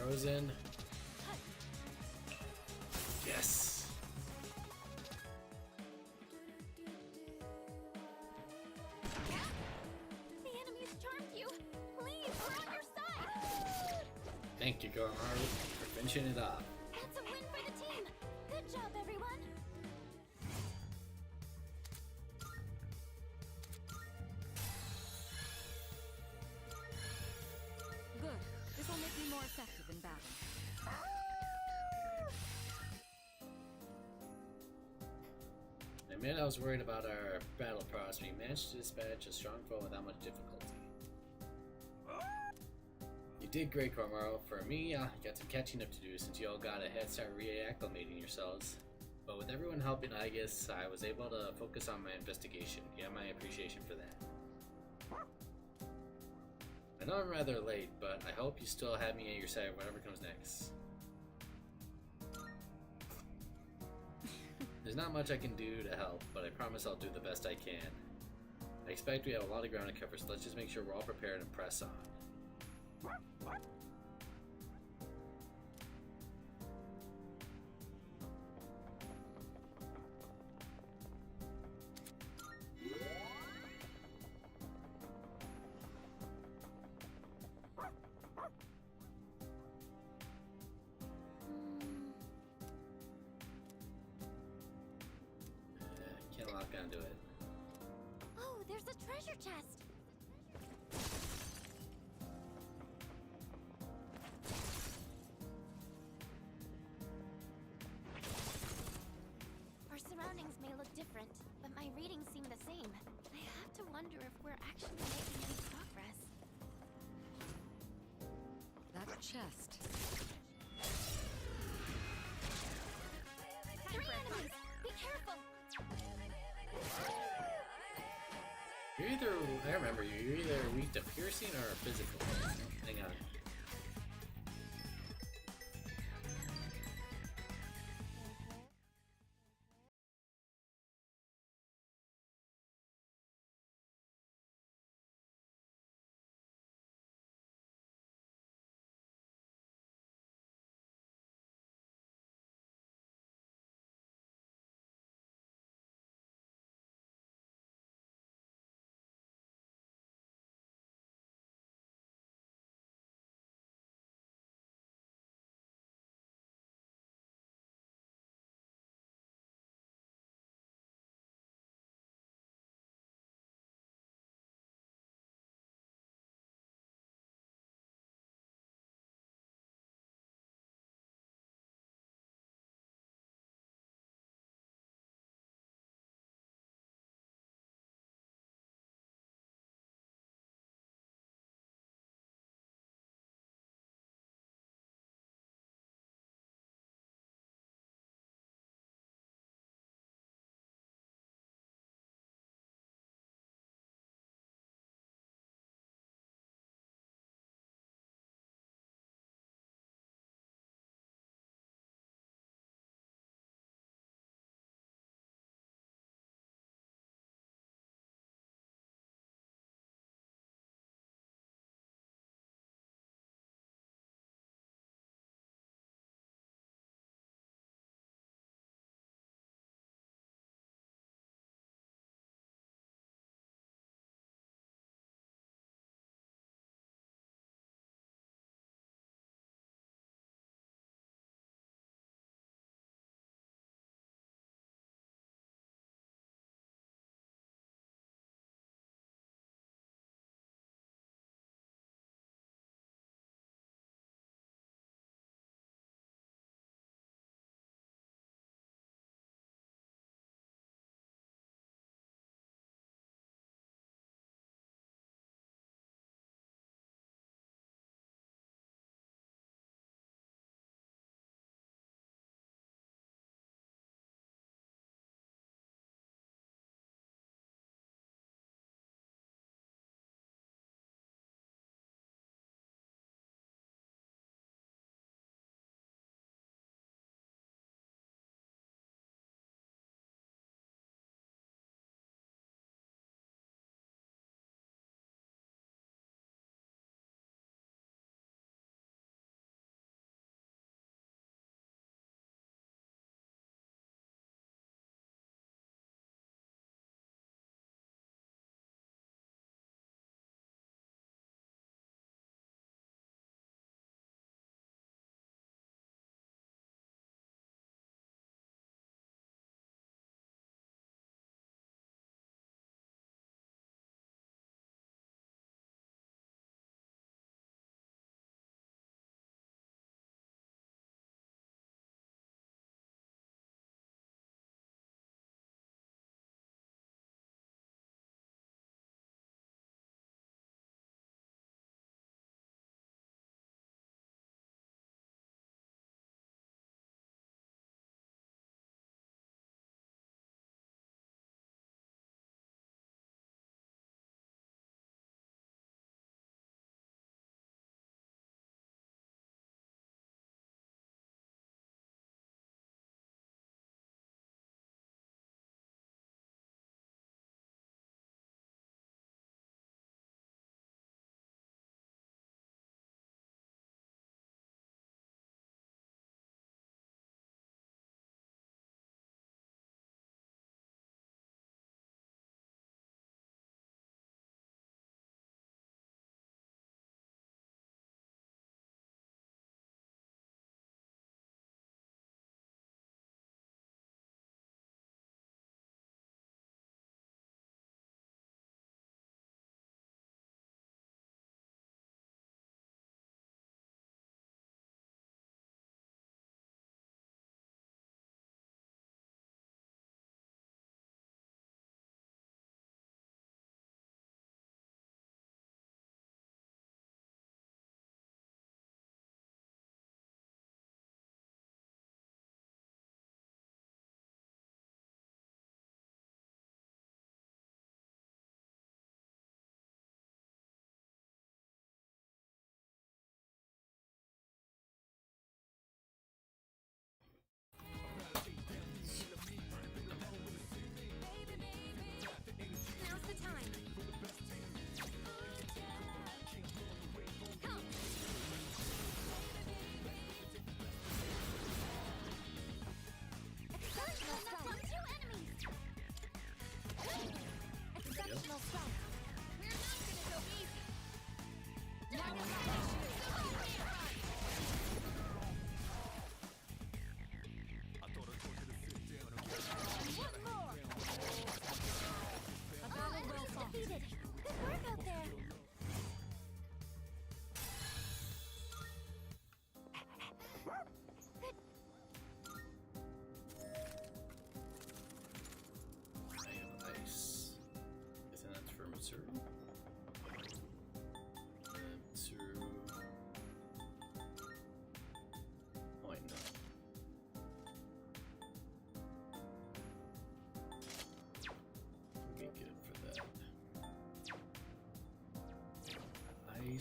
frozen. Yes. The enemy's charmed you. Leave, we're on your side. Thank you, Koromaru, for finishing it off. That's a win for the team. Good job, everyone. Good. This will make me more effective in battle. I admit I was worried about our battle prowess, but we managed to dispatch a strong foe without much difficulty. You did great, Koromaru. For me, you got some catching up to do since you all got a head start reacclimating yourselves. But with everyone helping Aegis, I was able to focus on my investigation. You have my appreciation for that. I know I'm rather late, but I hope you still have me at your side whatever comes next. There's not much I can do to help, but I promise I'll do the best I can. I expect we have a lot of ground to cover, so let's just make sure we're all prepared and press on. Can't lock onto it. Oh, there's a treasure chest. Our surroundings may look different, but my readings seem the same. I have to wonder if we're actually making any progress. That chest. Three enemies! Be careful! You're either, I remember you, you're either weak to piercing or physical. Hang on.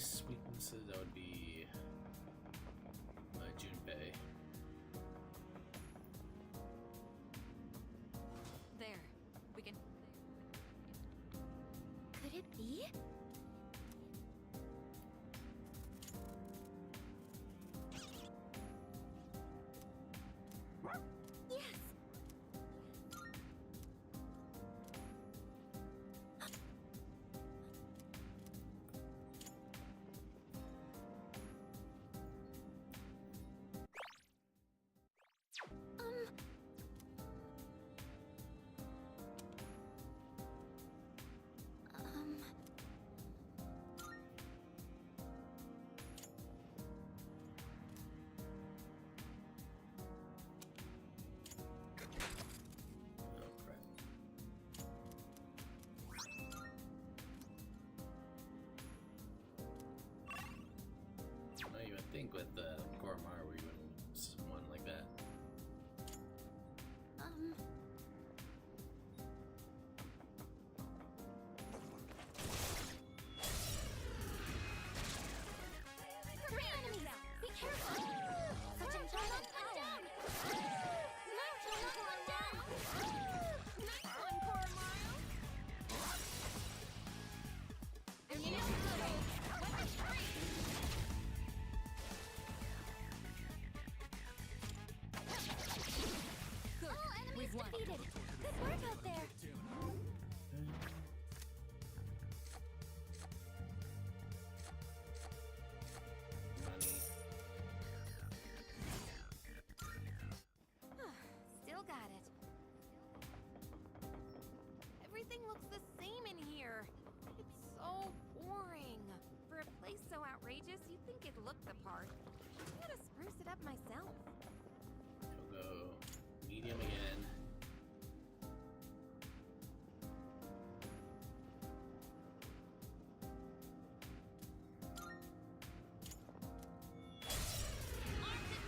base weaknesses, that would be Junpei. There. We can. Could it be? Yes! Oh crap. No, you would think with the Gormar we wouldn't lose one like that. Three enemies! Be careful! Such enjoyment! One down! Nice one down! Nice one, Coromaro! Weapons free! Good. All enemies We've won. defeated! Good work out there! Money. Still got it. Everything looks the same in here. It's so boring. For a place so outrageous, you'd think it looked the part. I gotta spruce it up myself. We'll go medium again.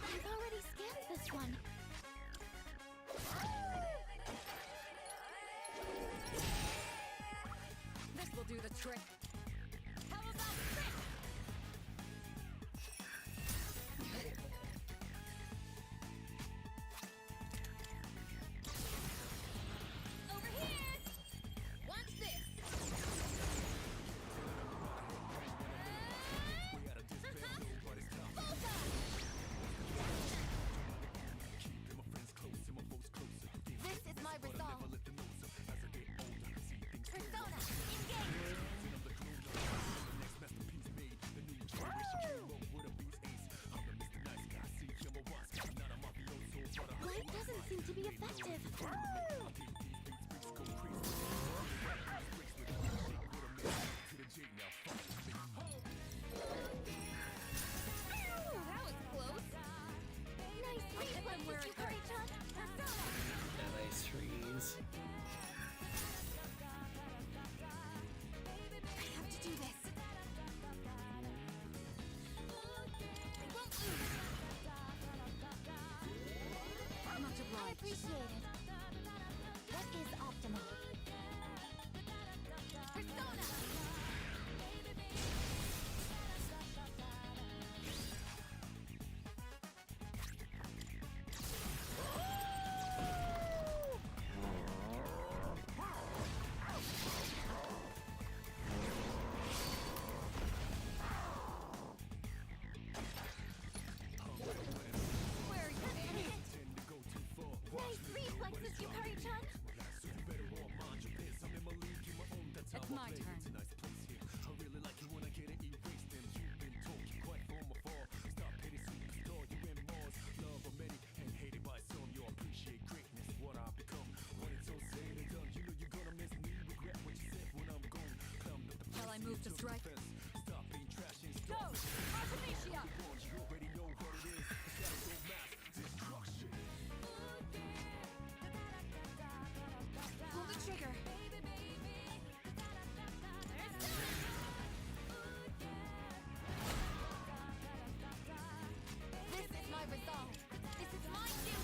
I've already scanned this one. This will do the trick. How about this? Over here! Watch this! This is my resolve. Persona, engage! Light doesn't seem to be effective. Ooh, that was close. Nice reflexes, Yukari-chan. Persona! Yeah, nice trees. I have to do this. I won't lose. Much I obliged. appreciate it. What is optimal? Persona! Where are you headed? Nice reflexes, Yukari-chan. It's my turn. Shall I move to strike? Go! Artemisia! Pull the trigger. This is my resolve. This is my duty.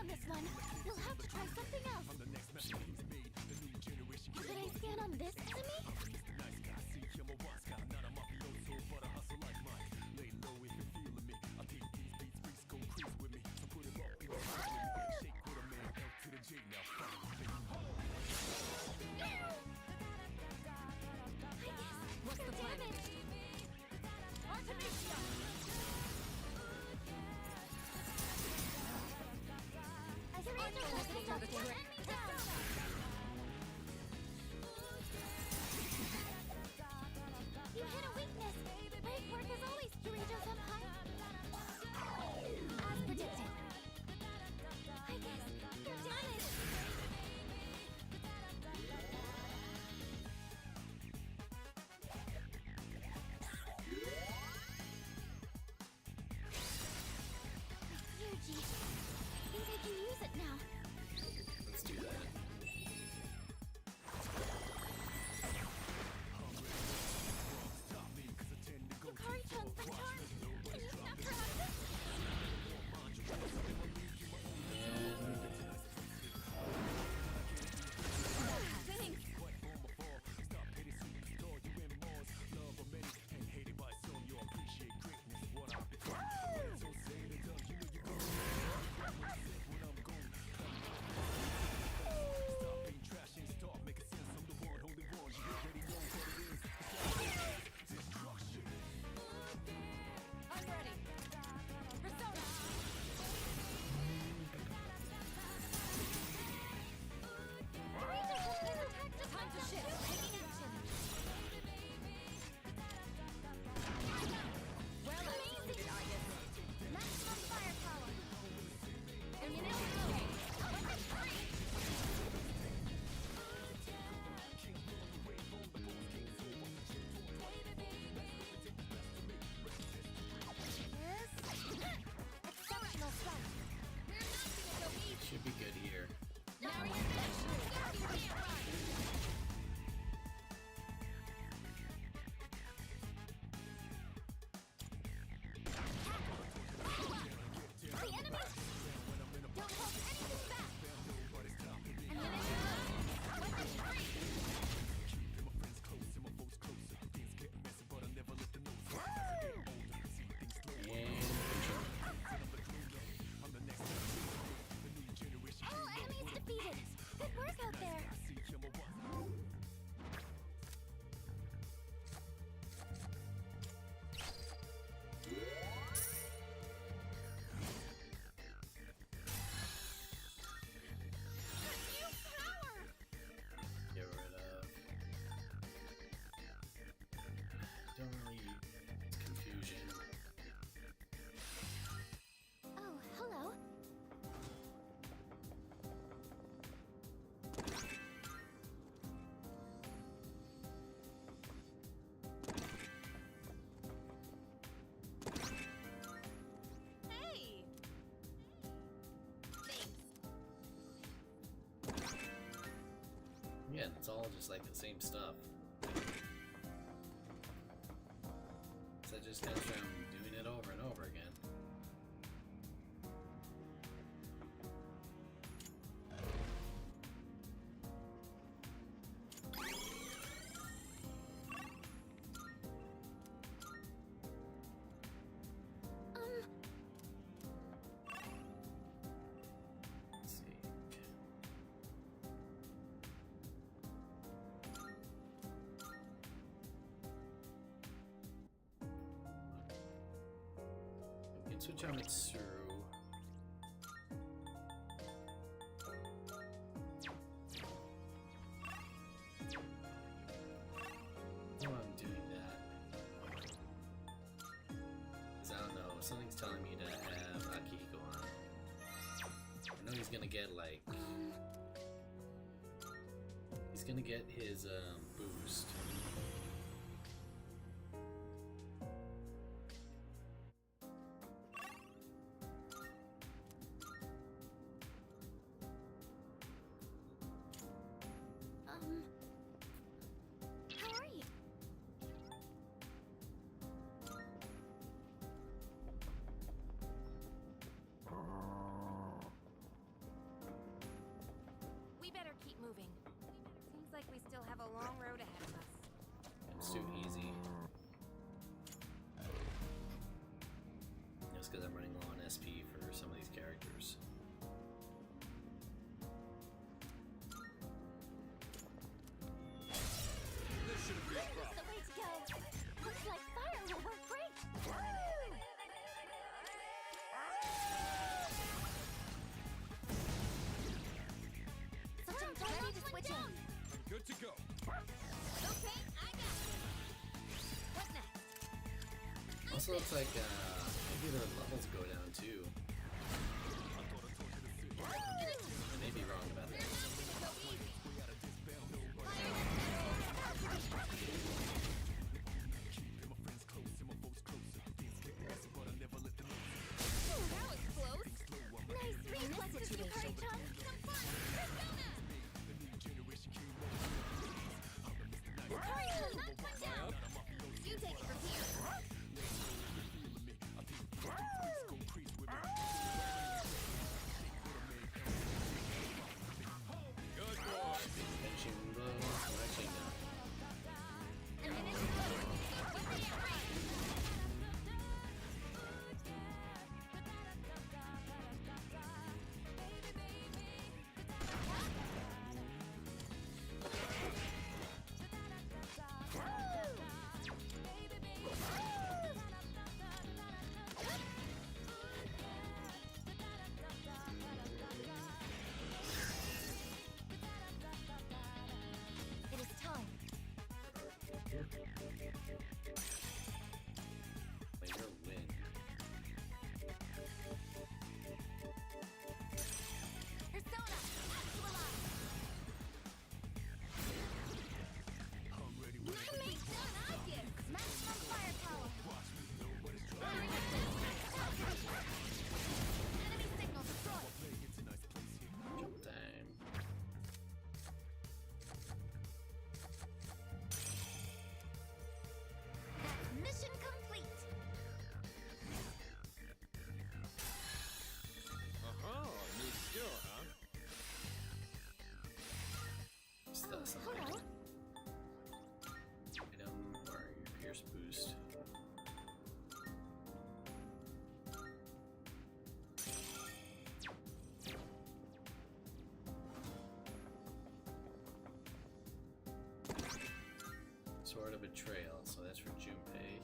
this one. We'll have to try something else. Could I scan on this enemy? What's the plan? You hit a weakness. Brave work as always, Dorito Senpai. As predicted. I guess you're damaged. Yuji, I think I can use it now. Let's do that. Yukari-chan's been charmed. Can you snap her out of this? Thanks. I'm ready. Persona. Time to shift. Taking action. Well executed, Argus. Maximum firepower. Ammunition low. Exceptional sight. We're not gonna go easy. Should be good here. Now you're finished. The enemy! Don't hold anything back! Ammunition low. Weapons free! All enemies defeated! Good work out there! Get rid of. Don't really. It's confusion. Oh, hello. Hey. Thanks. Yeah, it's all just like the same stuff. So I just gotta try doing it over and over again. Let's see. We can switch on Mitsuru. While I'm doing that, because I don't know, something's telling me to have Akihiko on. I know he's gonna get like, he's gonna get his boost. How are you? we still have a long road ahead of us. It's too easy. Just because I'm running low on SP for some of these characters. This shouldn't be a problem. The way to go. Looks like fire will work great. Switching ready to switch in. Good to go. Okay, I got it. What's next? Also looks like maybe their levels go down too. I may be wrong about that. So easy. Ooh, that was close. Nice reflexes, Yukari-chan. Some fun. Persona! Yukari-chan, Not one down. You take it from here. Good boy. Finishing blow. Actually, no. And then it's close. Keep it right. It is time. Later win. Persona, actualize. That makes sense. I get it. Maximum firepower. Enemy signal destroyed. Jump time. Mission complete. New skill, huh? What's that? Something. Hello. Item or your Pierce boost. Sword of Betrayal, so that's for Junpei.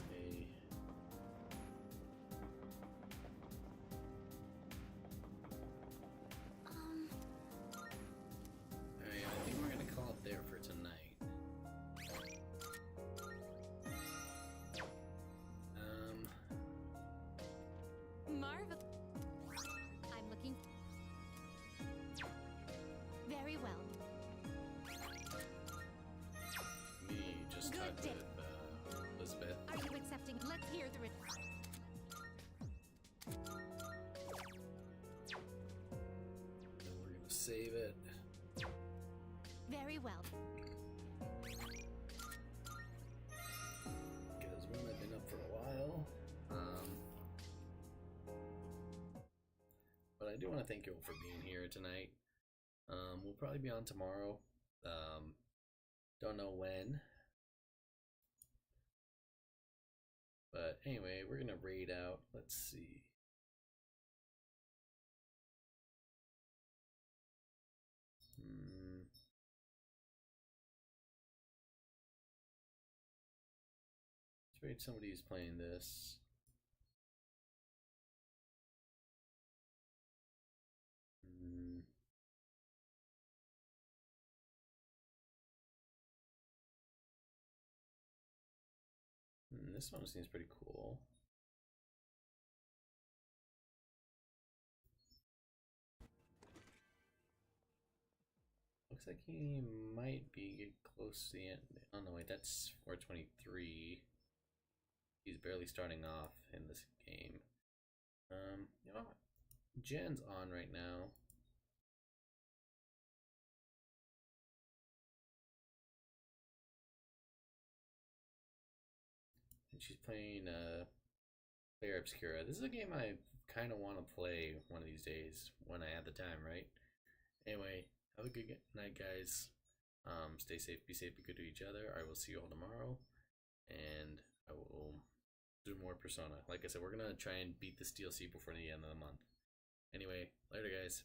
Okay. Alright, I think we're gonna call it there for tonight. Marvel. I'm looking. Very well. Me just Good talked day. with Elizabeth. Are you accepting? Let's hear the Then we're gonna save it. Very well. Because one, I've been up for a while. But I do want to thank you all for being here tonight. We'll probably be on tomorrow. Don't know when. But anyway, we're gonna raid out. Let's see. Let's raid somebody who's playing this. This one seems pretty cool. looks like he might be getting close to the end. Oh no, wait, that's 423. He's barely starting off in this game. You know what? Jen's on right now. And she's playing Player Obscura. This is a game I kind of want to play one of these days when I have the time, right? Anyway, have a good night, guys. Stay safe, be safe, be good to each other. I will see you all tomorrow, and I will do more Persona. Like I said, we're gonna try and beat this DLC before the end of the month. Anyway, later, guys.